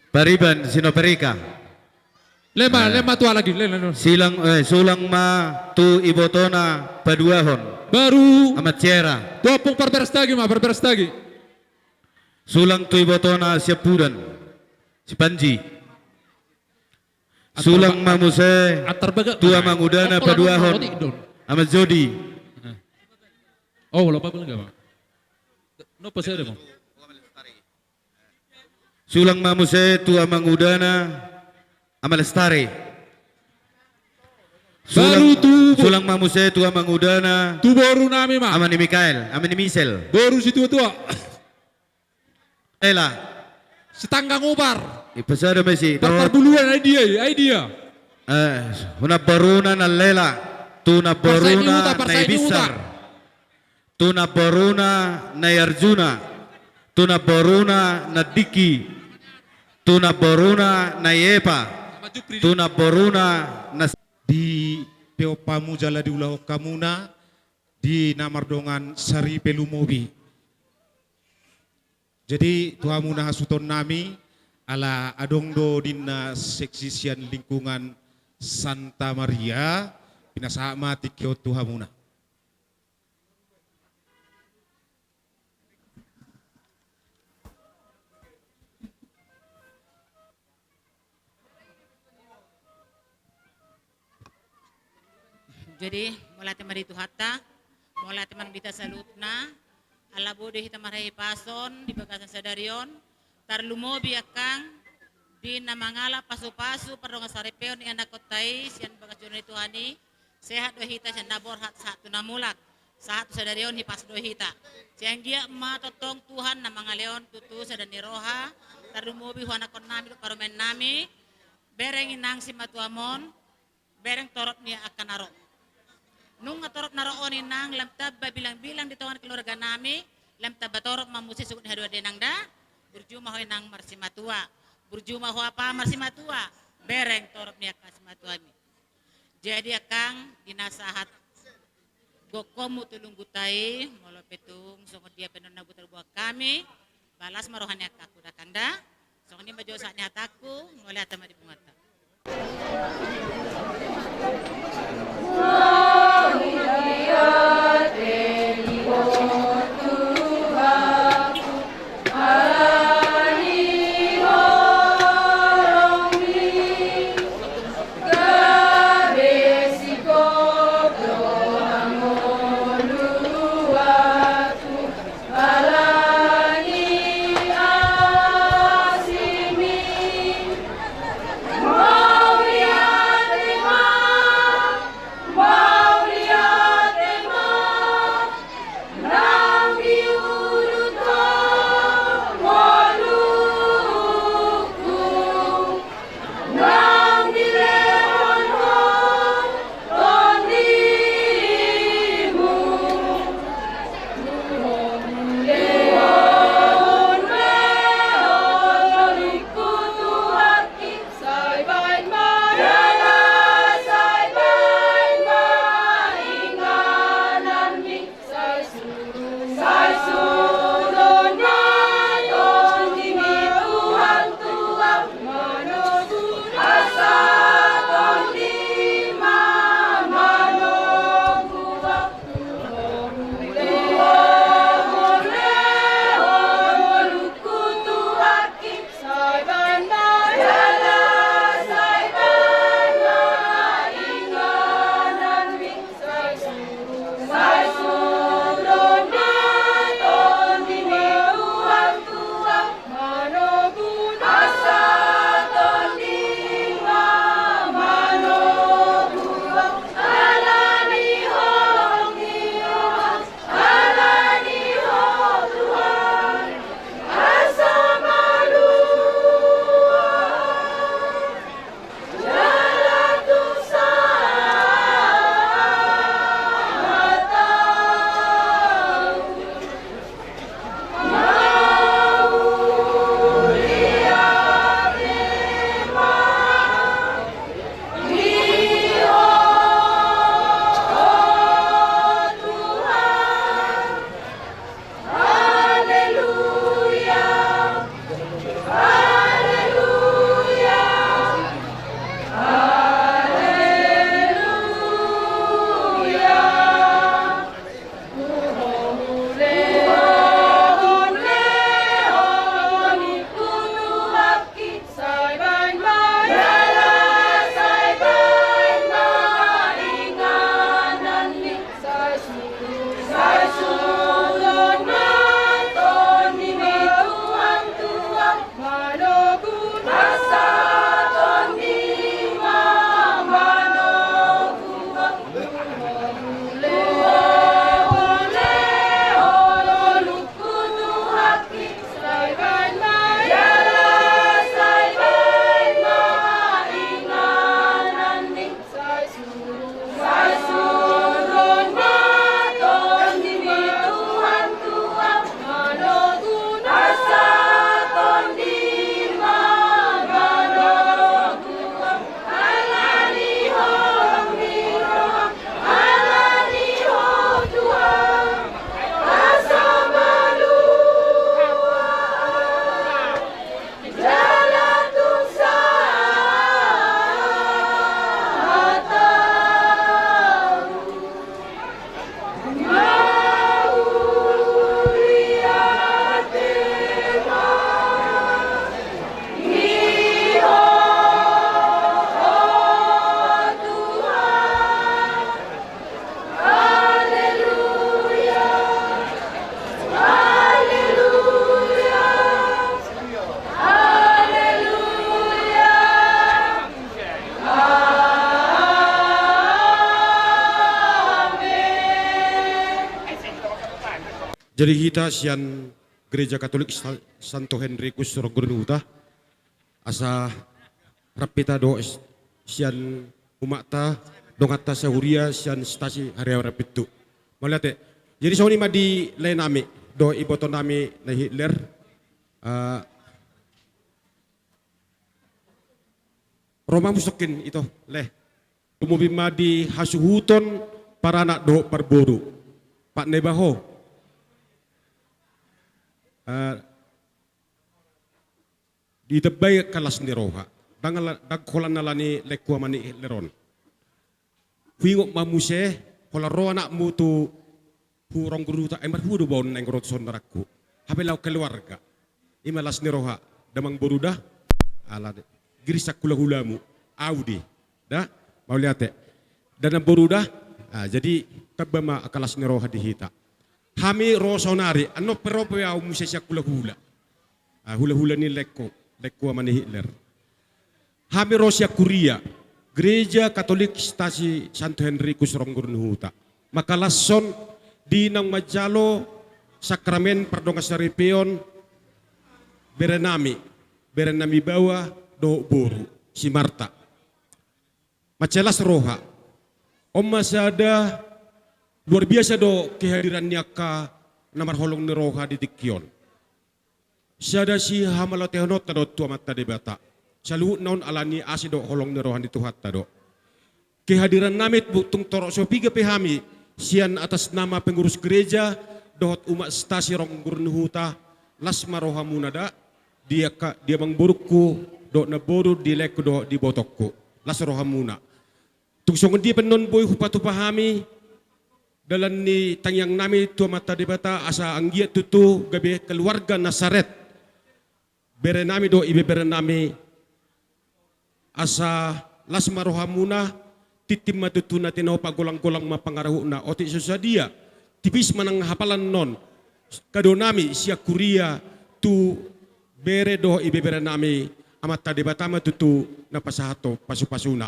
Pariban sino perika lema tua lagi sulang ma tu ibotona paduahon baru amat cera dopong perberes lagi sulang tu ibotona siapudan si Panji sulang ma muse tua mangudana paduahon amat Jodi. Oh, lupa pala enggak, Pak? No pa siya mo. Sulang mamuse tua mangudana amalestari. Sulang mamuse tua mangudana. Tu baru nami ma. Amani Mikael, amani Misel. Baru si tua. Ela. Si tanggang ubar. Ipasada mesi. Parbuluan idea. Una baruna na lela. Tuna boruna na Ibisar. Tuna boruna na Arjuna. Tuna boruna na Diki. Tuna boruna na Yepa. Tuna boruna na Di Peopamu jala di ulah kamuna di namardongan Sari Pelumobi. Jadi tuhamuna hasuton nami ala adongdo dina seksisian lingkungan Santa Maria pinasama tikyo tuhamuna. Jadi mulai teman itu hatta, mulai teman bita salutna, ala bode hita marahi pason di bagasan sadarion, tarlumo biakang di namangala pasu-pasu perdonga sarepeo ni anak kotai sian bagas jono itu hani. Sehat doa hita sian nabor hat satu namulak satu sadarion hipas doa hita siang dia ma totong Tuhan na mga leon tutu sadani roha tarumubi huana kon nami parumen nami bereng inang si matuamon bereng torot niya akan naro nung torot naroon inang lamtab bilang-bilang di tongan keluarga nami lamtab batorot mamusi sugut ni hadua denang da burjuma ho inang marsimatua burjuma ho apa marsimatua bereng torot niya kasimatua mi. Jadi akang dinasahat gokomu tulung gutai molo petung songod dia penon na butar buah kami balas marohan yak aku dakanda songod ni majo sa ni hataku mole atama di bungata. Jadi kita sian Gereja Katolik Santo Henrikus Ronggonuhuta asa rapita do sian umakta dongata sahuria sian stasi area rapitu. Malihat jadi soni ma di lain nami do iboto nami na Hitler Roma musukin itu leh tumubima di hasuhuton para anak do perboru Pak Nebaho di tebay kalas ni roha dagkolan nalani lekwa mani Hitleron huingok mamuse hola roa nak mutu hurong guruta emar hudu bon neng rot sonaraku habelau keluarga imalas ni roha damang borudah ala girisak kula hulamu audi dah mau lihat dan borudah jadi tabama akalas ni roha dihita Hami rosonari ano pero ya musesya kula hula hula ni lekko mani Hitler Hami rosya kuria Gereja Katolik Stasi Santo Henrikus Ronggonuhuta makalason di nang majalo sakramen perdonga saripeon berenami bawa do boru si Marta macelas roha masada luar biasa do kehadirannya ka namar holong ni roha di Tikion. Sada si hamala tehonot do tua mata debata. Salu naon alani asi do holong ni roha di tuhat do. Kehadiran namit butung torok so piga pehami sian atas nama pengurus gereja dohot umat stasi Ronggonuhuta lasma roha munada dia mangburukku do na boru di lekku do di botokku las roha muna. Tungsongon dia penon boy hupatu pahami dalam ni tangyang nami tua mata debata asa anggiat tutu gabe keluarga Nasaret bere nami do ibe bere nami asa lasma rohamuna titim matutuna tino pagolang-golang mapangarahuna oti susadia tipis manang hapalan non kado nami sia kuria tu bere do ibe bere nami amata debata matutu na pasahato pasu-pasuna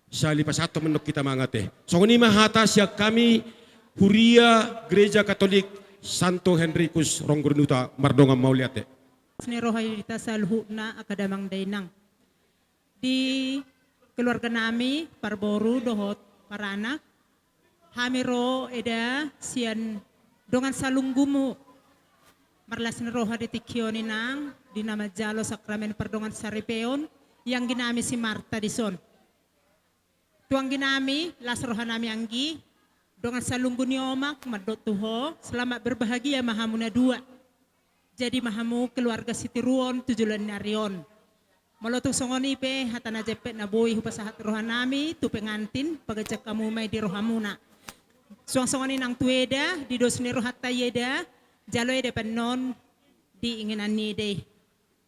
sali pasahato menok kita mangate songoni mahata sia kami Huria Gereja Katolik Santo Henrikus Ronggonuhuta mardonga mauliate. Ni rohayita sa luhuna akadamang dainang. Di keluarga nami parboru dohot para anak. Hamiro eda sian dongan salunggumu. Marlas ni roha di Tikioni nang di nama jalo sakramen perdongan saripeon yang ginami si Marta di son. Tuang ginami las roha nami anggi dengan salunggu ni omak madot tuho selamat berbahagia mahamuna dua jadi mahamu keluarga sitiruon tujulan narion malotuk songoni pe hatana jepet na boy hupasahat rohanami tu pengantin pagajak kamu may di rohamuna songoni nang tueda di dosni rohatta yeda jalo ede penon di inginan ni de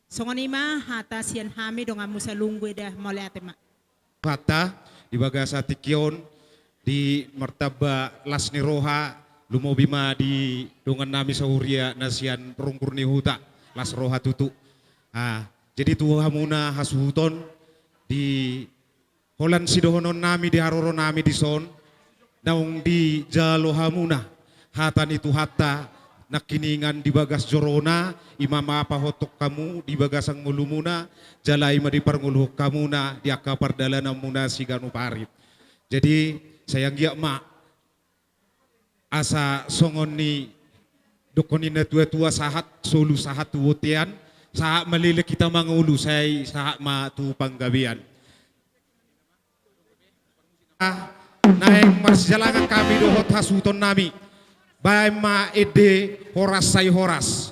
songoni ma hata sian hami donga musalunggu eda mole atema Hata di bagasa Tikion di martaba lasni roha lumobima di dongan nami sahuria nasian Ronggonuhuta las roha tutu jadi tuha muna hasuhuton di holan sidohonon nami di haroro nami di son naung di jalo hamuna hatan itu hatta nakiningan di bagas jorona imama apa hotok kamu di bagasang mulumuna jalai madi parnguluh kamuna di akapar dalana muna siganu parit jadi sayang giak mak asa songon ni dokonina tua-tua sahat solu sahat tuwotian sahat melile kita mangulu say sahat ma tu panggabian naeng marsijalangan kami dohot hasuton nami bay ma ede horas say horas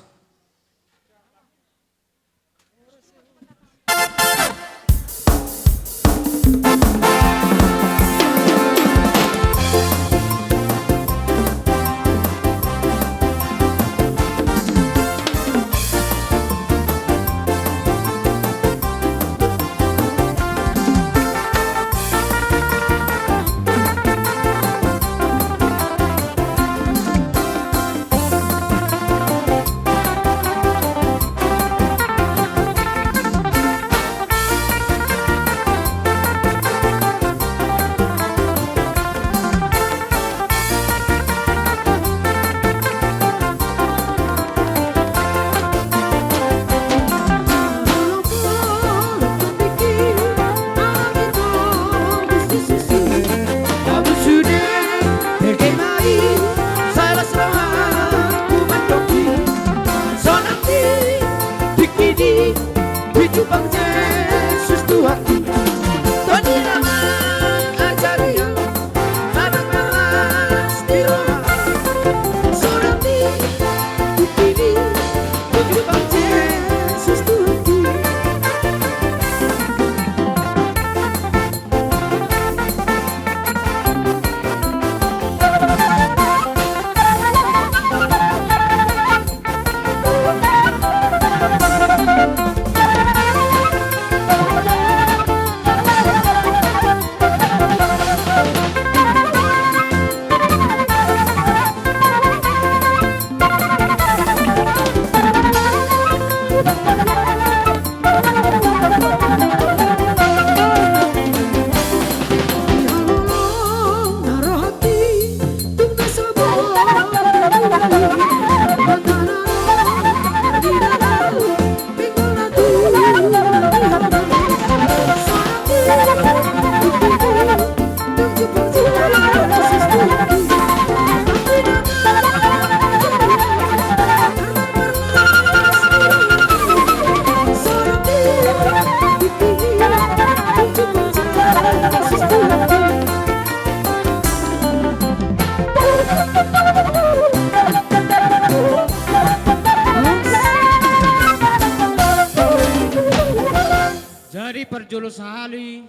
Jadi perjolo sahali.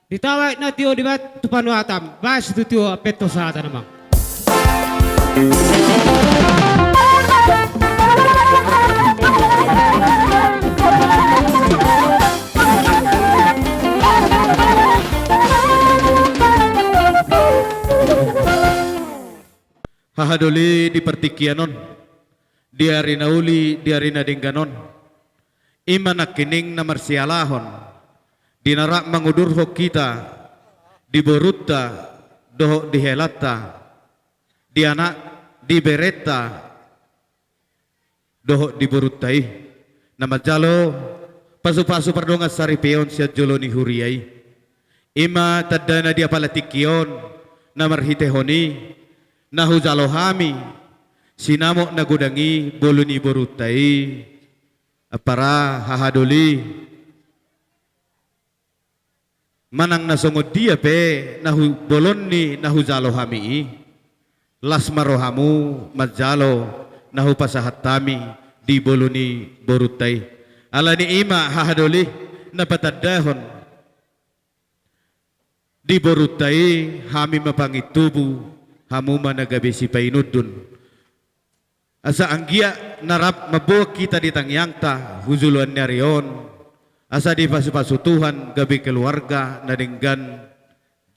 Ditawag na tiyo di ba tupano atam. Bas itu tiyo apeto sa ata namang. Hahadoli di pertikianon, di arina uli, di arina dengganon, ima nakining na marsialahon, dinarak mangudurho kita, di borutta, doho di helata, di anak, di beretta, doho di boruttai, nama jalo, pasu-pasu perdongas sari peon siat jolo ni huriai, ima tadana dia palatikion, namarhitehoni, nahu jalohami sinamok nagudangi boluni borutai apara hahadoli manang nasongod dia pe nahu bolonni nahu jalohami las marohamu majalo nahu pasahatami di boluni borutai alani ima hahadoli napatadahon di borutai hami mapangitubu hamuma nagabisi painudun asa anggia narap mabuak kita di tangyangta huzuluan narion asa di pasu-pasu Tuhan gabi keluarga nadenggan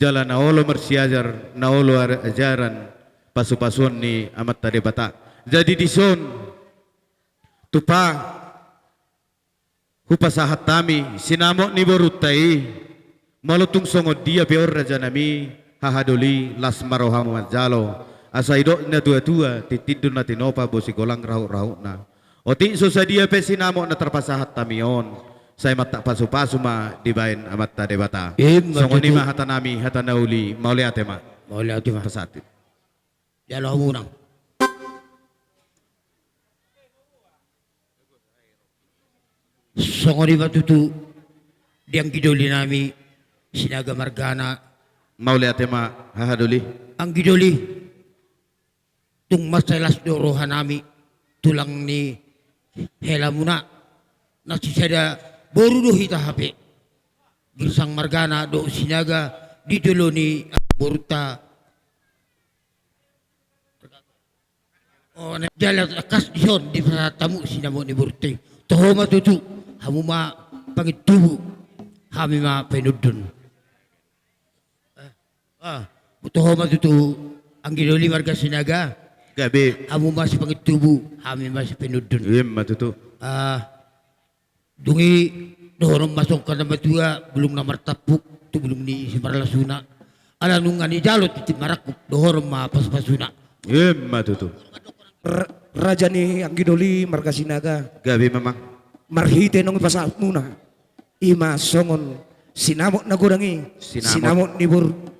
jalan naolo mersiajar naolo ajaran pasu-pasuan ni amat tadi bata jadi dison tupa hupasahat tami sinamok ni borutai malutung songod dia bior raja nami hahadoli las marohamu majalo asa idok na tua-tua titidun na tinopa bosi golang rahu-rahu na oti susadia pesinamo na terpasahat tamion saya mata pasu-pasu ma dibain amat tade bata songoni ma hatanami hatanauli mauli atema pasatit ya lo munang songoni batutu diang gidoli nami sinaga margana mauli atema hahadoli ang gidoli tung masalas dorohan nami tulang ni hela muna nasisada boru do hita hape girsang margana do sinaga didolo ni boruta o jalan akas dison di tamu sinamo ni borute toho matutu hamu ma pangitubu hami ma penudun toho matutu ang gidoli warga sinaga gabi hamu masih pangitubu hami masih penudun matutu dungi dorong masuk ke nama tua belum namar tapuk tu belum ni simarlasuna ala nungani jalot titip marakuk dorong ma pas-pasuna matutu raja ni ang gidoli marga sinaga gabi memang marhite nung pasat muna ima songon sinamok na gudangi sinamok ni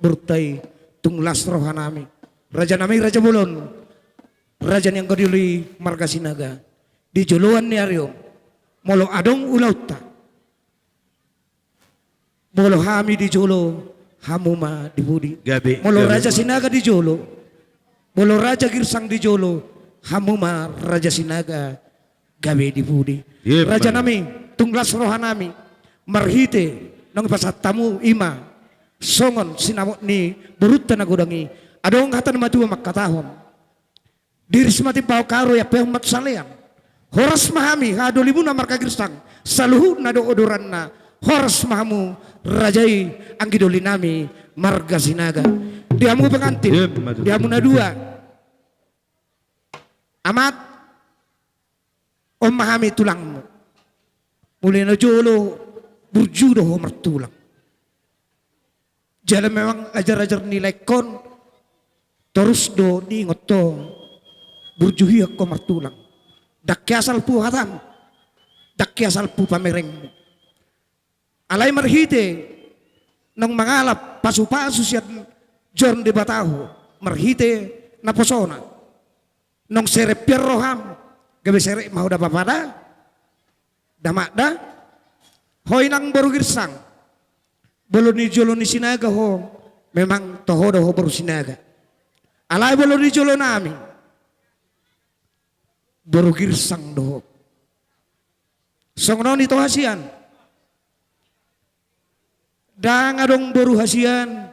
burtay tung lastro hanami raja nami raja bulon raja ni ang gidoli marga sinaga di juluan ni Aryo molo adong ulauta molo hami di jolo hamuma di budi gabi molo raja sinaga di jolo molo raja girsang di jolo hamuma raja sinaga gabi di budi raja nami tunglas rohanami marhite nang pasat tamu ima songon sinamot ni beruta na gudangi adong hatan matua makatahon diri semati pau karo ya peh mat salean horas mahami hadolimu na marka girsang saluhu na do odoran na horas mahamu rajai anggidoli nami marga sinaga diamu pengantin diamu na dua amat om mahami tulangmu mulai na jolo burjudo ho mertulang jalan memang ajar-ajar nilai kon terus do ni ngoto burjuhi ko mertulang dakki asal pu hatam dakki asal pu pamereng alai marhite nang mangalap pasu-pasu siat jorn de bataho marhite na posona nang sere roham gabe sere mau da papada damakda hoy nang baru girsang bolo ni jolo ni sinaga ho memang toho ho baru sinaga alai bolo ni jolo nami baru girsang doho songno ni tohasian Dan adong boru hasian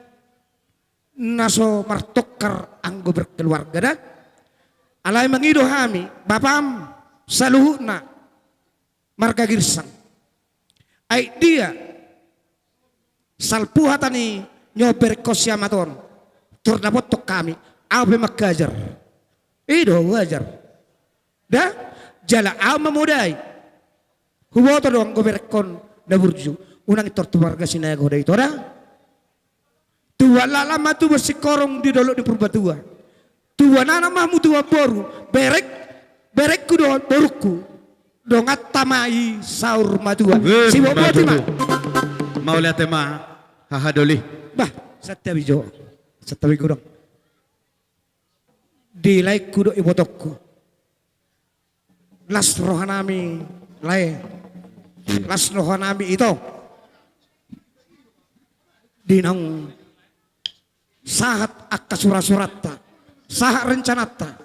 naso martokar anggo berkeluarga dah. Alai mengido hami bapam saluhuna marga girsang. Ai dia salpuhatani nyober kosyamaton turnapot tok kami abe makajar. Ido wajar. Dah jala ama modai. Huboto dong goberkon da burju. Unang itor warga sinago da ito dah. Tua lama tu bersikorong di dolok di Purbatua. Tua nana mahmu tua boru berek ku do boruku dongat tamai saur madua. Si bobo tima. Mau lihat tema hahadoli. Bah, satya bijo. Satya bijo dong. Di lai kudo ibotokku. Las rohanami lai. Las rohanami itu. Dinang sahat akka surat-suratta, sahat rencanatta.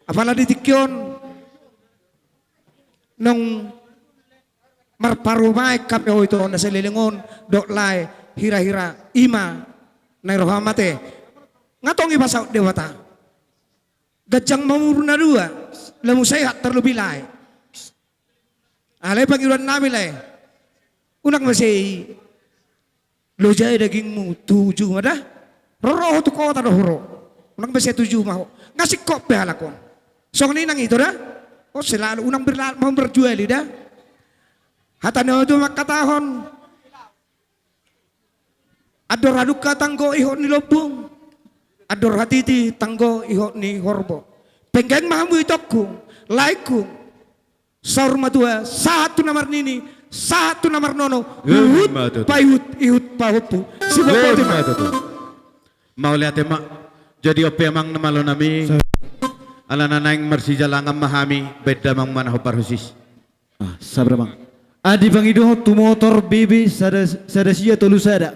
Apalagi dikyon nung marparumay kapyo ito na sa lilingon dok lai hira-hira ima na rohamate ngatong ibasa dewata gajang mamuruna dua lamu sehat terlebih lai alay pangiruan namin lai unang masih lo jay dagingmu 7 madah roro tu kota dah horo unang masih 7 maho ngasih kok behalakon so nang itu dah oh selalu unang mau berjual dah hatano tu makatahon ador haduka tanggo ihok ni lobong ador hatiti tanggo ihok ni horbo pengen mahamu itokku laiku saur madua satu nomor nini satu nomor nono uhut payut ihut pahupu mau lihat emak jadi ope emang namalo nami ala nanaing mersijalangam mahami beda mang manaho parhusis Sabar bang. Adi bang ido tu motor bibi sada sia tolu sada.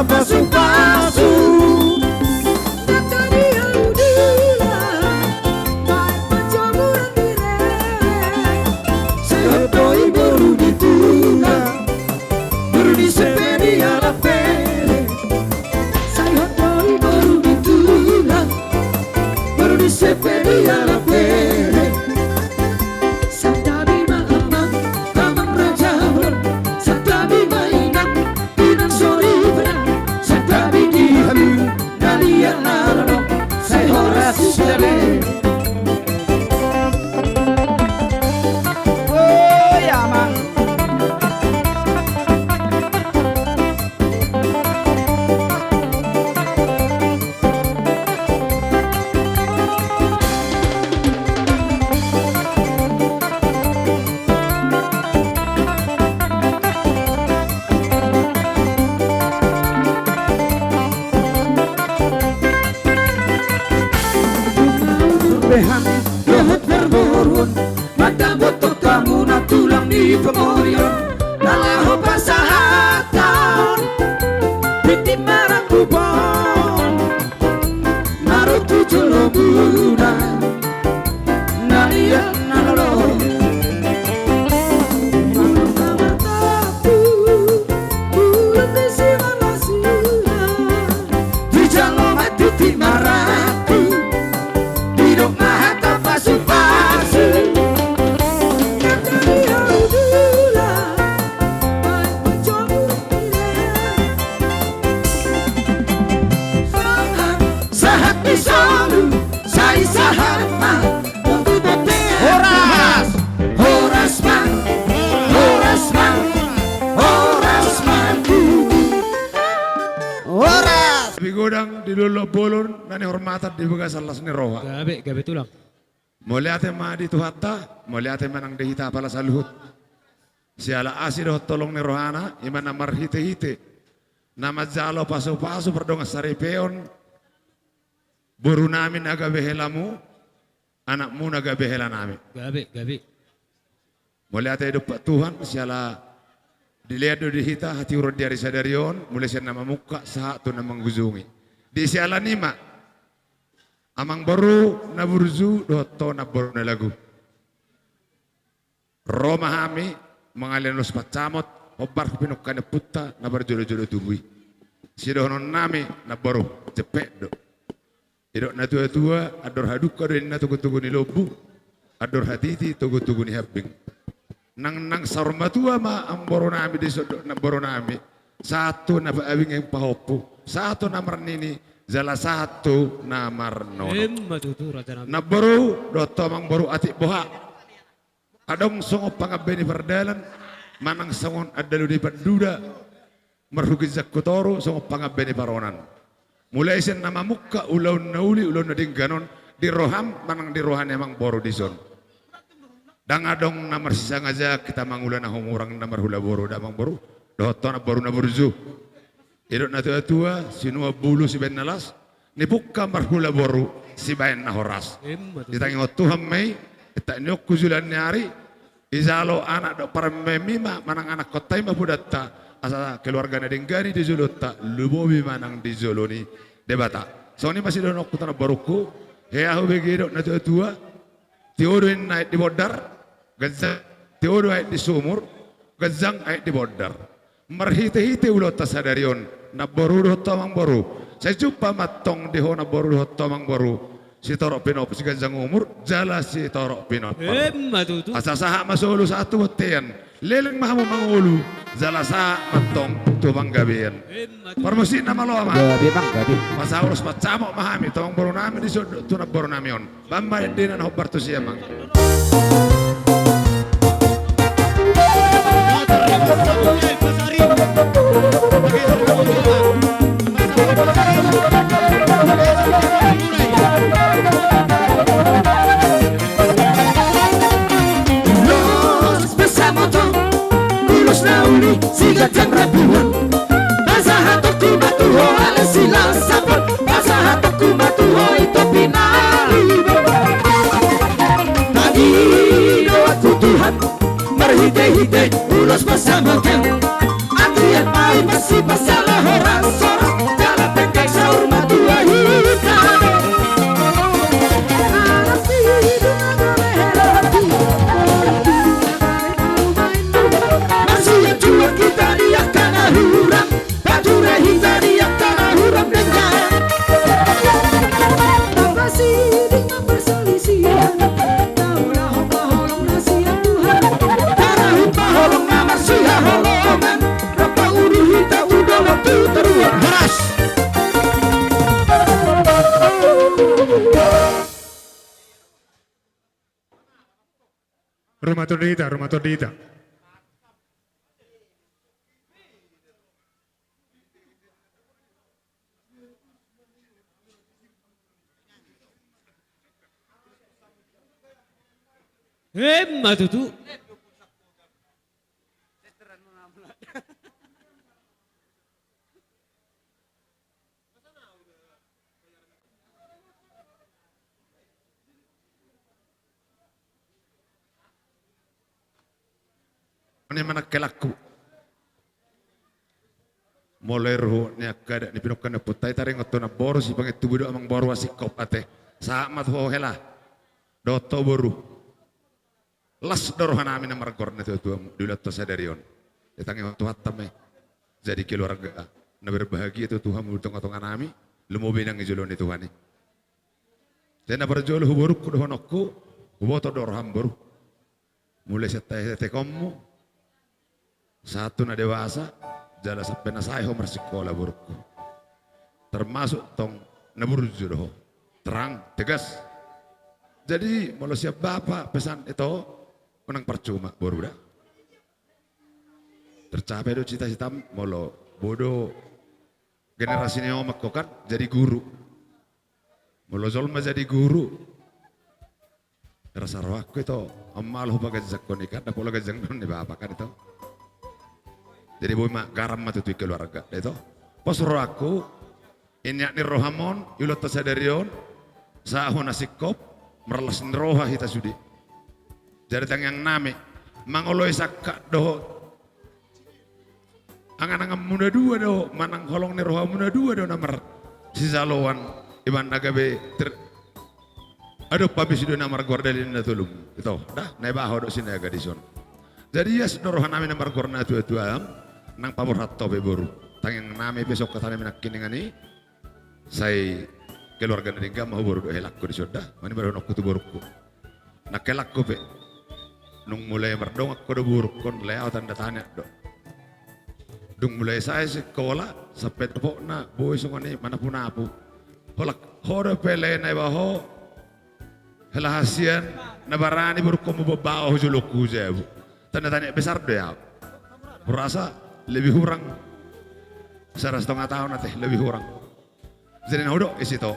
Pasu-pasu di lolo bolon nani hormatan di begas alas ni roha. Gabe tulang. Moliate ma di tuhatta, moliate manang dehita pala saluhut. Siala asi doh tolong ni rohana, iman namar hite-hite. Nama jalo pasu-pasu perdonga saripeon. Buru namin aga behelamu, anakmu naga behela namin. Gabe. Moliate hidup Tuhan, siala dilihat do dihita hati urut dari sadarion, mulai siya nama muka saat tu nama guzungi. Di siala nima, amang baru na burzu doto na baru na lagu. Roma hami mengalih los pacamot, obar pinukan na puta na berjodoh-jodoh tubui. Sidonon nami na baru cepet do. Idok na tua-tua ador haduka do na tugu-tugu ni lobu, ador hatiti tugu-tugu ni habing. Nang sarmatua ma ang boro nami di sodok na boro nami. Satu na paawing ang pahopo, satu na marnini, zala satu na marnono. Na boro doto mang boro ati boha. Adong songo pangabeni perdalan, manang songon adalu di panduda, merhugi zakutoro songo pangabeni paronan. Mulai sen nama muka ulaun nauli ulaun na dingganon di roham manang di rohan emang boro di son. Dang adong namar sisang aja kita mangulan na humurang namar hula boro damang boro. Doto na boro na burzu. Idok na tua-tua sinua bulu si ben nalas ni buka marhula boro si bayan na horas. Ditangi Tuhan may kita nyok kuzulan nyari izalo anak do para memima manang anak kota ima budatta asa keluarga na dinggani di zulutta lubobi manang di zoloni debata. So ni masih donok kutana baruku heahu begido na tua-tua tiodoin naik di bodar gazang tiodo naik di sumur gazang naik di bodar marhite-hite ulot tasadarion na boru do tomang boru saya jumpa matong di hona boru do tomang boru si torok pinop si gazang umur jala si torok pinop asa saha masulu satu betian leleng mahamu mangulu jala saha matong tubang gabian permusi nama lo ama gabi masa urus pacamok mahami tomang boru nami di sudut tunap boru nami on bamba dinan hobar tu siamang Los besamoto, ulos nauli, siga jang rabuan. Basahatok kumatuho, ala silang sapot. Basahatok kumatuho, ito pinali. Tadi doaku Tuhan, berhide-hide, ulos besamoto. Antrian mai masih masalah orang sorang. Jalan tengkek sahur matua hitam. Kita dia kana huram, bature hingga dia kana huram dengan. Kasih dengan perselisihan, taulah hamba holong nasihat Tuhan. Karena hamba holong namar sia holongan, rapa uru hita udah waktu teruang haras. Rumah Todita. Matutu. Ini mana kelaku mulai ruh ni akada ni pinukan na putai taring oto na boru si panget tubudo amang boru asik kop ate sama tuh hela doto boru las dorohan amin na margor na tuh dulat to sadarion ditangi waktu hatame jadi keluarga na berbahagia itu Tuhan mulutong-tong anami lumobi nang ijulon ni Tuhan ni dan na berjolo huburuk kudohonokku huboto dorohan boru mulai seteh kamu satu na dewasa jala sampai na sayo marsikola burukku termasuk tong na burju doh terang tegas jadi mau siap bapak pesan itu menang percuma baru dah tercapai do cita-cita molo bodoh generasi ini omak kok kan jadi guru. Mulozol mah jadi guru. Rasa roh aku itu amal hubah gajak koni kan, dah pola gajak non ni bapak kan itu. Jadi boy mak garam mah tuh keluarga itu. Pas roh aku inyak ni rohamon, yulot tasadarion, sahon asikop, merlas ni roha hita sudi. Jadi tang yang nami, mangoloi sakak doh. Angan-angan muda dua doh, manang kolong ni roha muda dua doh namar si zalowan iban nagabe aduh pabis do namar gordalin na tulung itu dah nebaho do sinaga di son. Jadi ya roha nami namar gorna tua-tua nang pabor hatto be boru. Tang yang nami besok katanya menakin dengan ini saya keluarga dari gam mau boru do helakku di soda mani baru nak kutu boruku nak helakku be nung mulai merdong aku do buruk kon leo tanda tanya do dung mulai saya sekolah sampai tepok na boy sungani mana pun apu holak hore pele na baho helahasian na barani buruk kamu bawa juluku jebu tanda tanya besar do ya berasa lebih kurang 1,5 tahun nanti lebih kurang. Jadi nah udah isi to,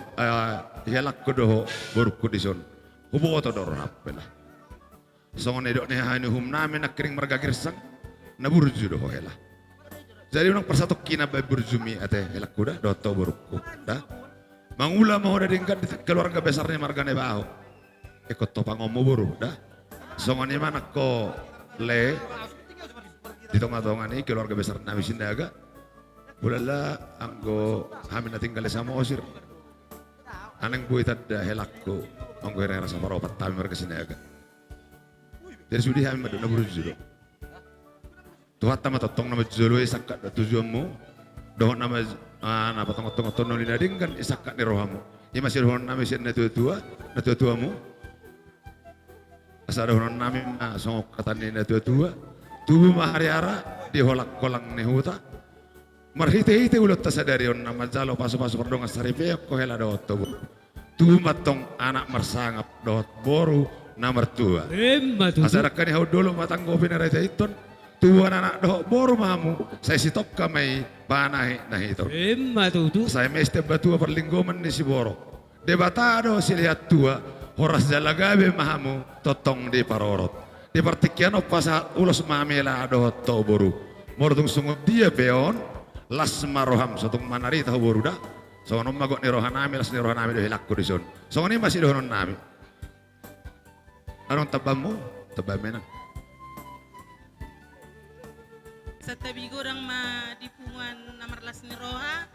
helak kudo buruk kudison, hubo to dor hapela. Songon edok nih hani hum nami nak kering mergagir sang, na burju doh hela. Jadi orang persatu kina bay burjumi ate helak kuda doto burukku, dah. Mangula mau dari keluarga besarnya margane baho, ikut topang omo buru, dah. Songon ini mana ko le, di tengah-tengah ini keluarga besar nami sindaga. Ulala anggo hamin na tinggal sama osir. Aneng buit ada helakku, anggo era rasa paropat tami mereka sini agak. Jadi sudi hamin madu na burujuro. Tuhat tama totong nama jolo isakat da tujuanmu. Dohon nama na patong-tong noli nading kan isakat ni rohamu. Ini masih dohon nama sian na tua-tuamu. Asa dohon nama songok katan ni na tua-tua. Tubuh mahari ara di holak kolang ni huta. Marhite-hite ulot tasadarion nama jalo pasu-pasu perdonga saripe ko hela dot to. Tu matong anak marsangap dot boru nomor tua. Asarakan hau dulu matang gopi na raja iton. Tuan anak dot boru mamu. Saya sitop kamay panahi na ito. Saya meste batua perlinggoman ni si boro. Debatado si lihat tua. Horas jalagabe mahamu totong di parorot. Di partikiano pasa ulos mamela dot to boru. Mordung sungut dia peon. Las maroham sotung manari tahu boruda so nom magot ni rohanami las ni rohanami do hilakku di son so ni masih do honon nami aron tabamu tabamena sa tabi gorang madipungan namar las ni roha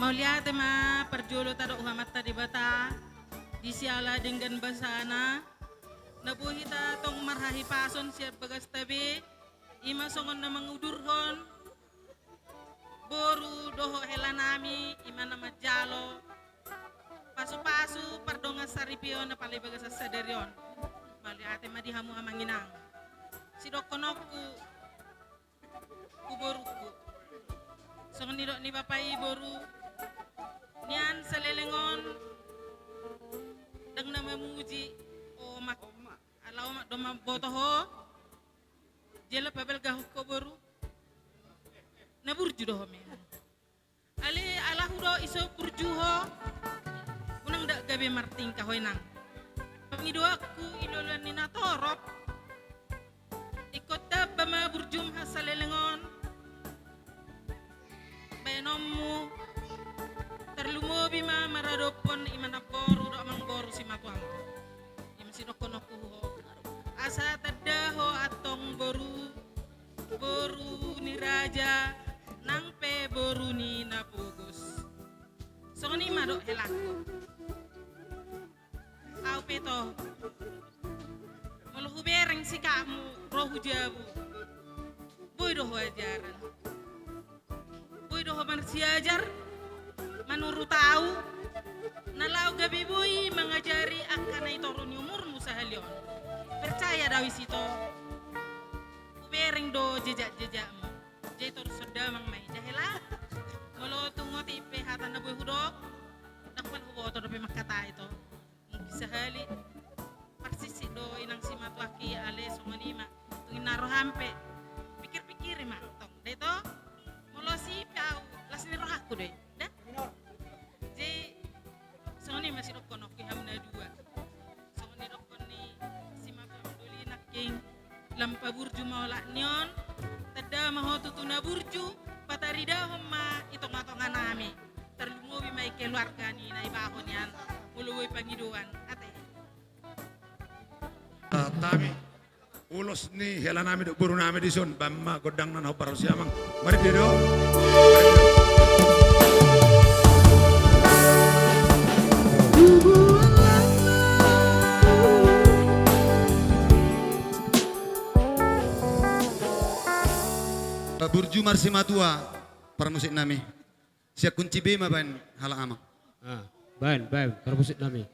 mauliate ma perjolo tado uhamata di bata di siala dengan basana nabuhita tong marhahi pason siap bagas tabi ima songon na mangudurhon boru doho helanami ima nama jalo pasu-pasu pardonga saripio na palibaga sa saderion mali ate madihamu amanginang sidokonokku boruku songon nidok ni bapai boru nian selelengon dang na memuji o mak alaw mak doma botoho jela pabel gahu ko boru na burju do me ali ala hudo iso burju ho unang dak gabe marting ka hoynang pangido aku ilolan ni natorop ikot dabba ma burjum hasalelengon baynommu terlumobi ma maradopon imana boru do mang boru si matuang imsi dokonoku ho asa tadaho atong boru ni raja nang pe boru ni napugus songoni madok helakku au peto mulu hubereng si kamu rohu jabu boy doho ajaran boy doho marsi ajar manuru tahu nalau gabi boy mengajari akan itorun umurmu sahalion percaya dawi sito ubereng do jejak-jejakmu jaitor sedamang mai jahela kalau tungoti pe hatan na boy hudok dakpan hubo to do pe makata ito ngisa hali persisi do inang simatwaki ale sumanima tungin naro hampe pikir-pikir ma tong deto molo aku deh. Dah. Jadi Sony masih dokon oke hamna dua. Sony dokon ni si mapamduli naking lampa burju maulak nyon. Tada maho tutuna burju patarida homma itong-atongan nami. Terlumuwi may keluarga ni na ibahon yan. Muluwi pangiduan. Ate. Tami ulos ni hela nami dok buru nami di sun bamma godang nan hopar siamang mari pido Burju marsi matua para musik nami. Siap kunci B ma ban hala amang. Ban, karbusit nami.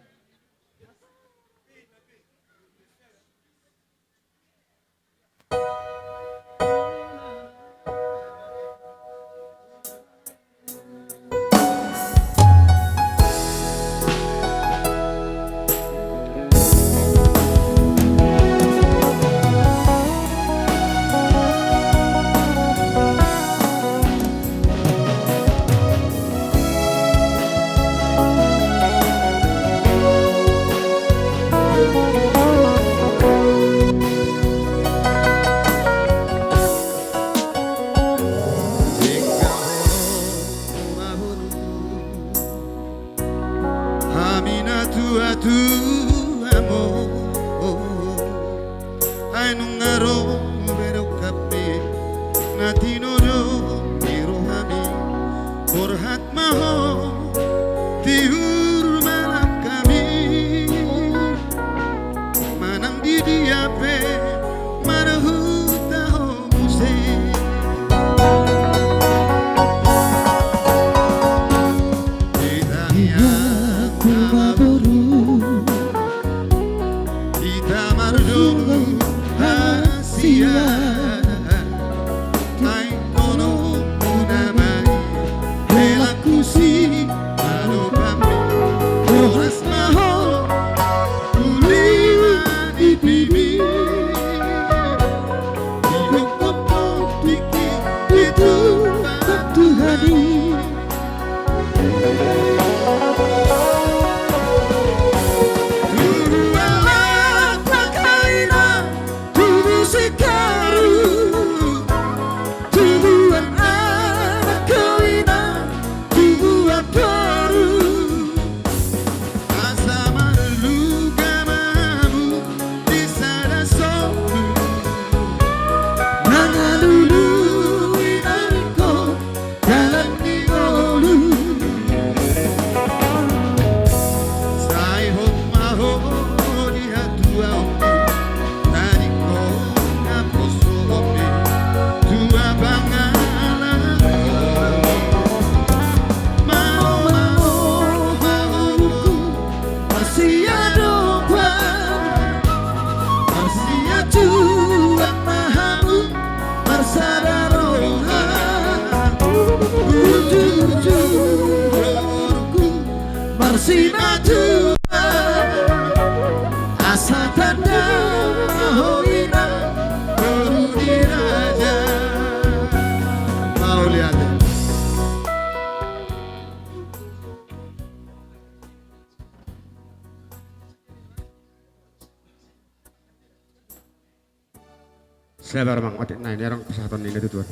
Saya baru mang otik nah ini orang kesehatan ini tuh.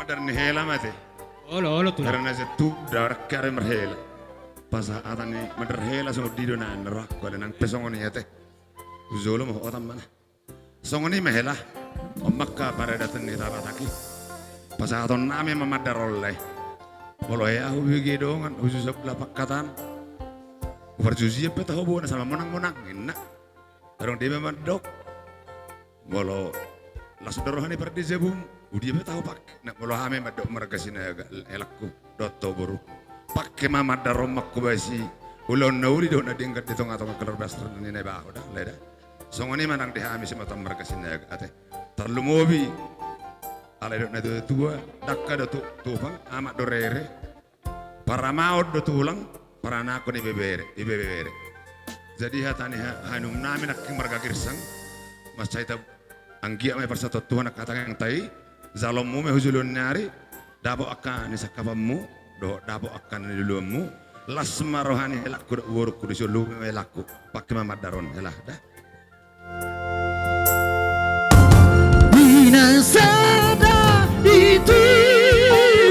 madar ni hela mate. Olo tu. Karena setu darak kare merhela. Pasa atani madar hela so dido na nerak ko nang pesongoni ate. Zolo mo otam mana. Songoni mehela. Omakka para datan ni tarataki. Pasa aton nami mamadar oleh. Bolo ya hugi dongan usus lapak katan. Berjuzi apa tahu bukan sama menang enak. Orang dia memang dok. Bolo las dorohani perdi zebum. Udi apa tahu pak. Nak bolo hame madok mereka sini elakku. Dotto boru. Pakai mama daromak kubasi. Ulon nauli do nadingkat di tengah-tengah keluar basran ini nebah udah leda. Songoni manang dihami sama tam mereka sini ate. Terlalu mobi. Alai dok nado tua. Dakka do tupang amat dorere. Para maut do tulang. Para anak ni bebere. Jadi hatani hanum nami nak mereka kirsang. Mas caita anggia me persatu Tuhan kata yang tai. Zalommu me huzulun nyari. Dabo akan ni sakapamu. Do dabo akan ni dulumu. Lasma rohani helak kuda uruk kuda sulu me laku. Pakai mamad daron helah dah. Minasada itu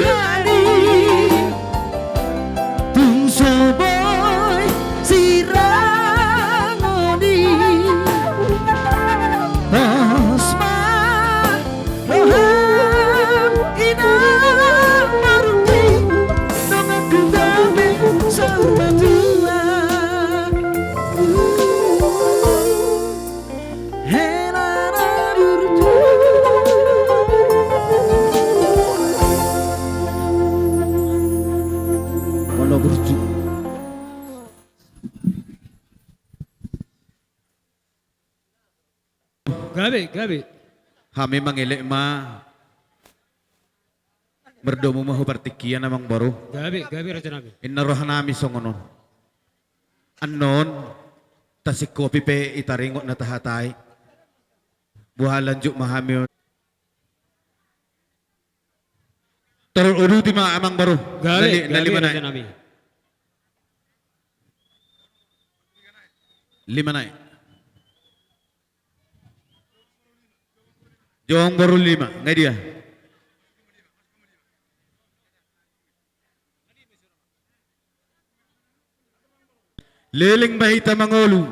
hari Tungsoboy sirangoni Osman Roham inang marti Dengan kudami sama Tuhan Helana durtu Walau berju. Gabi. Kami mangilik berdomu mahu partikian namang baru. Gabi raja nabi. Inna rohanami songonon. Anon tasik kopi pe itaringot na tahatay. Buhalan juk mahami. Terus uruti ma amang baru. Gabi mana? raja nabi. 5 naik. Jong baru 5, nggak dia? Leling bahita mangolu.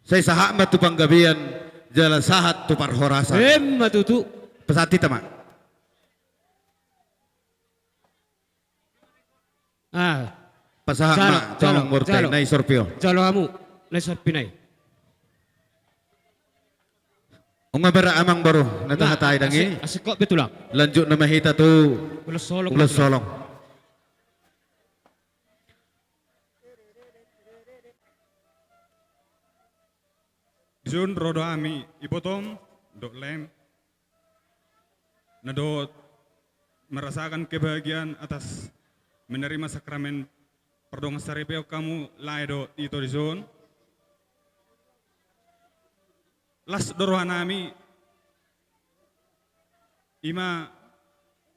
Saya sahak matu panggabian jalan sahat tu parhorasa. Matutu. Pesati tama. Pasahat ma calong mortai nai sorpio. Calo kamu nai sorpinai. Unga bara amang baru natahatay dangi. Asik kok betulang. Lanjut na mahita tu. Ulas solong. Jun rodo ami ipotom dok lem nadot merasakan kebahagiaan atas menerima sakramen perdongan saripeo kamu laido itu di zon las dorohanami ima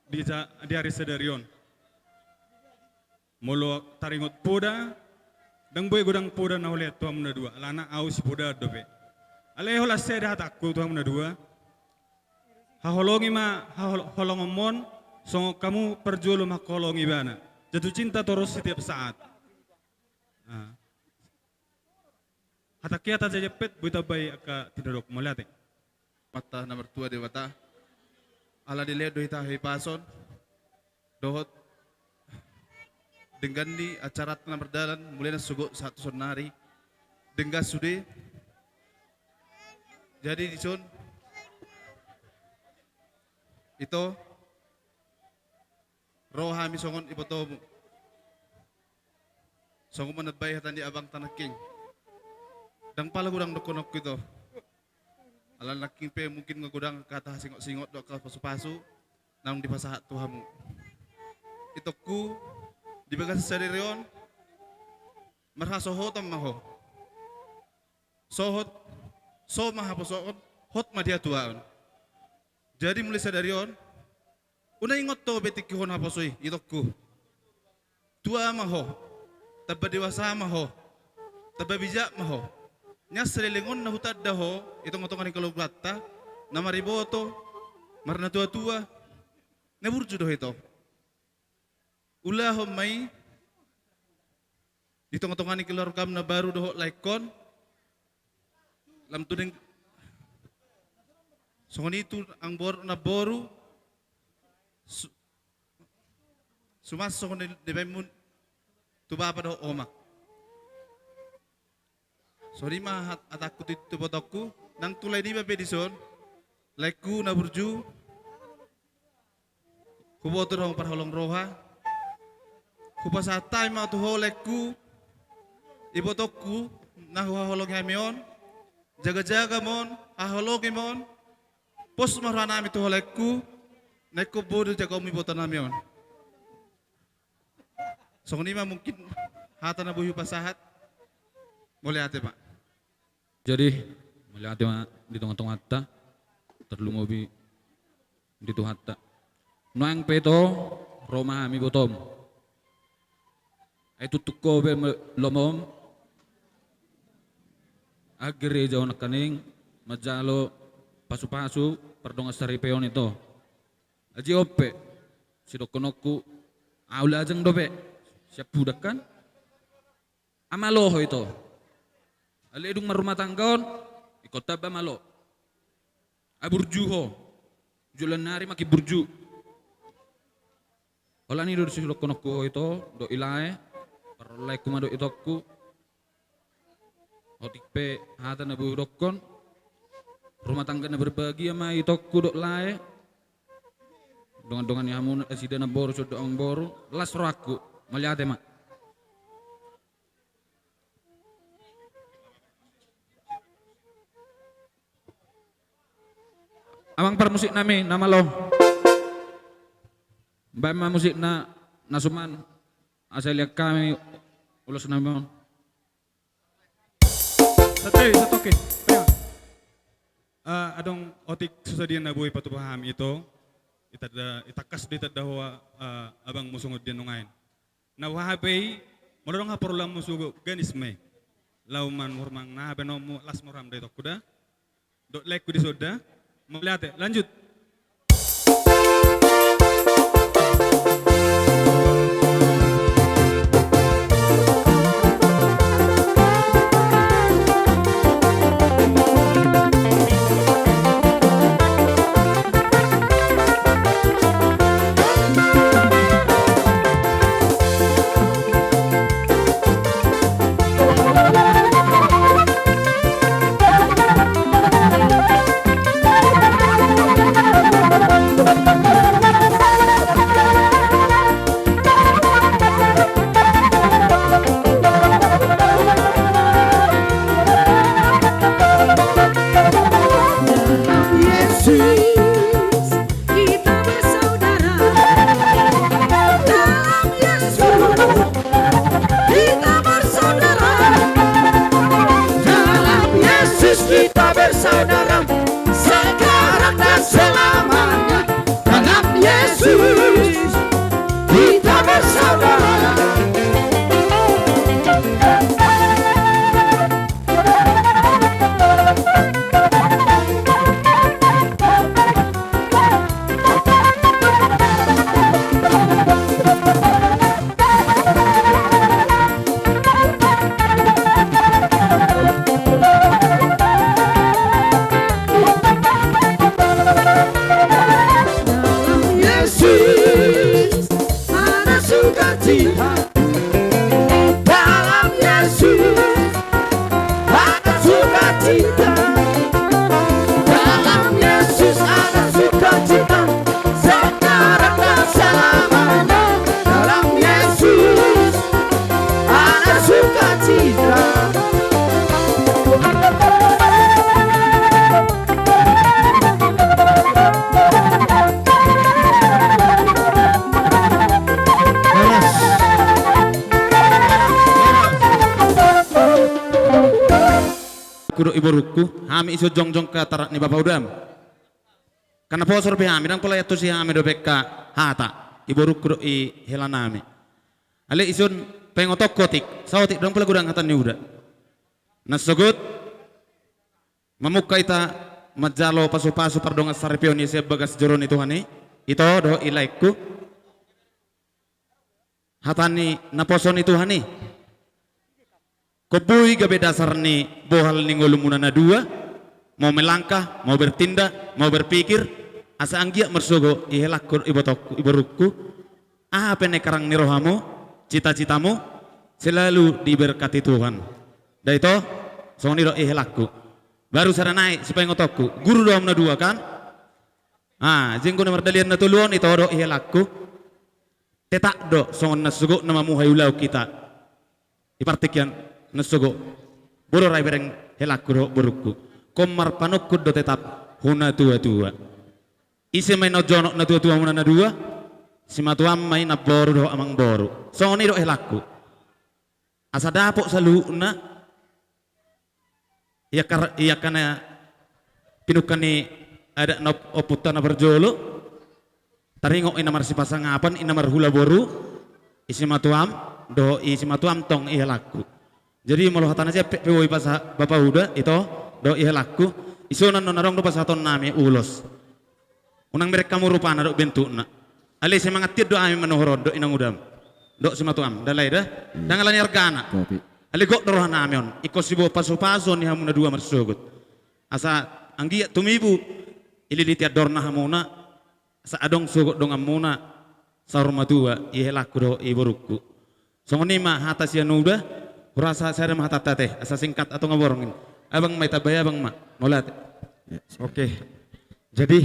di hari sedarion molo taringot poda dang boy godang poda na ulit tuam na dua alana au si poda dobe aleho la seda takku tuam na dua haholongi ma haholongomon songo kamu perjulo makolongi bana jatuh cinta terus setiap saat hata kia ta jepet buita bay aka tinodok molate mata nomor 2 di mata ala dilihat dohita hipason dohot dengan di acara telah berjalan mulai sugo satu sonari dengan sudah jadi di son itu roh hami songon ipotomu songon menebay hatan di abang tanah king dan pala gudang dokonok itu ala naking pe mungkin ngegudang kata singot-singot dok ke pasu-pasu nang di pasahat tuhamu itu ku di bagas sadirion marhasohot ang maho sohot so mahaposohot hot madia tuan jadi mulai sadarion una ingot to betikihon haposoi itu ku tua maho taba dewasa maho taba bijak maho nya selilingon na hutad daho itong ngotongan kalau glata na mariboto marna tua-tua Neburju doh itu. Ulah homai di tengah-tengah ni keluarga na baru doh laikon. Lam tuding songoni itu ang bor na boru sumas songoni debemun tu bapa doh omak. Sorry mah atakku itu botoku nang tulai di babe dison laiku na burju kubotor hong parholong roha kupasatay ma tu holeku ibotoku na holong hamion jaga-jaga mon ahologi mon pos marana mi tu holeku neko bodo jaga umi botan hamion song ni mah mungkin hata na buyu pasahat boleh ate pak. Jadi melihat di tengah-tengah ta terlumobi di tuh hatta noang peto Roma mi botom ay tutuko be lomom agre jaw nakaning majalo pasu-pasu perdonga sari peon itu aji ope sidokonoku aula ajeng dobe siap budak kan amaloho itu ali edung marumah tanggaon ikut tabba malo aburjuho julan nari maki burju olani do sih lokonoko itu do ilae peroleh kumado itoku otik pe hata na dokon rumah tangga na berbagi ama itoku do lae dongan-dongan yamun asida na boru sudah ang boru las roaku maliate mak. Amang par musik nami nama lo. Bama musik na nasuman asal lihat kami ulos nami. Satoke. Adong otik susadian na buhay patupaham ito. Itakas di tadahwa abang musungod din nungain. Na wahabay modong ha prolam musugo ganis me. Lauman murmang na habeno mo las muram dito kuda. Dot lek kudi soda. Melihat lanjut. Kudo ibu ruku, hami isu jongjong ke tarak ni bapak udam. Karena posor pi hami, dan kalau itu si hami do beka hata, ibu ruku do i helanami. Ale isun pengotok kotik, sawotik dong pula gudang hatan ni uda. Nasugut, memuka ita majalo pasu-pasu pardonga saripion ni sebagas joron itu hani, ito do ilaiku hatani naposoni Tuhani kebui gabe dasar ni bohal ni ngolumuna na dua mau melangkah mau bertindak mau berpikir asa anggia mersogo ihelakur ibotokku iberukku apa ne karang ni rohamu cita-citamu selalu diberkati Tuhan da itu songoni do ihelaku baru sana naik supaya ngotokku guru doam na dua kan jengko na mardalian na tuluan ito do ihelaku tetak do songon nasugo na mamuhayulaw kita ipartikyan nasugo boro ray bereng helaku do burukku komar panukku do tetap huna tua isi may no jonok na tua muna na dua si matuam may na boru do amang boru songoni do helaku asa dapok sa luuna iya kana pinukan ni ada na oputan na berjolo taringok ina marsi pasangapan ina marhula boru isi matuam tong ihelaku jadi malu hatana aja pewoi pas bapak huda itu do ihelaku isonan nonarong do pasaton nami ulos unang mereka kamu rupana do bentukna ali semangat tid do ami manohorod do inang udam do si matuam dalai dah dangalani argana ali gok dorohan amion iko sibo paso ni hamuna dua marsugut asa anggia tumibu ili ditiad dorna hamuna sa adong sugot dong amuna sa rumah tua ihelaku do iburukku songoni ma hata sia nuda rasa saya mah hata teh asa singkat atau ngaborongin abang mai tabaya abang ma molat Oke. Jadi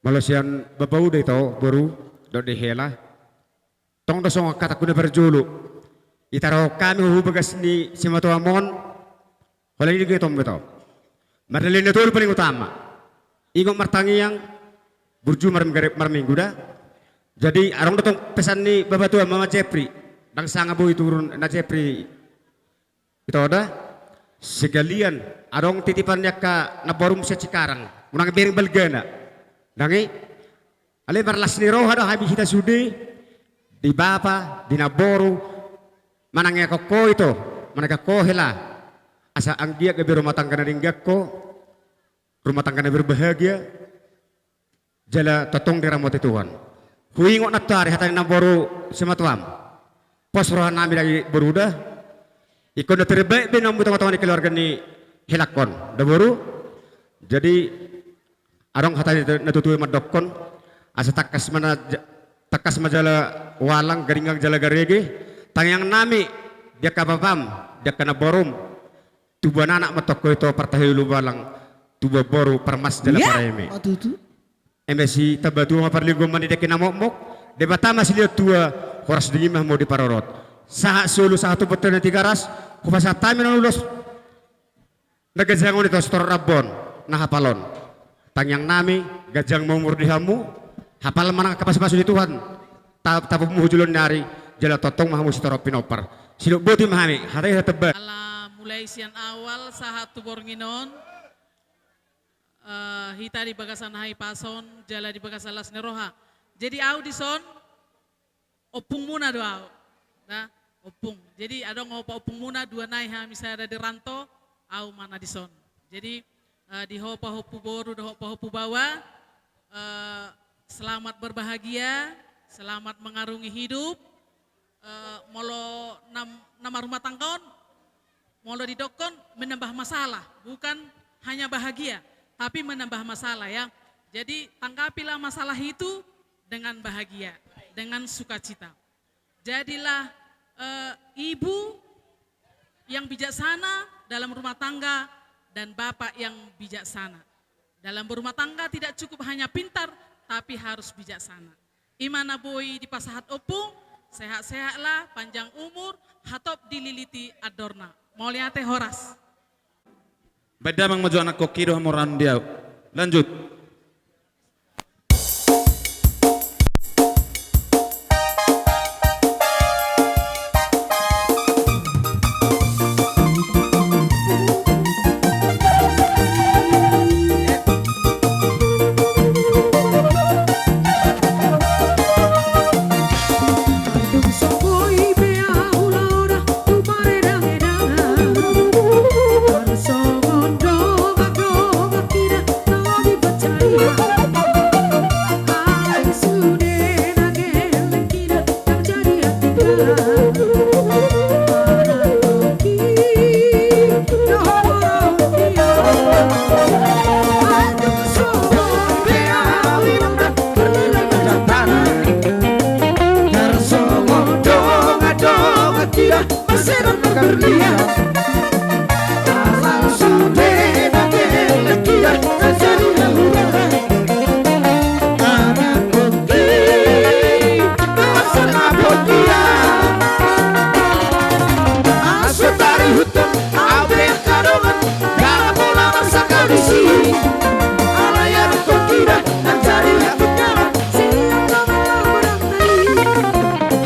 Malaysian bapak udah itu baru do dihela tong do song kata kuna berjulu itaro kami hubagas ni simatu amon oleh ini tom beto madalin itu paling utama ingok martangi yang burju marminggu dah jadi arong datang pesan ni bapak tua mama Jepri dan sanga boy turun na Jepri itu ada segalian arong titipannya ka naborum sa Cikarang unang bering balgana dangi ale marlas ni roha do habis kita sudi di bapa di naboru manangnya koko itu manangnya kohela asa anggia ke rumah tangga na ringgakko rumah tangga na berbahagia jala totong diramot Tuhan huingok natari hatang naboru sematuam pos rohan nami lagi berudah ikon na terbaik benam teman-teman keluarga ni hilakon da baru jadi arong hatang natutui madokon asa takas majala walang garingang jala garege tangyang nami dia kababam dia kana borum tuba anak matoko itu partahilu balang tuba boru permas jala pareme MSI tabatu maparligo mani de kina mokmok de batama sila tua horas dingin mau di parorot saha sulu satu betul nanti garas kupasa tamin lulus nagajangon itu stor rabon nah hapalon tangyang nami gajang mau murdihamu hafal mana kapas di Tuhan tapu muhujulun nyari jala totong mahamu stor pinopar siluk boti mahami hatai hateba mulai siang awal sahat tubornginon hita di bagasan hai pason jala di bagasan las neroha jadi audison opung muna doa nah opung jadi ada ngopa opung muna dua naik ha misalnya ada di ranto au mana dison jadi di hopa hopu boru di hopa hopu bawah selamat berbahagia selamat mengarungi hidup molo nama rumah tangkon molo didokon menambah masalah bukan hanya bahagia tapi menambah masalah ya. Jadi tanggapilah masalah itu dengan bahagia, dengan sukacita. Jadilah ibu yang bijaksana dalam rumah tangga dan bapak yang bijaksana. Dalam berumah tangga tidak cukup hanya pintar, tapi harus bijaksana. Imana boy di pasahat opung, sehat-sehatlah, panjang umur, hatop dililiti adorna. Moliate horas. Beda mang maju anak kokido hamoran dia. Lanjut. Songon dong, kira, nabi percaya. tidak masih dapat berlian. Asal sudah bagai lekian terjadi hura-hura. Anak koki kawasan Apotia. Asal dari hutan awe kadongan gak bola masa kau di sini. Alayar koki dan cari hati kalah siang lama-lama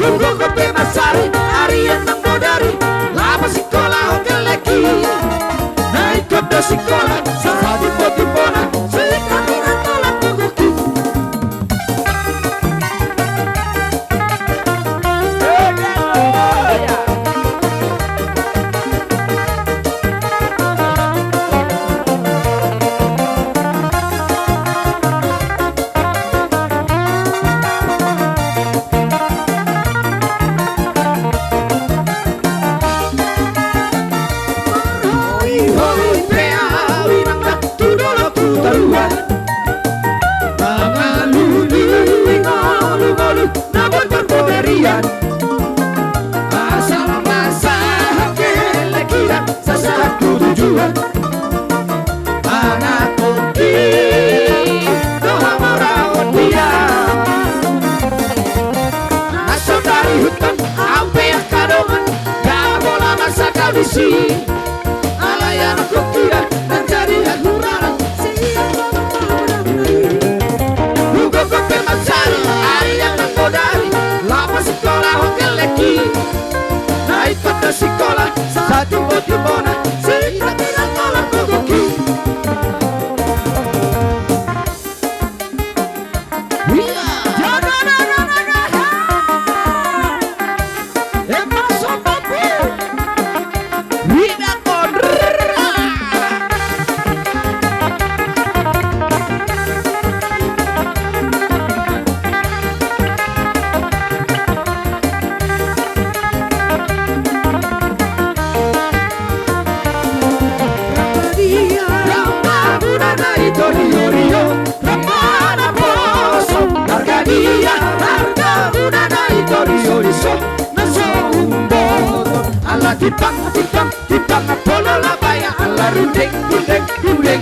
Hugo kopi masari harian nang bodari lama sekolah hotel lagi. Naik ke sekolah saat tiba-tiba sekat dengan tolak buku. Hoi prea winang tudolo kutaruan. Mangaluni ngolu-ngolu namun berberian. Asal masa hakele kira sesatu tujuan. Anak kopi doa merawat dia. Asal dari hutan sampai kadongan gak bola masa kau di sini. Alayar kukira dan jadi hura-hura siang lama-lama Hugo kopi masari harian nang bodari lama sekolah hotel lagi. Naik pada sekolah saat tiba-tiba sekat dengan tolak buku. Tipang Apollo labaya ala rundeng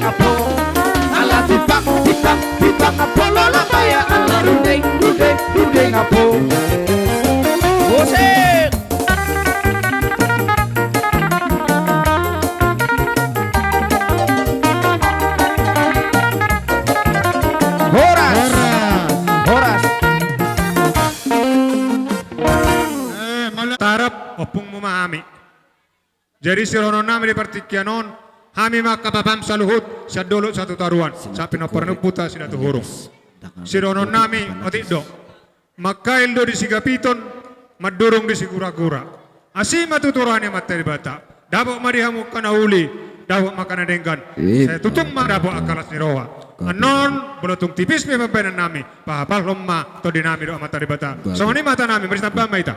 Apo. Ala tipang Apollo labaya ala rundeng Apo. Musik. Horas. Tarap opung memahami. Jadi sirono nami di partikianon hami maka papam saluhut sadolo satu taruan sapi no pernu puta sida tu hurung. Sirono nami otik do. Makail do di sigapiton madurung di sigura-gura. Asima tuturane materi bata. Dabok marihamu kana uli, dabok makana denggan. Saya tutung ma dabok akalas ni roha. Anon bolotung tipis me pembenan nami. Pahapal lomma to dinami do materi bata. Songoni mata nami beristabam ita.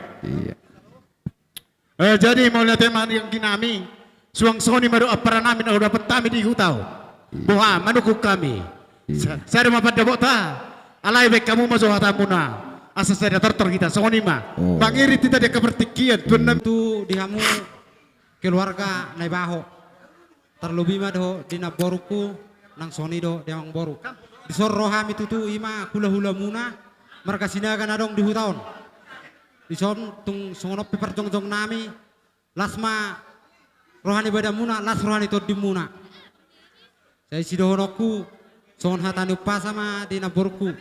Jadi mau lihat teman yang kinami suang soni maru apara namin au dapat kami di hutau. Buha manukuk kami. Saya ada mapat dabok ta. Alai baik kamu masuk hatamuna. Asa saya tertor kita soni ma. Bang iri kita dia kepertikian tunam tu dihamu keluarga nai baho. Terlebih mah do dina boruku nang soni do demang boru. Di sorroham itu tu ima hula-hula muna marga sinagan adong di hutaun. Di son tung songono pepar jong nami lasma rohani bada muna las rohani to dimuna. Saya sidohonoku songon hatani upasama dina borku.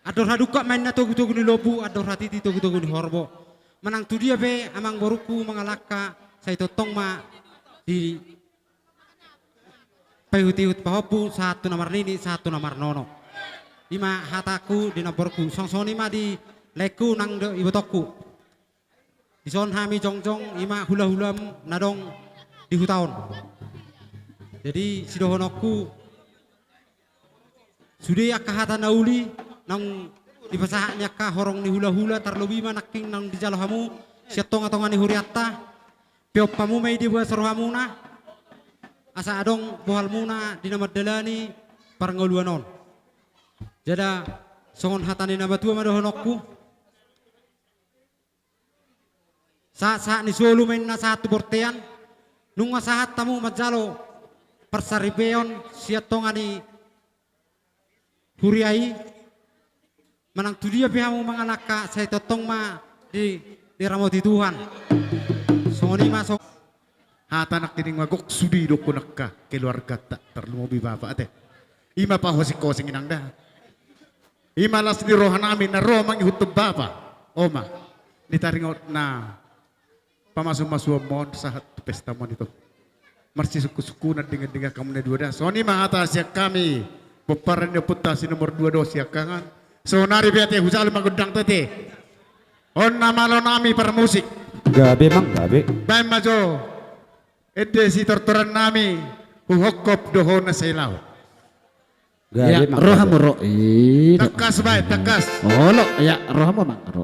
Ador haduka main na togu-togu ni lobu, ador hatiti togu-togu ni horbo. Manang tu dia be amang boruku mangalaka saya totong ma di payuti-ut pahopu satu nomor nini satu nomor nono. Ima hataku di naborku songsoni ma di leku nang de ibotoku. Di son hami jongjong ima hula-hula nadong di hutaon. Jadi sidohonoku sudah kahata nauli nang di pasahnya kah horong ni hula-hula terlebih manaking nang di jalohamu siatong-atongan ni huriatta piopamu may di buat serohamuna asa adong bohal muna di nama dalani parangoluanon Jada songon hatani nama tua madohonokku. Saat ni solo main na satu bortean. Nunga sahat tamu majalo persaripeon siatongani huriai. Manang tu dia pihamu manganaka saya totong ma di ramoti Tuhan. Songoni masuk. Hatanak tining magok sudi do kunakka keluarga tak terlumobi bapak ate. Ima pa hosik kosing inang dah. Ima las di rohanami na roh mang ihutub bapa. Oma, ditaringot na pamasum-masum mon sahat pesta mon itu. Marsi suku-suku na dengan kamu na dua dah. Soni mahata siak kami. Peparan dia putasi nomor 2 dosi akangan. So nari biate husal magudang tete. On nama lo nami per musik. Gabe mang gabe. Bae majo. Ede si tortoran nami huhokop doho na sailaw. Gabe mang. Rohamu ro. Tekas bae tekas. Oh lo ya rohamu mang ro.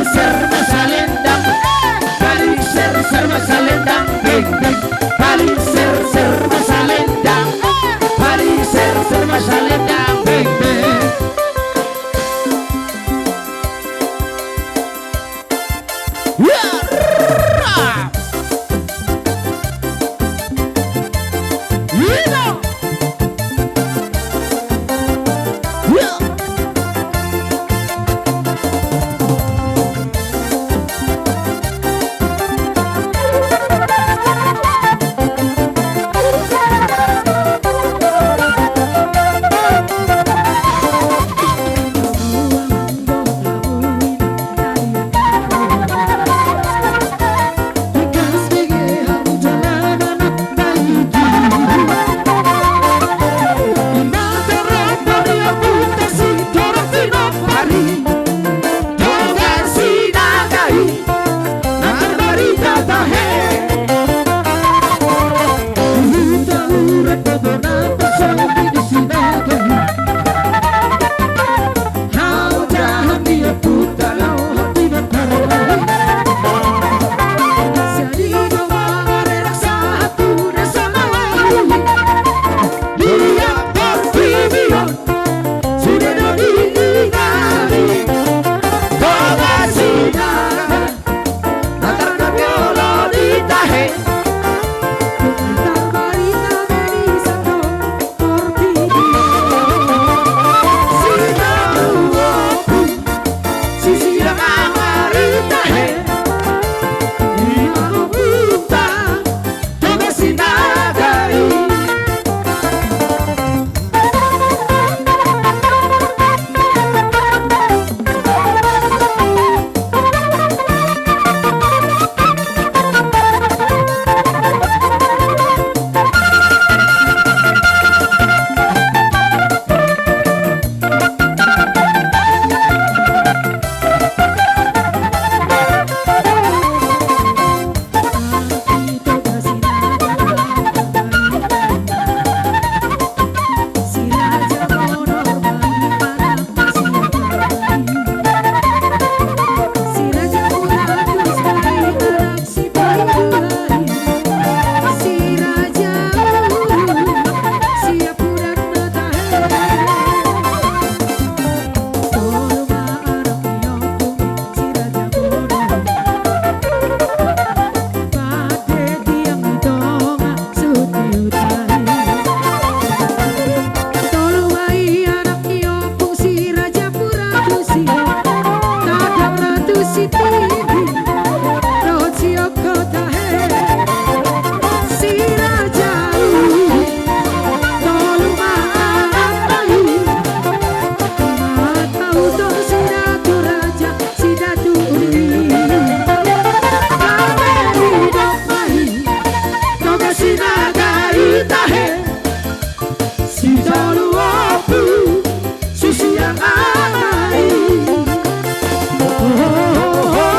ser masalendang, paling ser masalendang, bing bing. Paling ser masalendang, paling ser masalendang, bing bing. Oh,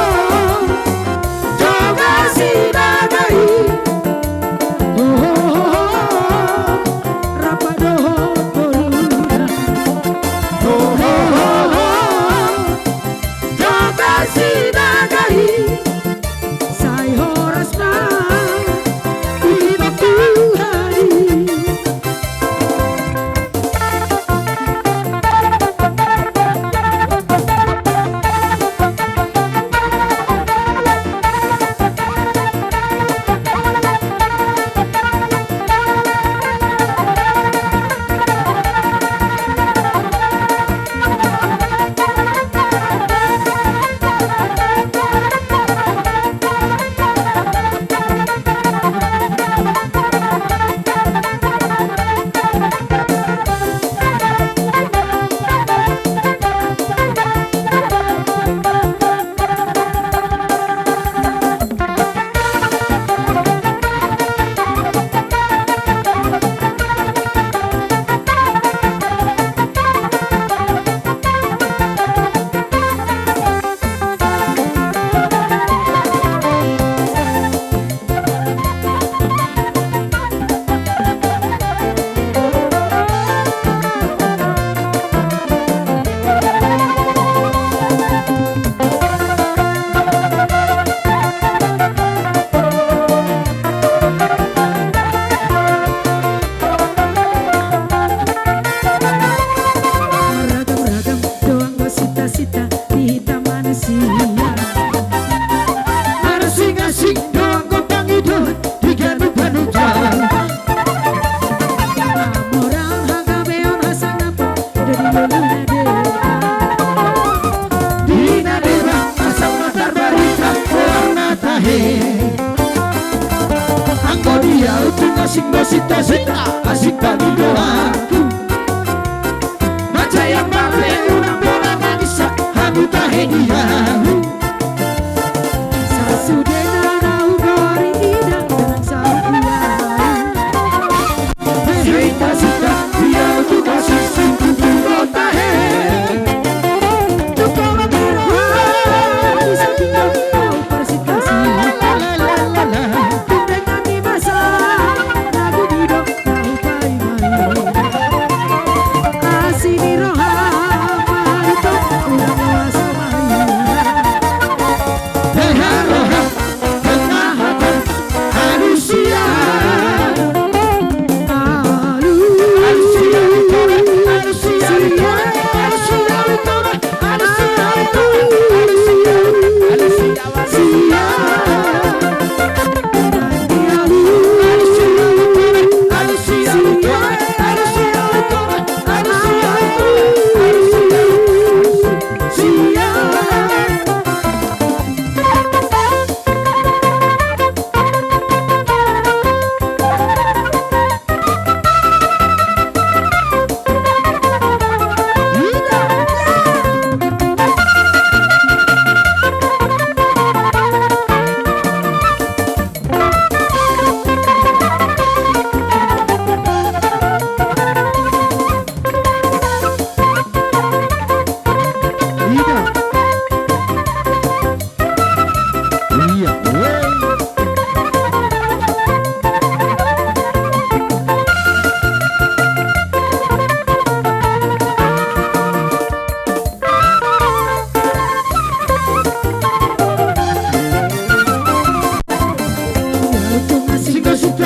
bagi doaku. Baca yang bape unang bola magisa hamu taheniahu. Sasudena nau gori ida dengan saudiahu. Cerita sita dia untuk kasih sintu kota he. Tukang biroha di samping kau persikasi. Dengan di masa lagu hidup kau pai-pai. Kasih biroha marito ulang masa main. Roha penahatan manusia.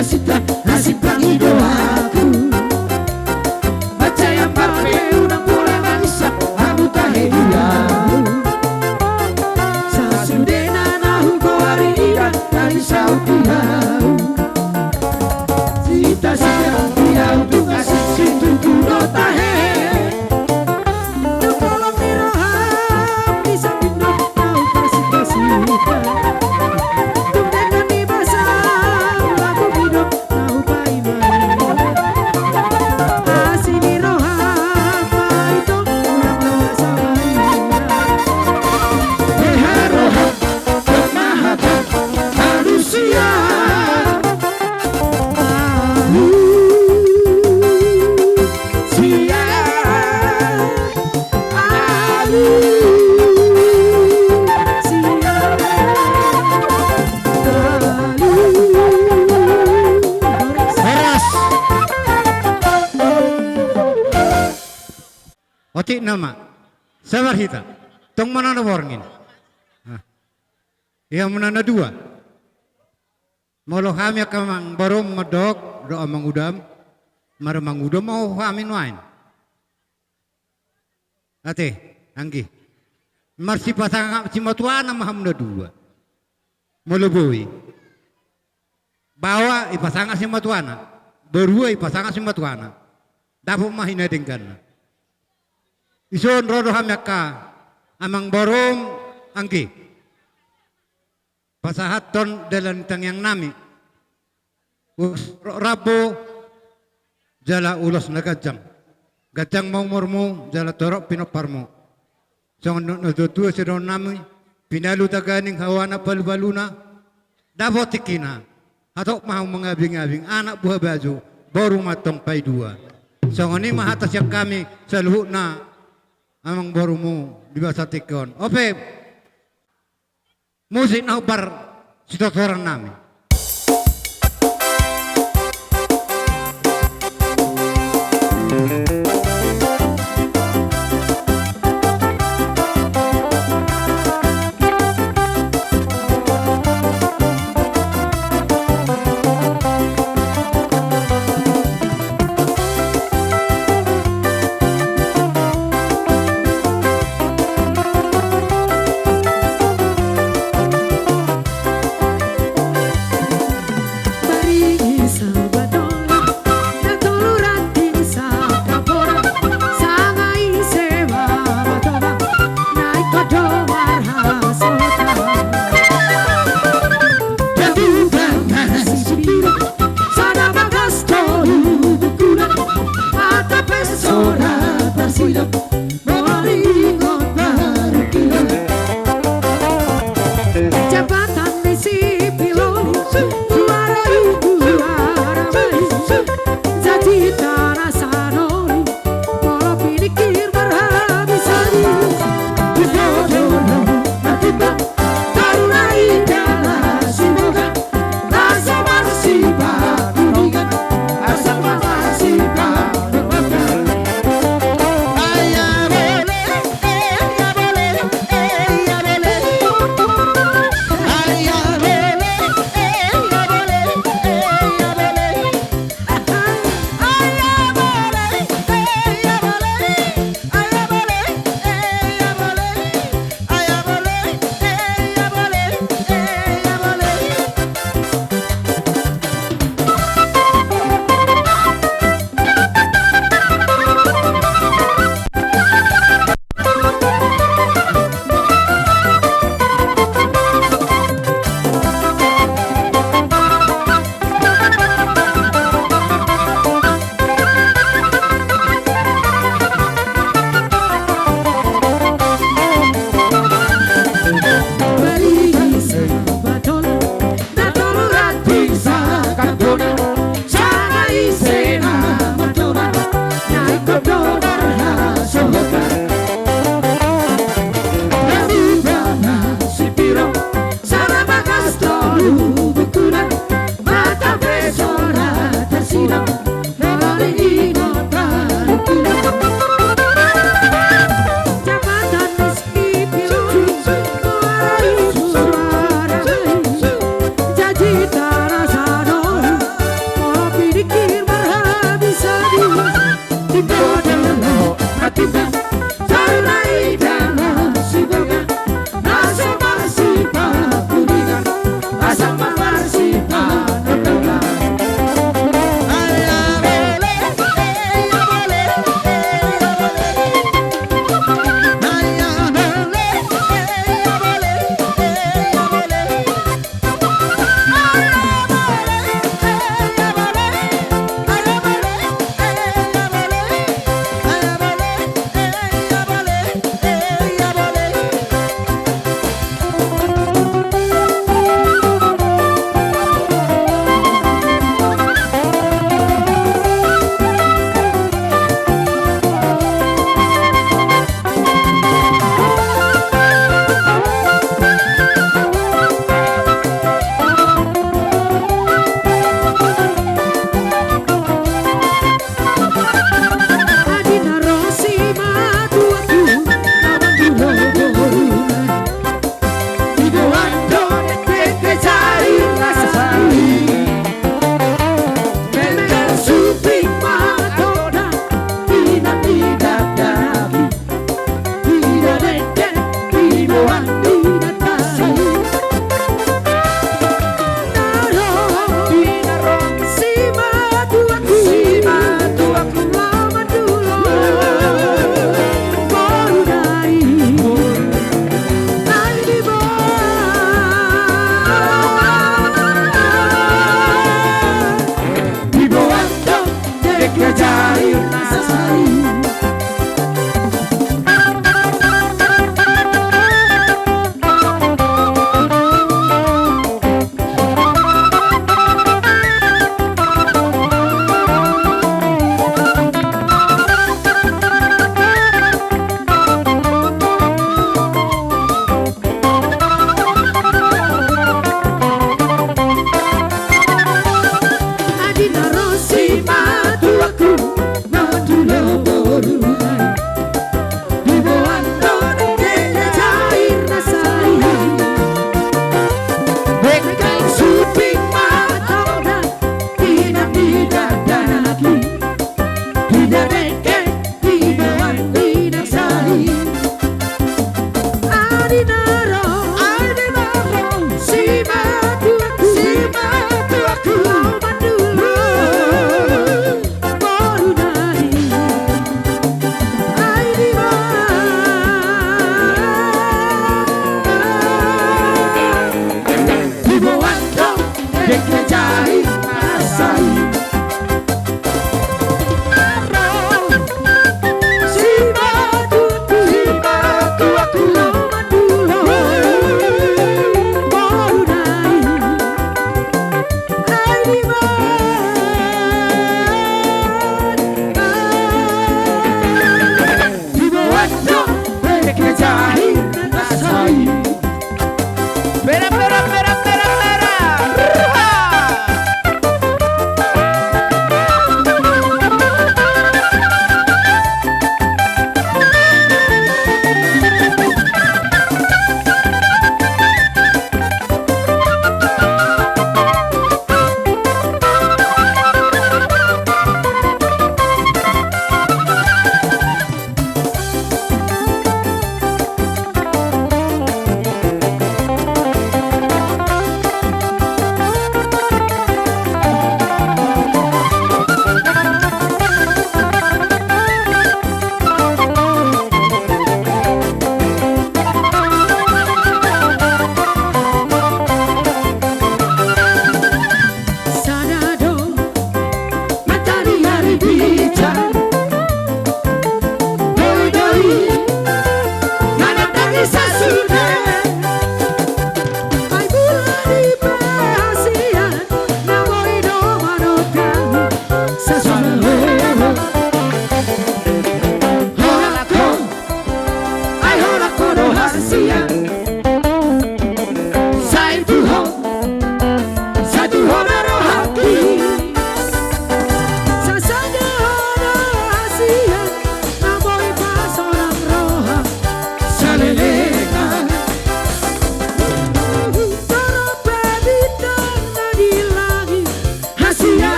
Sita nasib bagi doaku. Baca yang bape unang bola magisa hamu taheniahu. Sasudena nau gori ida Dari saudiahu. Sita sita dia untuk kasih sintu kota he. Tukang biroha di samping kau persikasi. Dengan di masa lagu hidup kau pai-pai. Kasih biroha marito ulang masa main. Roha penahatan manusia. Otik nama, sabar hita, tong mana na warngin. Yang mana dua. Molo kami kamang barom medok doa mangudam, mara mangudam mau kami nuain. Ate, anggi. Marsi pasang cimatuana maham na dua. Molo boi. Bawa ipasanga cimatuana, berua ipasanga cimatuana. Dapat mahina dengan. Ison rodo hamyaka amang barom angki pasahaton dalam tangyang nami rabo jala ulos na gajang mau mormo jala torok pinoparmo song natutua si ron nami pinalu taganing hawana palu-baluna dapat tikina atok mau mengabing-abing anak buah baju baru matong pay dua song ini mahatas yang kami saluhut na amang baru mo di basa tikon. Ope, musik na bar si doktoran namin. Bari sa badong na tuluran din sa kabo.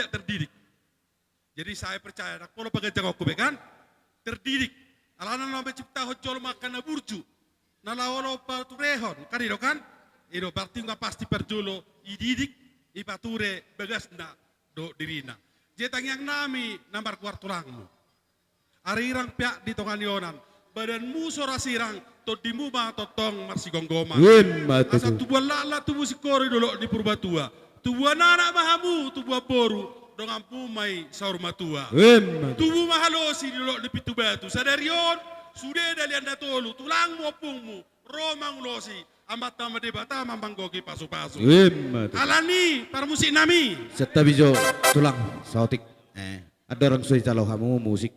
tidak terdidik. Jadi saya percaya nak pola pagajang aku kan terdidik. Alana no cipta hojol makan na burju. Nalawalo paturehon kan itu kan? Itu berarti nggak pasti perjolo ididik ipature bagas na do dirina. Jetang yang nami nambar kuartulangmu. Arirang pihak di tonganionan. Badanmu sorasirang todimu ba totong marsigonggoma. Asa tubuh lala tubuh sikori dulu di Purbatua. Tubuh anak mahamu tubuh boru dengan pumai saur matua. Tubuh mahalosi dulu di Pitu Batu. Sadarion sudah dari anda tolu tulang opungmu romang losi amat tama debata mambanggogi pasu-pasu. Alani para musik nami. Setabijo tulang sautik. Ada orang suai calo kamu musik.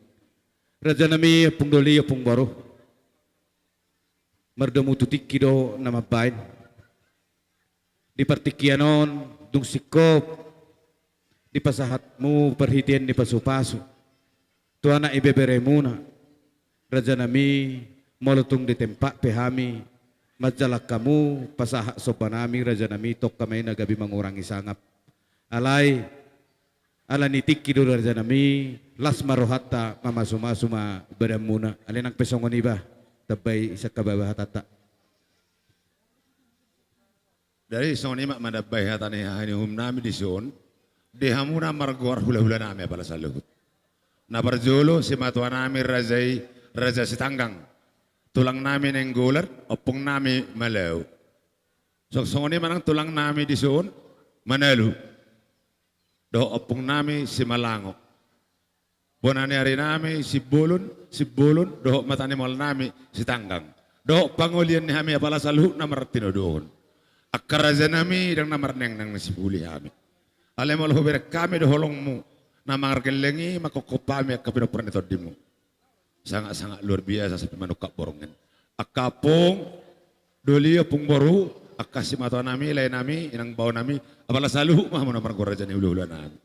Raja nami pung doli pung baru. Merdomu tutik kido nama bain. Di partikianon dung sikop. Di pasahatmu perhitian di pasu-pasu. Tuana ibe beremuna. Raja nami molutung di tempat pehami. Majalak kamu pasahat sopanami raja nami tok kamay nagabi mengurangi sangap. Alay alani tikki do raja nami las marohatta mamasuma badamuna alinang pesongon iba tabay isa kababah tata. Dari soni mak madabay hatani hanihum nami di son dehamuna margor hula-hula nami pala sa luhut. Nabarjolo si matuan nami raja sitanggang. Tulang nami neng gulat, opong nami malaw. Soni manang tulang nami di son manalu. Do opong nami si malangok. Bonani hari nami si bulun, do matani mal nami si tanggang. Do pangulian ni kami apala saluh namar tinodohon. Akaraja nami dang namar neng nang nasibuli kami. Alemol huberek kami do holongmu. Namar kelengi makokopami akapinopuran ito dimu. Sangat-sangat luar biasa sampai manukak borongan. Akapong doli pung boru akasi mata nami lain nami inang bau nami apala saluh mah mana pergoraja ni ulu nami.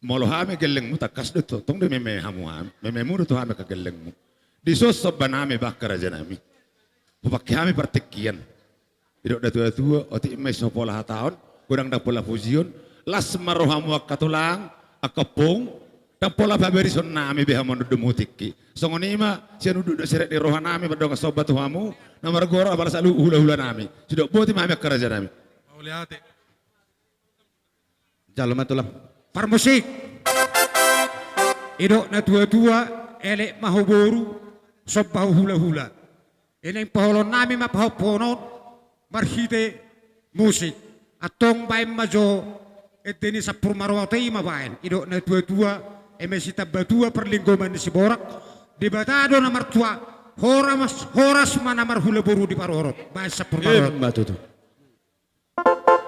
Molo hame gelengmu takas do tong de meme hamu ham meme mu do hame ka gelengmu. Disos sobanami bakar aja nami. Pakai hame pertikian. Tidak ada tua oti mes pola tahun kurang dak pola fusion las marohamu akatulang akapong dan pola baberi son nami beha monudu mutiki. Songonima sia nudu seret di roha nami badong sobat tuhamu namar gora apala salu hula-hula nami. Sudah boti mami karaja nami. Lihat. Jalan tulang. Parmusik. Idok na tua-tua elek mahoboru sobahu hula-hula. Ini paholon nami mapahoponot marhite musik. Atong baim majo eteni sapur marwatay mabain. Idok na tua-tua emesita batua perlinggoman di Siborak di Batado nomor tua horas mana marhula boru di Parorot bahasa permarot batu tu. Thank you.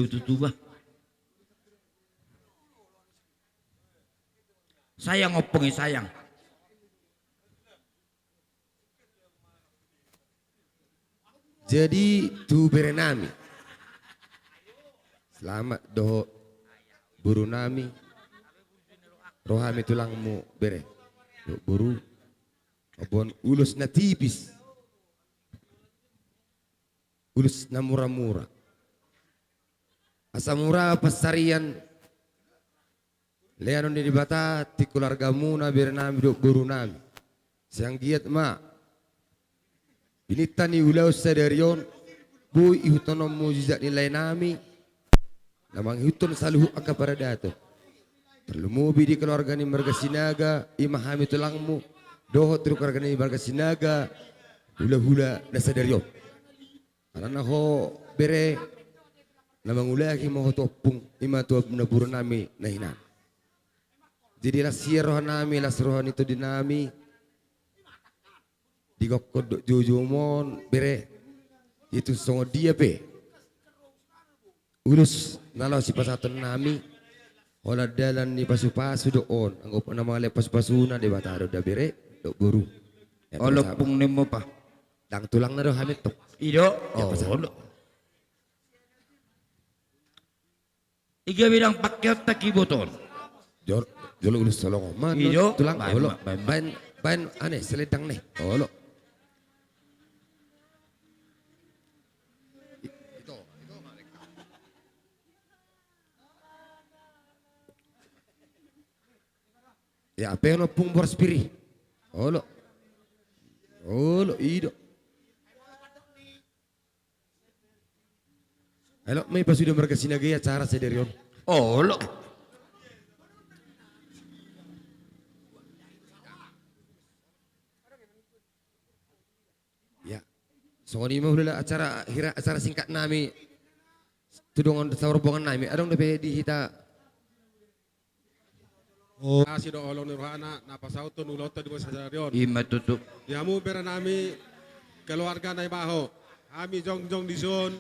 tutuba. Sayang opengi sayang. Jadi tu berenami. Selamat doho buru nami. Rohami tulangmu bere. Doh buru. Obon ulus na tipis. Ulus na mura-mura. Asa mura pasarian. Leanon di bata ti keluargamu na berenami doh buru nami. Siang giat ma. Binitani ulau sadarion bu ihutonom mujizat nilai nami namang ihuton saluhu aka para dato terlumubi di keluarga ni marga sinaga imahami tulangmu doho tru keluarga ni marga sinaga hula-hula na sadarion karena ho bere namang ulaki mo topung ima tuab nabur nami nahinan jadi lasia roh nami las rohan itu dinami di gokod jujumon bere itu songo dia pe urus nalau si pasatan nami olah dalan ni pasu-pasu doon anggap nama le pasu-pasuna de bataro da bere do guru olo pung nemo pa dang tulang na do hamit to ido olo iga bilang pakyot takiboton jor jolo ulus solong man ido tulang olo ban aneh seledang nih olo ya apa pung boras piri olo ido halo may pasudah mereka sinagay acara sederion olo ya so ni mau hula acara singkat nami tudongan sahur bongan nami adong dapat dihita. Oh. Asi do olong nurhana napasaw to nulota di sadarion. Ima tutup. Yamu bera nami keluarga na ibaho. Ami jong dison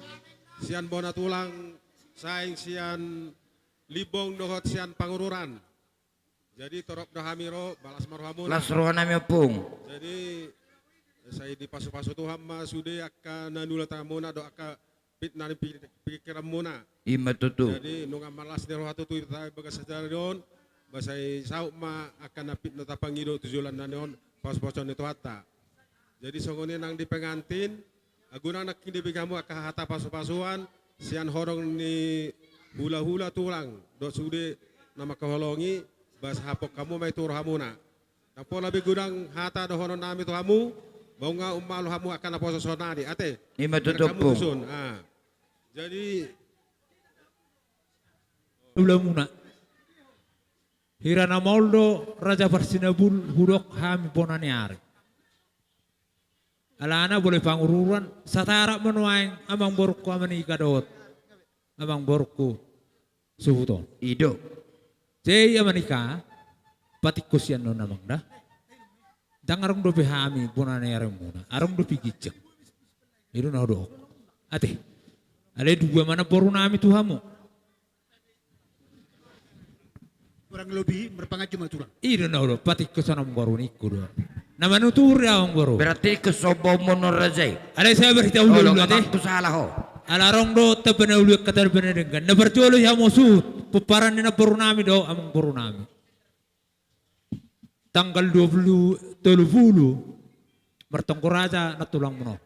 sian bona tulang saing sian libong dohot sian pangururan. Jadi torok do hamiro balas marhamun. Las rohana mi opung. Jadi saya di pasu-pasu Tuhan ma sude akan nanulata mona do aka pitna pikiran mona. Ima tutup. Jadi nunga malas ni rohatu tu ita bagas sadarion. Basay sauk ma akan napit na tapangido tujulan na neon pas-pason nito hata. Jadi songonin ang di pengantin, agunang nakindibig mo akahata pasu-pasuan, siyan horong ni hula-hula tulang, do sude na makaholongi, bas hapok kamu may turo hamuna. Tapo labi gunang hata do horon nami to hamu, bau nga umalo hamu akan na pososonani. Ate, ima tutup po. Jadi, ulang muna. Hirana moldo raja Parsinabul hudok hami ponani ari. Alana boleh pangururan satara menuaing amang borku amani kadot. Amang borku suhuton. Ido. Jai amanika patikus yan no namang dah. Dang arong dopi hami ponani ari muna. Arong dopi gijek. Ido na hodok. Ate. Ale dua mana boru nami tuhamu. Kurang lebih berpengaruh cuma turang. Iya na udah pati kesanam baru niku doh. Nama nutur ya orang baru. Berarti kesobo monorazai. Ada saya beritahu dulu deh. tu salah ho. Alarong do tepena ulu kata benar dengan. Na berjolo ya musuh. Peparan ni na perunami do amang perunami. Tanggal 20 bertengkor aja na tulang mono.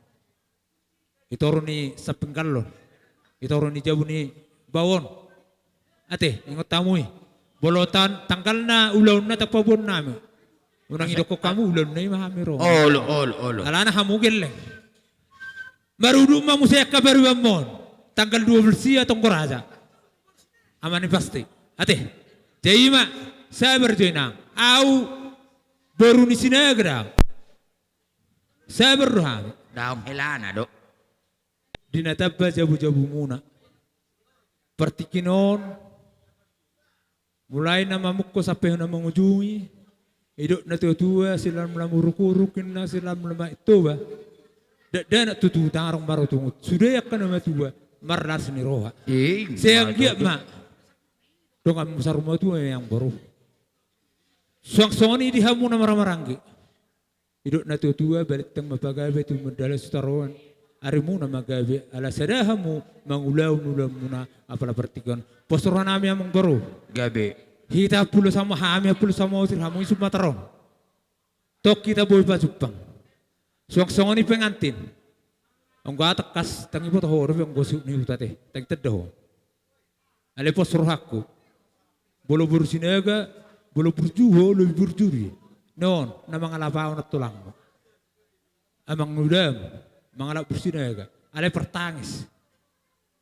Ito ni sapenggal lo. Ito ni jabu ni bawon. Ate ingat tamui. Bolotan tanggal na ulaw na tapabon namin. Unang idoko kamu ulaw na yung mahamiro. Olo. Alana hamugil lang. Marunong mamusaya ka baruan mo. Tanggal 12 siya tong koraja. Amani pasti. Ate, jayima, saya berjoy na. Au, baru ni sinagra. Saya berdoa. Daong helana do. Dinatabba jabu-jabu muna. Partikinon, mulai na mamukko sampai na mangujungi, idok na tua sila muruk-urukin na sila itu ba. Dan nak tutu tarong baru tungut. Sudah ya kan nama tua. marnas ni roha. Sayang dia mak. Dengan besar rumah itu yang baru. Suang-suang ini dihamu nama ramaranggi. Hidup na tua balik tang mapagabe tu medala sutaruan. Arimu na magabe ala sadahamu mangulau nulam muna apala pertikan. Postoran ami amang baru. Gabe. Hita puluh sama hami puluh sama usir hamu isu matarong. Tok kita boy pasupang. Suang-suang ini pengantin. Anggo atakas tangi po taho ro ang gosip ni utate. Tang tedo. Ale postor hakku. Bolo bersinaga, bolo berjuho, lebih berjuri. Non, na mga labaw na tulang mo. Amang nudam, mga lap bersinaga. Ale pertangis.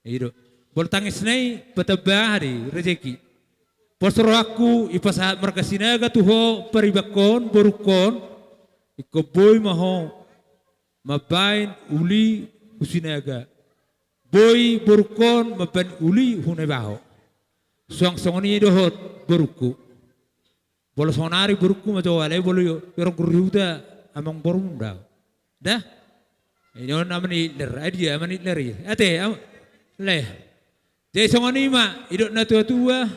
Ito. Bolo tangis na patabahari, rezeki. Postor hakku, ipasahat mereka sinaga tuho, paribakon, borukon. Ikaboy maho. Mabain uli usinaga. Boy borukon, mabain uli hunebaho. Suang-suang ni dohot beruku. Bolo sonari beruku macam wale bolo yorong kuriuda amang borunda. Dah. Ini orang amani ler, dia amani leri. Ate, leh. Jadi songan ni mak hidup na tua-tua.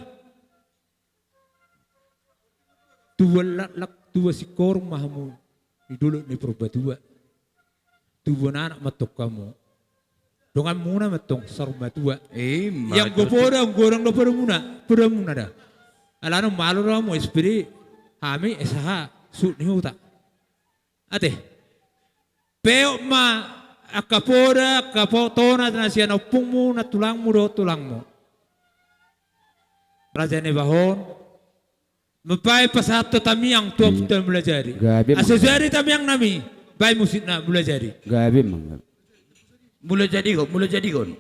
Tua lak tua si korung mahamu. Iduluk ni perbatua. Tua anak matok kamu. Dongan muna matong saruma tua. Yang gopoda gorang do pada muna dah. Alano malu ramu espiri hami esaha sut ni uta. Ate. Peo ma akapoda kapotona na siya na pungmu na tulangmu do tulangmu. Raja ne bahon. Mapai pasato tamiang tuap tuan mula jadi. Asojari tamiang nami. Bai musit na mula jadi. Gabe mang. Mula jadi kon.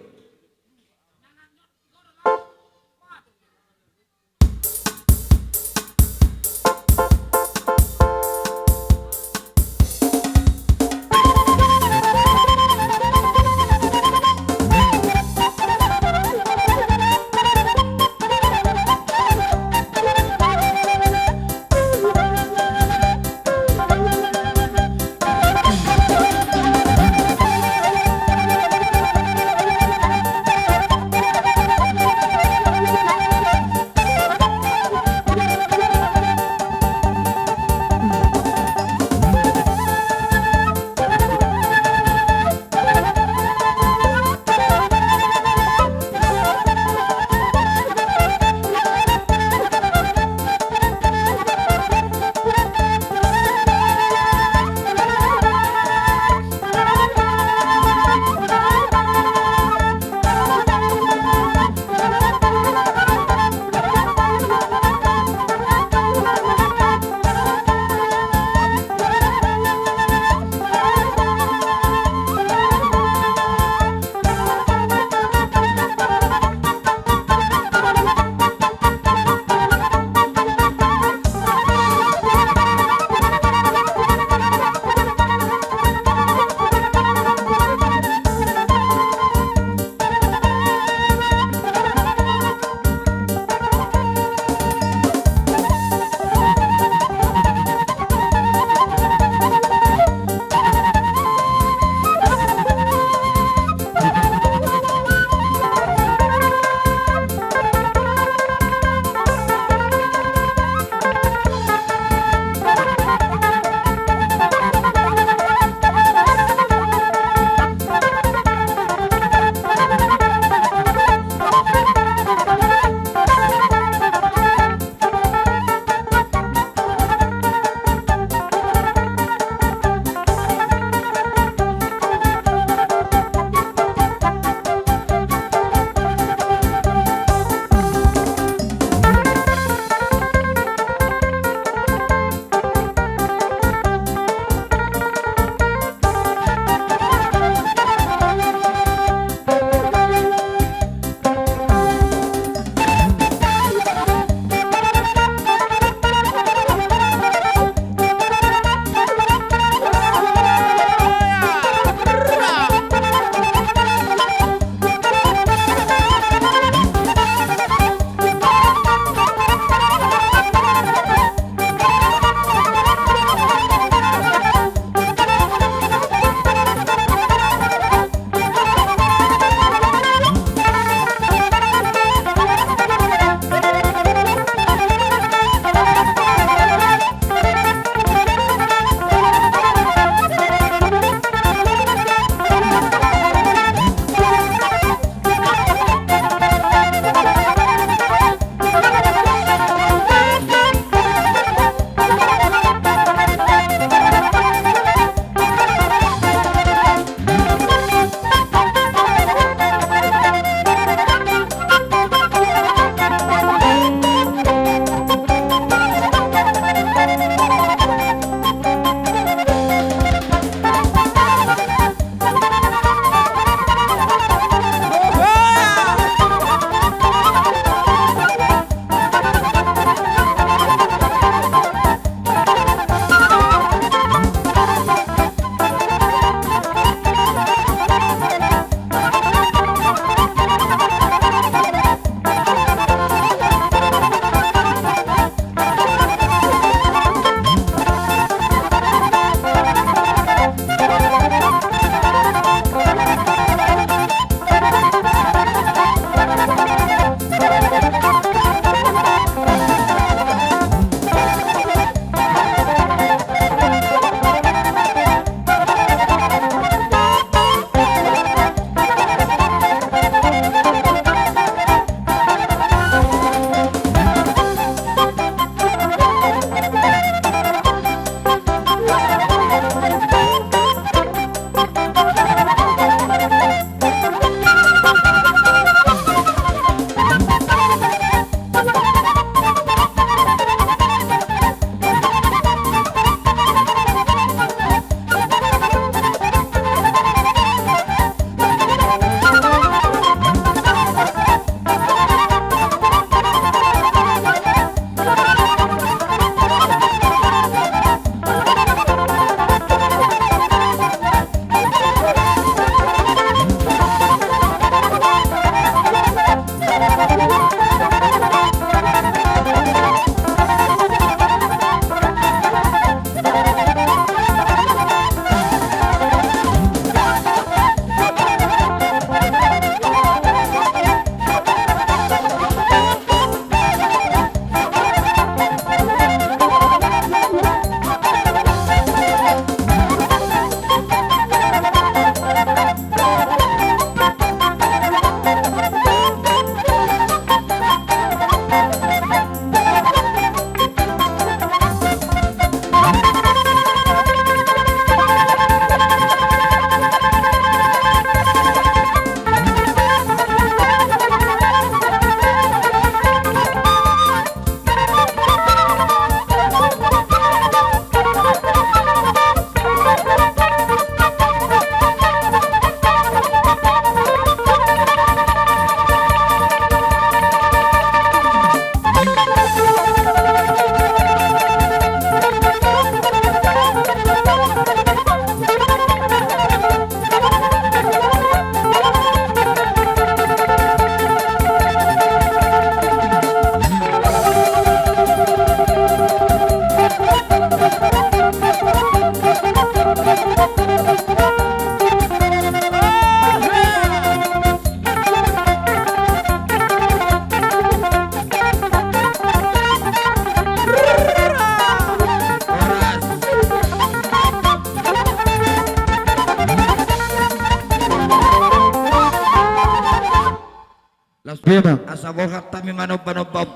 Asa borhat tami manob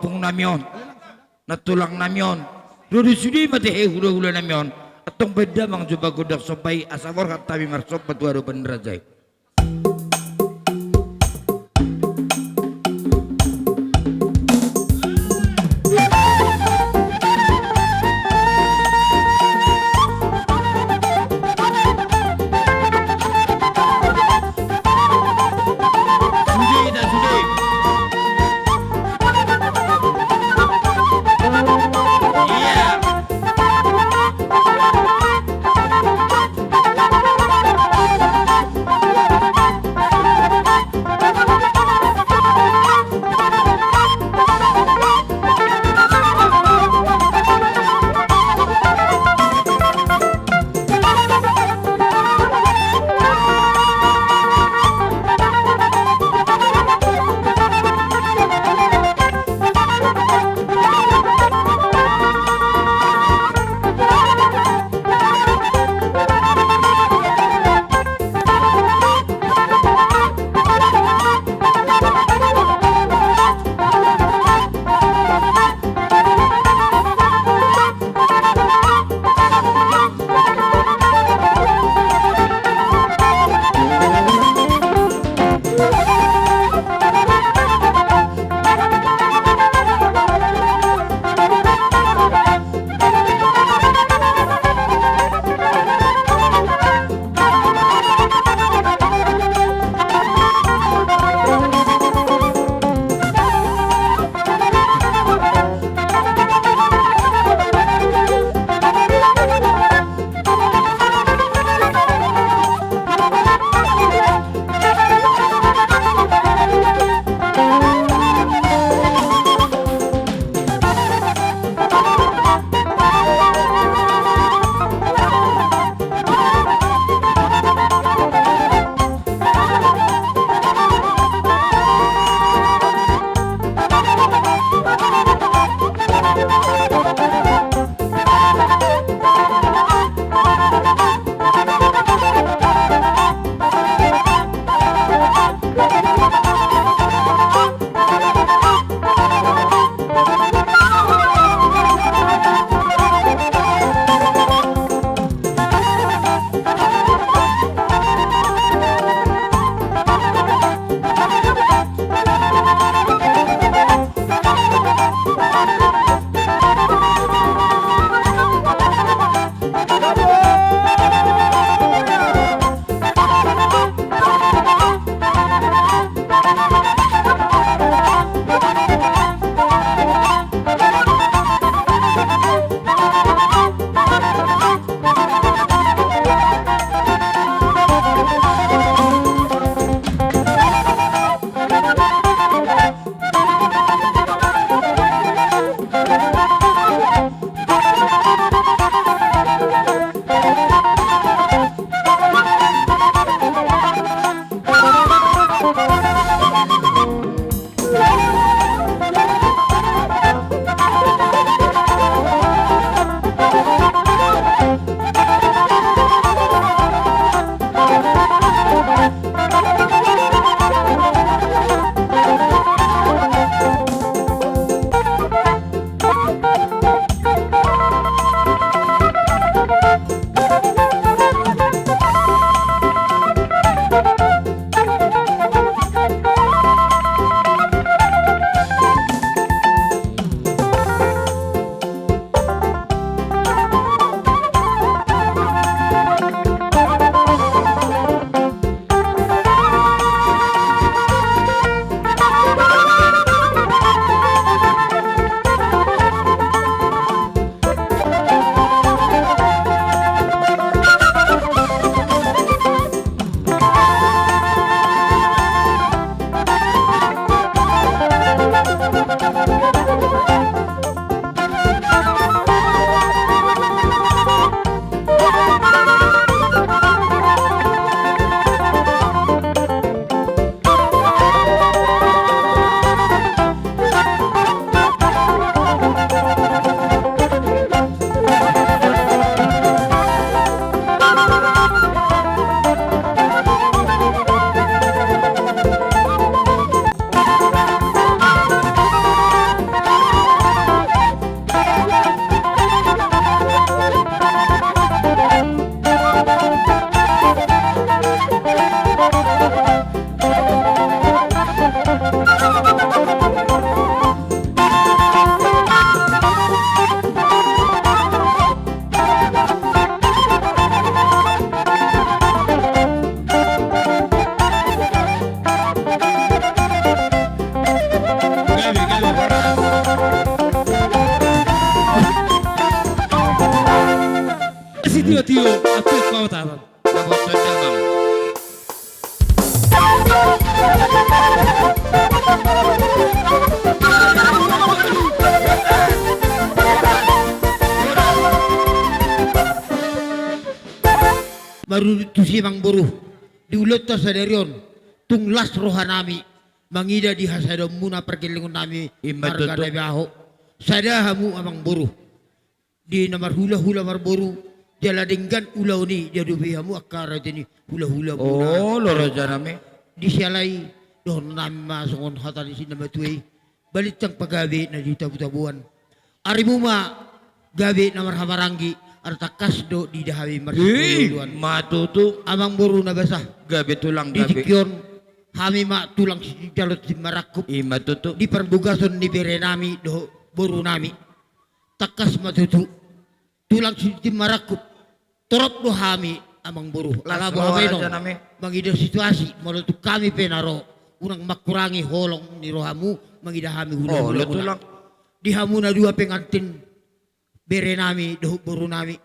pung namion. Natulang namion. Dulu sudi mati hula namion. Atong beda mang coba godak sopai asa borhat tami marsop batuaro penderajai. si tio apa kau tahu? Dapat saja bang. Baru tusi mang buruh diulut ta sadarion tunglas rohanami mangida di hasadom muna pergelingon nami marga na biaho sada hamu amang buruh di namar hula-hula marboru jala denggan ulau ni dia dubi hamu akara jeni hula-hula muna Oh, loro janame. di sialai don nami masongon hata di sini matuai balit cang pagawe na di tabu-tabuan arimu ma gawe namar hamarangi arta kasdo di dahawi marsuluan Matutu amang buru na basah gabe tulang di gabe. dikyon hami ma tulang si jalot si marakup Matutu di perbugason ni bere nami do buru nami takas matutu tulang si marakup torop do hami amang buru alabo hamay no mangida situasi malutu kami penaro unang makurangi holong ni rohamu mangida hami hula-hula tulang. di hamu na dua pengantin bere nami doh buru nami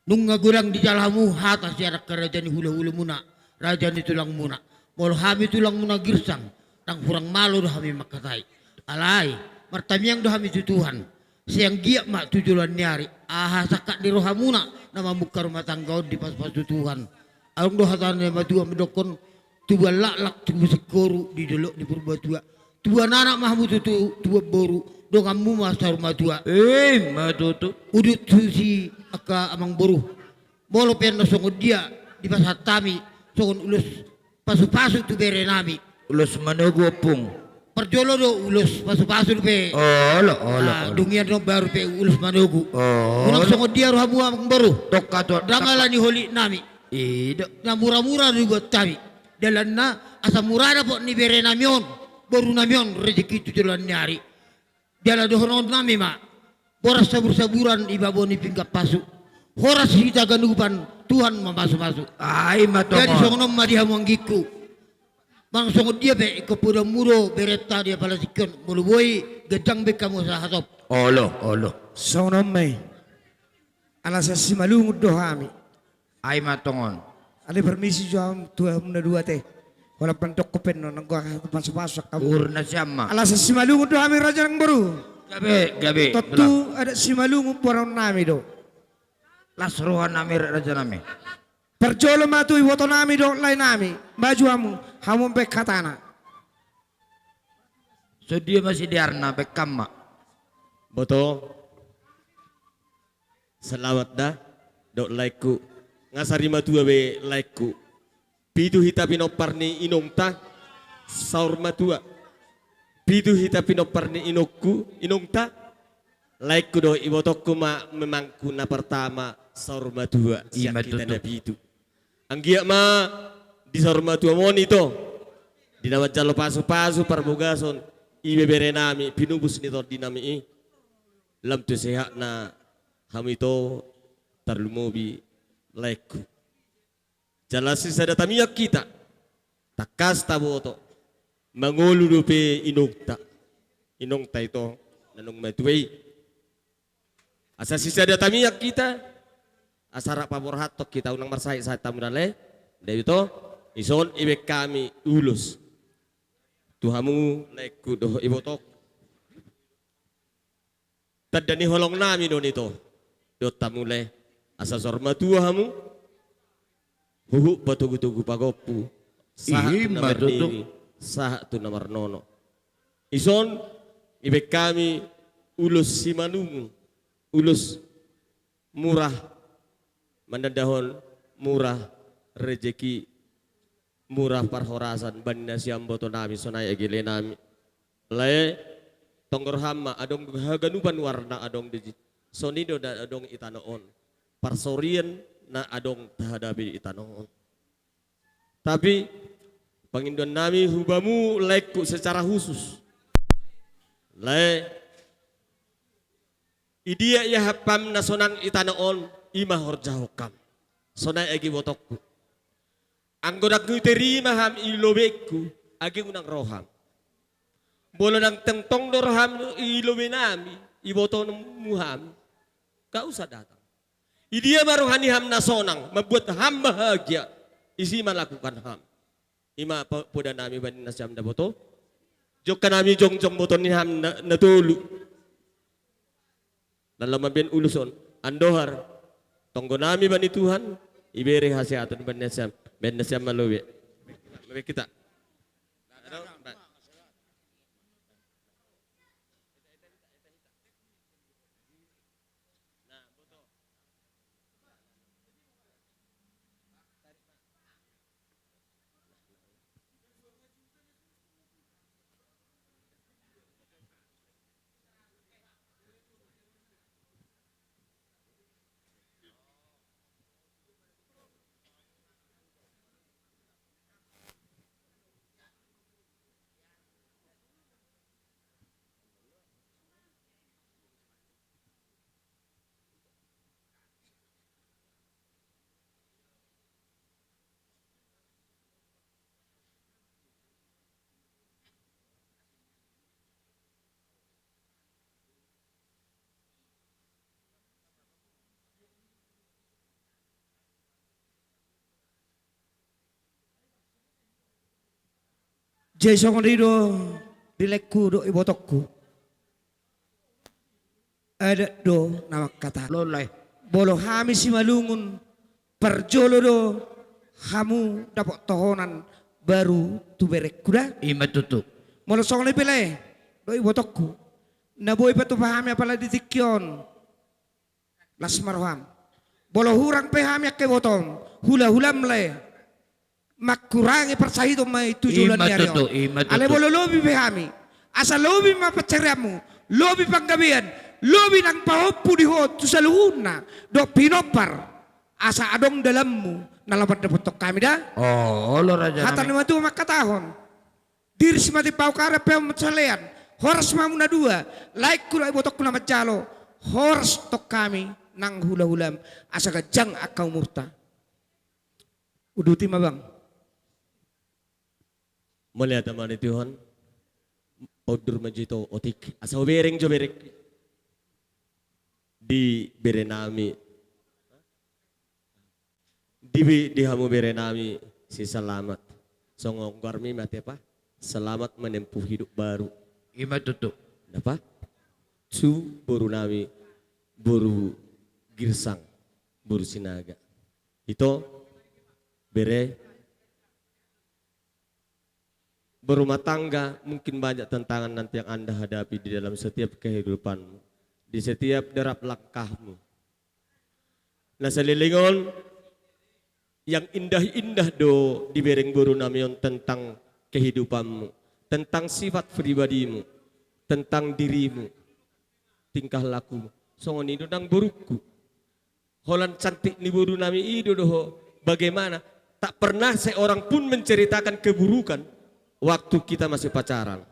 nung ngagurang di jalamu hata si anak kerajaan hula-hula muna raja ni tulang muna molo hami tulang muna girsang tang kurang malu doh hami makatai alai martamiang doh hami tutuhan siang giak mak tujulan nyari aha sakak di rohamuna nama muka rumah tangga di pas-pas tutuhan alung doh hatan madua medokon tuba lak tuba sekoru di delok di purba tua tua nanak mahmu tutu tua boru dongamu masa rumah tua Matutu udut susi aka amang boru bolo penno songo dia di pasar tami songon ulus pasu-pasu tu bere nami ulus manogu opung. perjolo do ulus pasu-pasu pe Olo dungian do baru pe ulus manogu Olo unang songo dia rohamu amang boru Tokato dangalani holi nami Ido na murah-murah juga tami dalan na asa murah po ni bere namion boru namion rezeki tujulan nyari jala dohonon nami ma boras sabur-saburan ibaboni pinggap pasu horas hita ganuban Tuhan memasu-masu Ay matongon. jadi songonom madihamu anggiku bang songo dia be kepada muro bereta dia pala sikon muluboi gejang be kamu sahatop Olo Sonom may. Alas si malungod do hami. Ay matongon. Ali permisi jo am tua muna dua teh. Wala pantok ko pen no nanggo pasok kamu. Urna siyama. Alas si malungod do hami raja ng baru. Gabe Totu ada si malungod porong nami do. Las rohan nami raja nami. Perjolo matu iwoto nami do lain nami. Baju hamu pe katana. So dia masih diarna bekam mak. Boto. Selamat dah. Dok laiku. Ngasari matua be laiku. Pitu hita pinoparni inongta. Saur matua. Pitu hita pinoparni inongta. Laiku do ibotoku ma memangku na pertama saur matua. Siap kita na pitu. Anggiak ma di saur matua monito. Di nama jalo pasu-pasu perbugason. Ibebere nami pinubus nito dinami lam tu sehat na hamito tarlumobi laiku jalasi sada tamiak kita takas taboto mangulu dupe inongta ito nanong matuway asa si sada tamiak kita asara paborhatok kita unang marsay sa tamudale dito ison ibek kami ulus Tuhamu laiku doh ibotok. Tadani holong nami do nito. Do tamule asa sorma tuhamu. Huhu patugu-tugu pagopu. Saha tu namar nini. Saha tu namar nono. Ison ibek kami ulus simanungu. Ulus murah mandandahon murah rejeki murah parhorasan banda siam boto nami sonai agile nami lae tonggor hama adong haganuban warna adong di sonido da adong itanoon parsorian na adong tahadabi itanoon tapi pangindon nami hubamu laiku secara khusus lae idia ya hapam na sonang itanoon ima horjahokam sonai agi botokku Anggodak ngu terima ham ilobeku agi unang roham. Bolo nang tentong dorham ilobe nami iboto muham. Gak usah datang. Idia marohani ham nasonang, membuat ham bahagia. Isi melakukan ham. Ima poda nami banin nasyam da boto. Jok kanami jong boto ni ham natulu. Dalam mabien uluson, andohar. Tonggo nami bani Tuhan, ibere hasiatun banin nasyam. Banin nasyam maluwi. Kita. Jesong rido dilekku do ibotokku. Ada do nama kata lolai. Bolo hami si malungun perjolo do hamu dapat tohonan baru tu berek kuda. Ima tutu. Molo song le pele do ibotokku. Naboy pa tu pahami apala ditikyon. Las marham. Bolo hurang pahami ke botong. Hula-hulam le. Makurangi persahito may tujulan niya rin. Ale bolo lobi behami. Asa lobi mapaceramu. Lobi panggabian. Lobi ng pahopu dihot. Tusaluhun na. Do pinopar. Asa adong dalammu. Nalabat na putok kami da. Oh, lo raja Hatan naman ito makatahon. Diri si mati pau kara pew matsalean. Horas mamuna dua. Like kula ibotok ko na matsalo. Horas tok kami nang hula-hulam. Asa gajang akaw murta. Uduti mabang. Melihat teman Tuhan, paudur majito otik, asal bereng jo berek di berenami, di hamu berenami si selamat, songong garmi mati apa? Selamat menempuh hidup baru. Ima tutu. Apa? Su buru nami, buru girsang, buru sinaga. Itu bere. Berumah tangga mungkin banyak tantangan nanti yang Anda hadapi di dalam setiap kehidupanmu. Di setiap derap langkahmu. Nah selilingon yang indah-indah do di bereng buru namion tentang kehidupanmu. Tentang sifat pribadimu. Tentang dirimu. Tingkah lakumu. Songon itu nang burukku. Holan cantik ni buru nami itu doh. Bagaimana? Tak pernah seorang pun menceritakan keburukan. Waktu kita masih pacaran.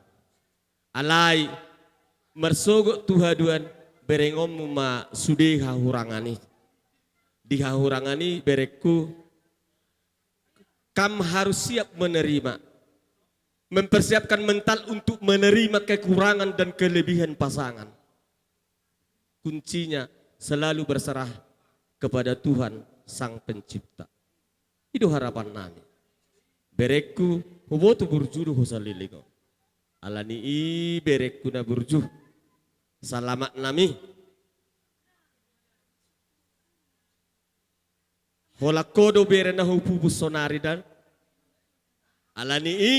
Alai mersogok tuhaduan berengom ma sudi hahurangani. Di hahurangani berekku kam harus siap menerima. Mempersiapkan mental untuk menerima kekurangan dan kelebihan pasangan. Kuncinya selalu berserah kepada Tuhan Sang Pencipta. Itu harapan kami. Berekku hubotu burjudu hosalilingo. Alani i berekku na burju. Salamat nami. Hola kodo bere na hupubus sonari dan. Alani i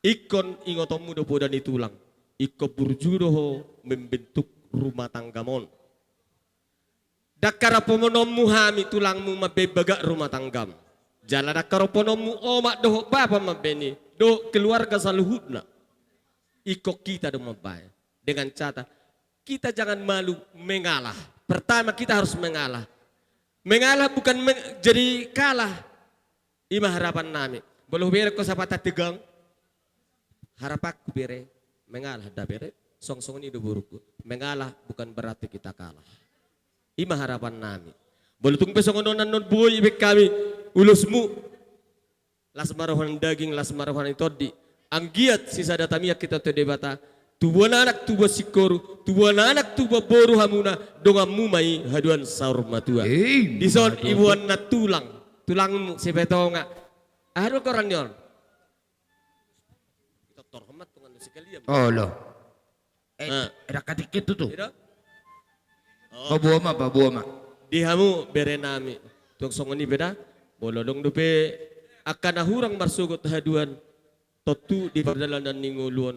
ikon ingotomu do podan itulang. Iko burjudo ho membentuk rumah tanggamon. Dakara pomonommu hami tulangmu mabebagak rumah tanggam. Jalan karoponomu omak doh bapa mabeni do keluarga saluhutna iko kita do mabaya dengan cara kita jangan malu mengalah. Pertama kita harus mengalah. Mengalah bukan jadi kalah. Ima harapan nami. Bolo bere ko sapata tegang. Harapakku bere mengalah da bere song-song ini do buruku. Mengalah bukan berarti kita kalah. Ima harapan nami. Bolo tung pesongonon non boy ibek kami. Ulusmu las marohan daging las marohan itodi anggiat sisa datamiak kita te debata tubuh anak tubuh sikoru, tubuh anak tubuh boru hamuna, donga mumai haduan saur matua. Dison ibuan na tulang sebetonga. Aduh koran yon. Kita torhamat tungan sekalian. Oh loh. Ada katik itu tuh. Babuama. Dihamu berenami. Tuk songoni beda. Bolodong dupe akan ahurang marsugot haduan. Totu di perjalanan ninguluan.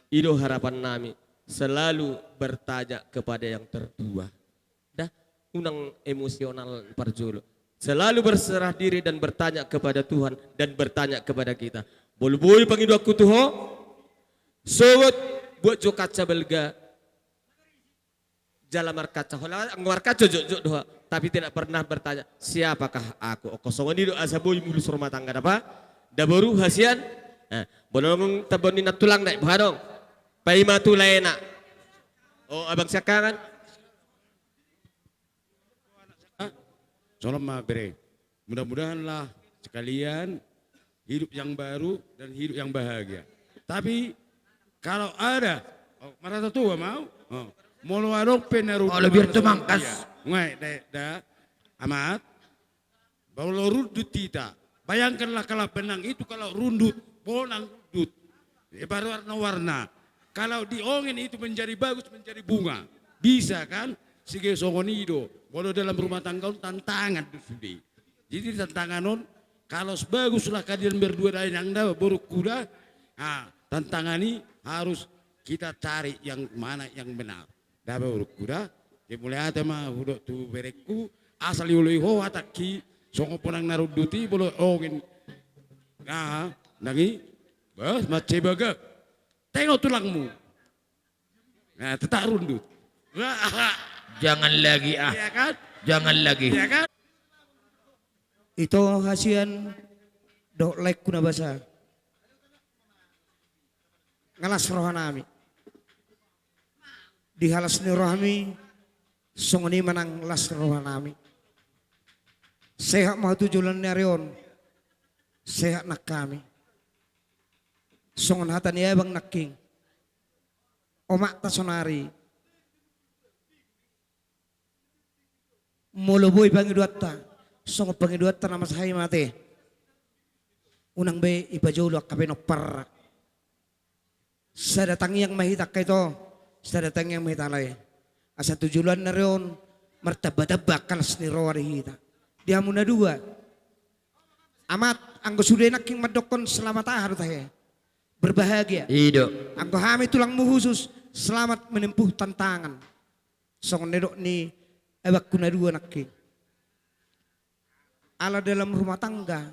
Itu harapan nami. Selalu bertanya kepada yang tertua. Dah unang emosional parjolo. Selalu berserah diri dan bertanya kepada Tuhan dan bertanya kepada kita. Bolu-bolu pangidu aku tuho. Sogot buat jo kaca belga. Jalamar kaca hola angwar kaca jo doa. Tapi tidak pernah bertanya siapakah aku. Kosongan itu asaboy mulus rumah tangga apa? Dabaru hasian. Nah, bolong taboni na tulang naik bahadong. Pai matu laena. Oh abang siakangan. Salam bere. Mudah-mudahanlah sekalian hidup yang baru dan hidup yang bahagia. Tapi kalau ada merasa tua mau, molo adong penaruh. Oh lebih itu mangkas. Ngai da amat. Kalau rundut kita, bayangkanlah kalau benang itu kalau rundut, bonang rundut, baru warna-warna. Kalau diongin itu menjadi bagus, menjadi bunga, bisa kan? Sige songonido, bodoh dalam rumah tangga tantangan itu sudah. Jadi tantangan non, kalau sebaguslah kalian berdua dari yang dah baru kuda, tantangan ini harus kita cari yang mana yang benar. Dah baru kuda, mulai ada mah udah tu bereku, asal yului ho ataki, songo ponang naruduti boleh ongin, nangi, bas macam baga, tengok tulangmu, tetap rundut. Jangan lagi Ya kan? Jangan lagi. Ya kan? Ito hasian do like kuna basa. Ngalas rohanami. Dihalas ni rohami songoni manang las rohanami. Sehat mau tujulan narion. Sehat nak kami. Songon hatan ya bang naking. Omak tasonari. Muluboy pangiduata, songo pangiduata nama saya mate. Unang be ipajolo kapeno parra. Sa datang yang mahitak kaito, sa datang yang mahitalay. Asa tujulan na riyon, martabadaba kalas ni roari hita. Dia muna dua. Amat, ang gusto din aking madokon selamat ahar tayo. Berbahagia. Ido. Ang kuhami tulang muhusus, selamat menempuh tantangan. Songo nedok ni ebak kuna dua nakin. Allah dalam rumah tangga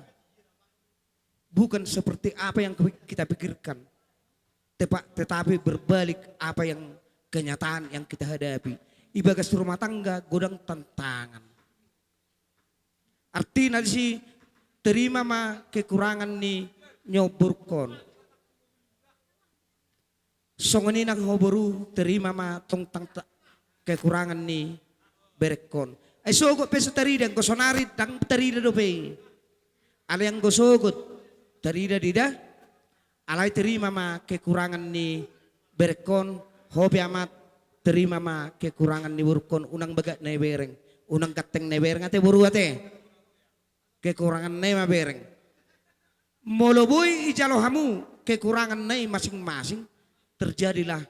bukan seperti apa yang kita pikirkan, tetapi berbalik apa yang kenyataan yang kita hadapi. Ibagas rumah tangga godang tantangan. Artinya si terima ma kekurangan ni nyoburkon. Songoni nak ngoboru terima ma tong kekurangan ni berekon. Ay sogot pe sa tarida, gosonarit dang tarida do pe. Ala yang gosogot tarida dida. Alay terima ma kekurangan ni berekon, hobi amat terima ma kekurangan ni burkon unang bagat na bereng, unang kateng na bereng ate buru ate. Kekurangan na ma bereng. Moloboy ijalo hamu kekurangan na masing-masing terjadilah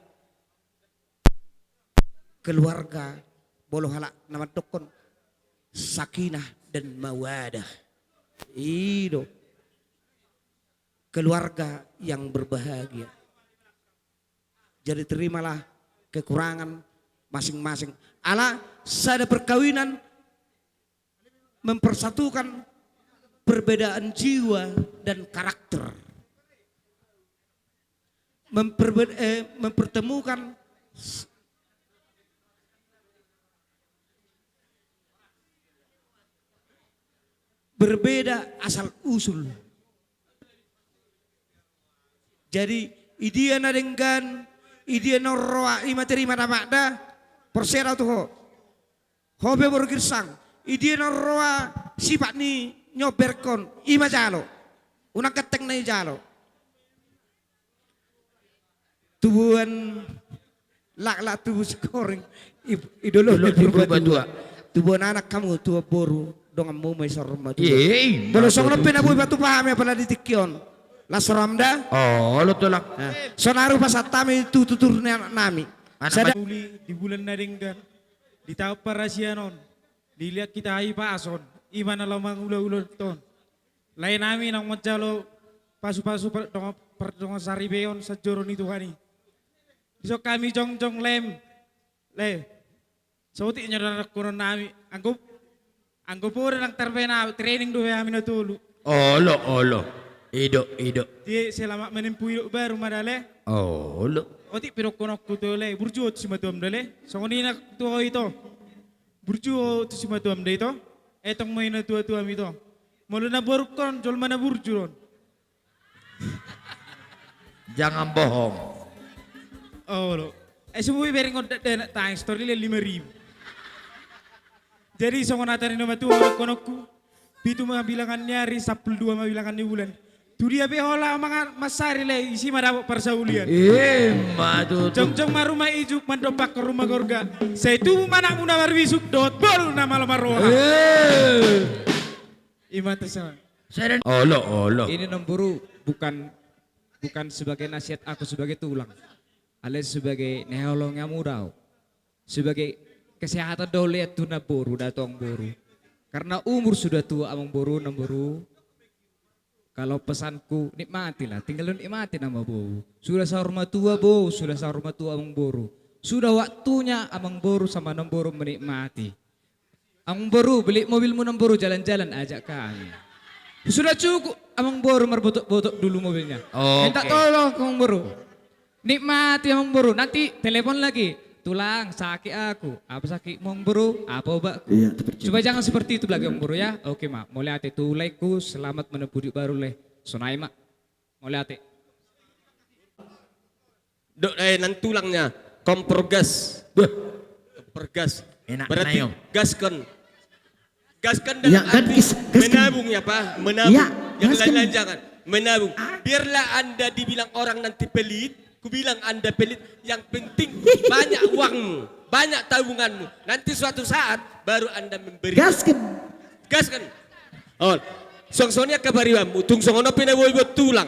keluarga bolo halak nama dokon sakinah dan mawadah. Itu keluarga yang berbahagia. Jadi terimalah kekurangan masing-masing. Allah sada perkawinan mempersatukan perbedaan jiwa dan karakter. Mempertemukan berbeda asal usul. Jadi idia na denggan, idia na roa ima terima na makda, persera tuh ho. Hobe bergirsang, idia na roa sifat ni nyoberkon ima jalo. Unang keteng na jalo. tubuhan lak tubuh skoreng idolo berubah dua tubuhan anak kamu tua boru dong mau mai sorma tu bolo song lepe na boy batu paham ya pala ditikyon la soramda lo tolak sonaru pasatami tutur nami di bulan nadenggan di tahap parasianon dilihat kita hai pason iman lamang ula-ula ton lain amin ang majalo pasu-pasu perdonga saribeon sajoron itu kani besok kami jong-jong le sauti nyodara kuno nami anggo pura lang terbena training do amin na tulu olo ido di selama menempuh hidup baru madale oti pero kono kutole burju si matuam dale songoni na tuo ito burju si matuam de ito etong may na tuam ito mulu na borukon jol mana burju ron jangan bohong lo semua bering odat tang story le 5.000 jadi songonatan ini matu konoku pitu bilangan nyari 12 bilangan di bulan tu dia behola mga masari le isi madapok persaulian madu jong maruma ijuk mandopak ke rumah gorga saya itu mana muna marwisuk dot bol nama lamaroha imata sama olo ini nomburu bukan sebagai nasihat aku sebagai tulang alias sebagai neolongnya mudau sebagai kesehatan dole tuna boru datang boru karena umur sudah tua amang boru nomburu. Kalau pesanku nikmatilah, tinggal nikmati nama boru. Sudah sahur matua bo, sudah sahur matua amang boru. Sudah waktunya amang boru sama nomboro menikmati. Amang boru beli mobilmu nomboro jalan-jalan ajak kami. Sudah cukup amang boru merbotok-botok dulu mobilnya. Minta tolong amang boru. Nikmati amang boru, nanti telepon lagi. Tulang sakit aku, apa sakit amang boru, apa obatku. Supaya jangan seperti itu lagi amang boru ya. Oke mak, mulai ate tulaiku selamat menempuh hidup baru leh. Sonai mak, mulai ate. Dok nan tulangnya kompor gas. Kompor gas. Enak berarti nayo. gaskan dalam arti menabung ya Pak, menabung. Ya, yang lain-lain jangan menabung. Biarlah Anda dibilang orang nanti pelit, kubilang Anda pelit, yang penting banyak uangmu, banyak tabunganmu. Nanti suatu saat baru Anda memberi. Gaskan. Oh, song-songnya kabariwam, utung songono pinaboy buat tulang.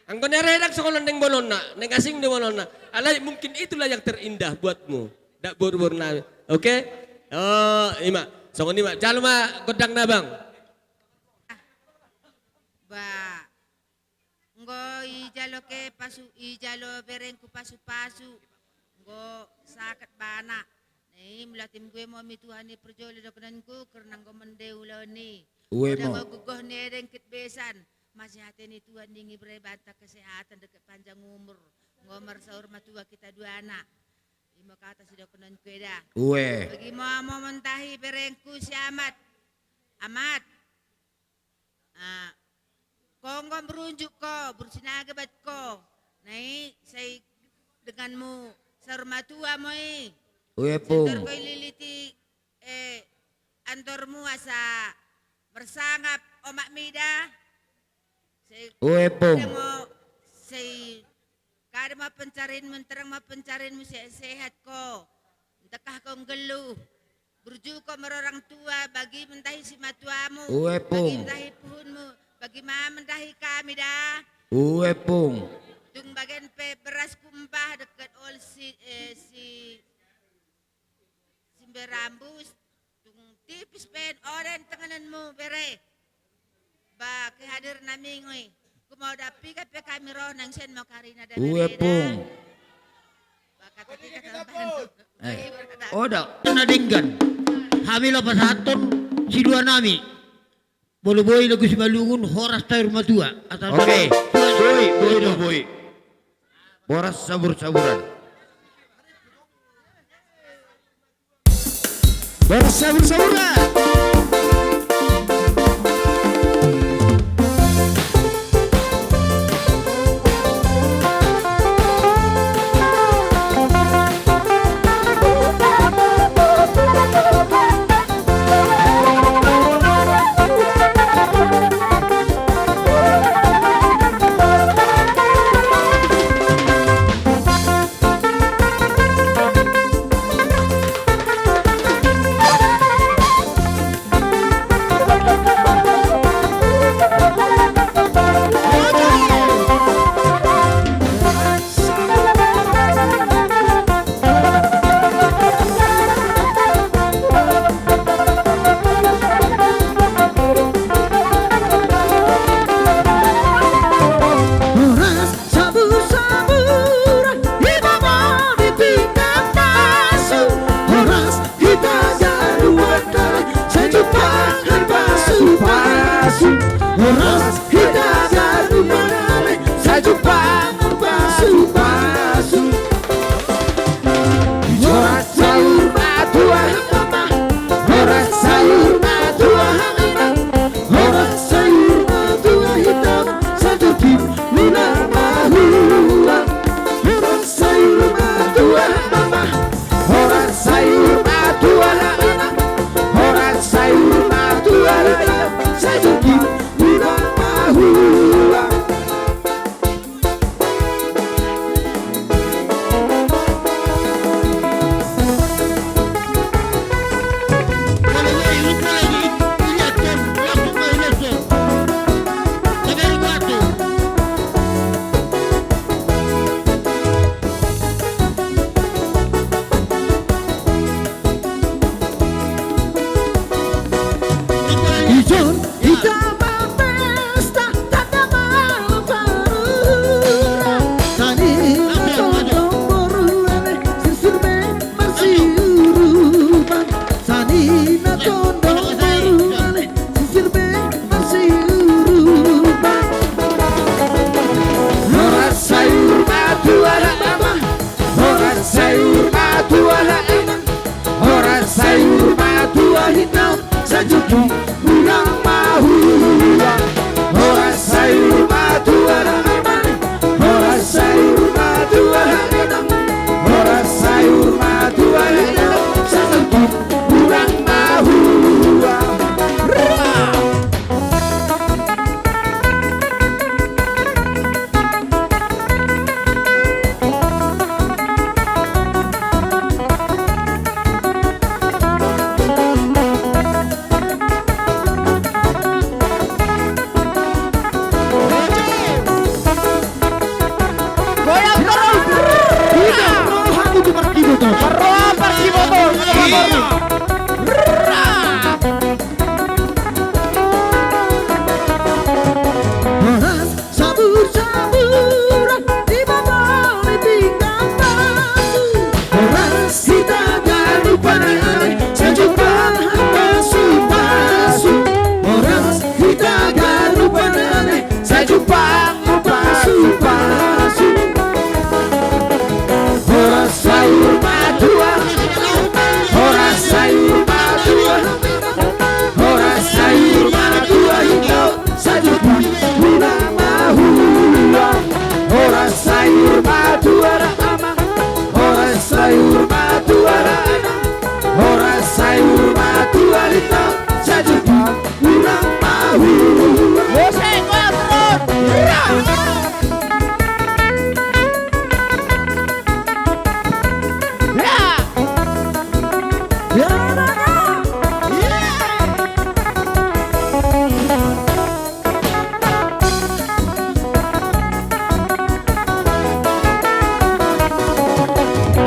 Ang koneredak songono neng bolonna, neng asing de bolonna. Alay mungkin itulah yang terindah buatmu. Dak bor-bor na. Oke? Oh, ima. Songon ima. Jalo ma godang na bang. Ba. Ngo ijalo ke pasu ijalo berengku pasu-pasu. Ngo sakat bana. Nih mulatim gue mau mituhani perjoli dokenanku karena gue mendeula ni. Udah mau gugoh nereng kit besan. Masih hati ni Tuhan dingi berebanta kesehatan dekat panjang umur. Ngomar sahur matua kita dua anak. Lima kata sudah kenan kueda. Bagi mau mentahi berengku si Amat. Kongom berunjuk ko, bersinaga bat ko. Nai, saya denganmu sahur matua moi. Setor ko ililiti antormu asa bersangap omak mida. Kada mau pencarin menterang mau pencarinmu sehat ko. Entakah kau geluh. Berju ko merorang tua bagi mentahi si matuamu. Bagi mentahi puhunmu. Bagi mama mentahi kami dah. Tung bagian beras kumpah dekat ol si berambus. Tung tipis pen oren tengananmu bere. Ba kehadir nami ngoy. Kumau dapi kape kami roh nang sen mau karina dan nadenggan hamil apa saton si dua nami bolu-bolu lagu si balungun horas tayo rumah tua. Oke, boy. Boras sabur-saburan. Boras sabur-saburan. Hitam pesta tanda malam baru Sani tondong boruane Sisurbe masih uruban Sani tondong boruane Sisurbe masih uruban Orang sayur matu ala mama Orang sayur matu ala emang Orang sayur matu hitam Sajuki ulang mahu Orang sayur matu ala emang Orang sayur matu ala emang Orang sayur matu ala emang Sajuki ulang mahu Sabur-saburan di bawah pinggang batu Orang kita gak lupa sejumpa pasu-pasu Orang kita gak lupa sejumpa pasu-pasu Orang sayur madua Orang sayur madua Orang sayur madua hijau sejumpa Orang sayur madu ada amang Orang sayur madu ada enang Orang sayur madu ada hitam Sejuta kurang mahu Musik goyang terus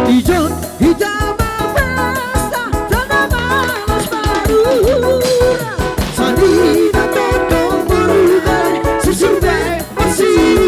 Hijau hitam pesta tanda malam baru Sani tondong boruane Sisurbe masih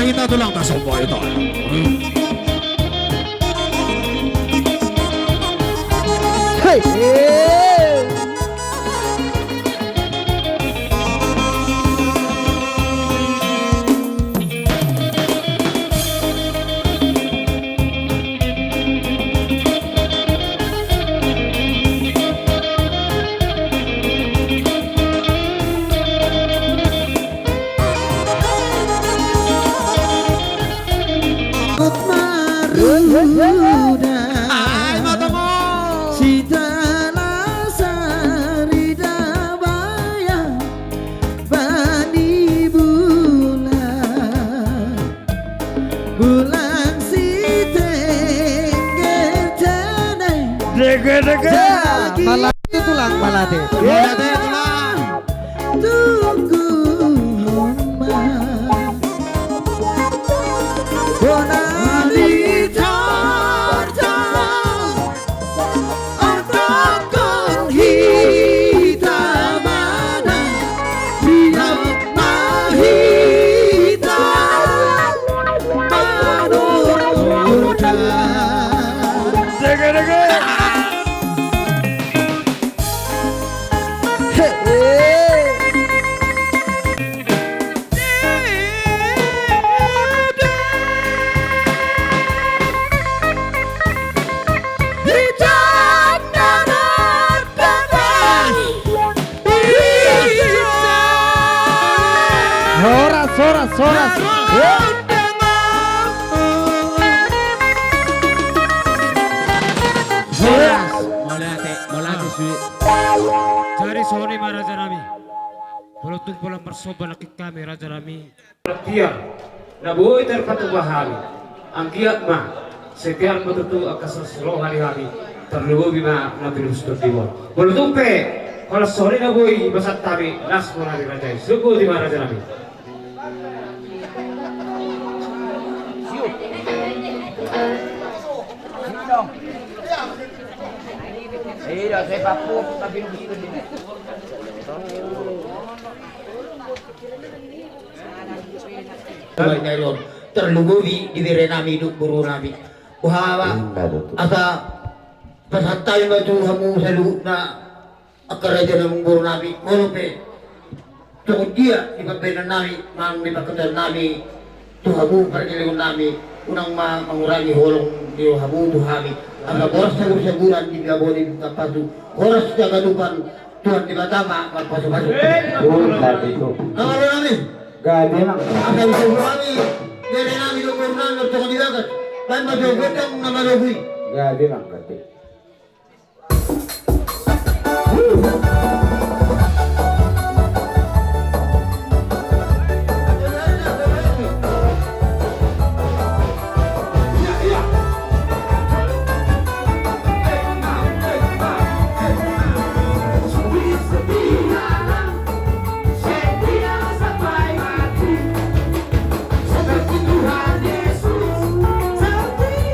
Kita tulang tak sombong itu. Malate tulang malate. Malate tulang. Tunggu Soras. Molate sulit. Cari sore Raja Rami. Belutung pulang persoba nakik kami Raja Rami. Tiang, nabuhi terpatubahami. Ang kiyak ma, setiap betutu akan seluruh hari-hari. Terlebih bima nabilus tertiwa. Belutung pe, kalau sore nabuhi basat kami nas mulai Raja. Suku di Raja Rami. Iya, saya papu tapi begitu ini. Ngayon, terlubuhi di nami duk buru nami. Uhawa asa pasantay mo ito hamu sa luhut na akaraja ng buru nami. Mulupe, tukod dia di pagpainan nami, mang di pagkatal nami, tuhamu pergilingon nami, unang mangurangi holong di hamu tuhami. Ang oras sa bulan di gaboni ng pasu. Oras sa galupan Tuhan di Batama magpasok-pasok. Nakalo namin. Gabi lang. Ang kausap kami, dere namin yung kurunang nagtoko di dagat. Dahil masyugot ang namalugoy. Gabi lang. Seperti Tuhan Yesus, seperti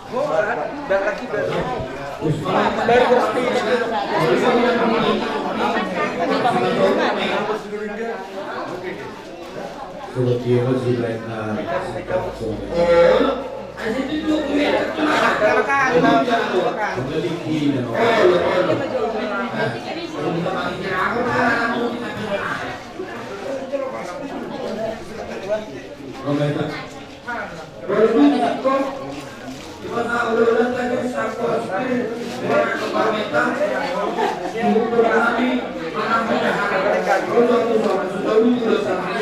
Terima kasih.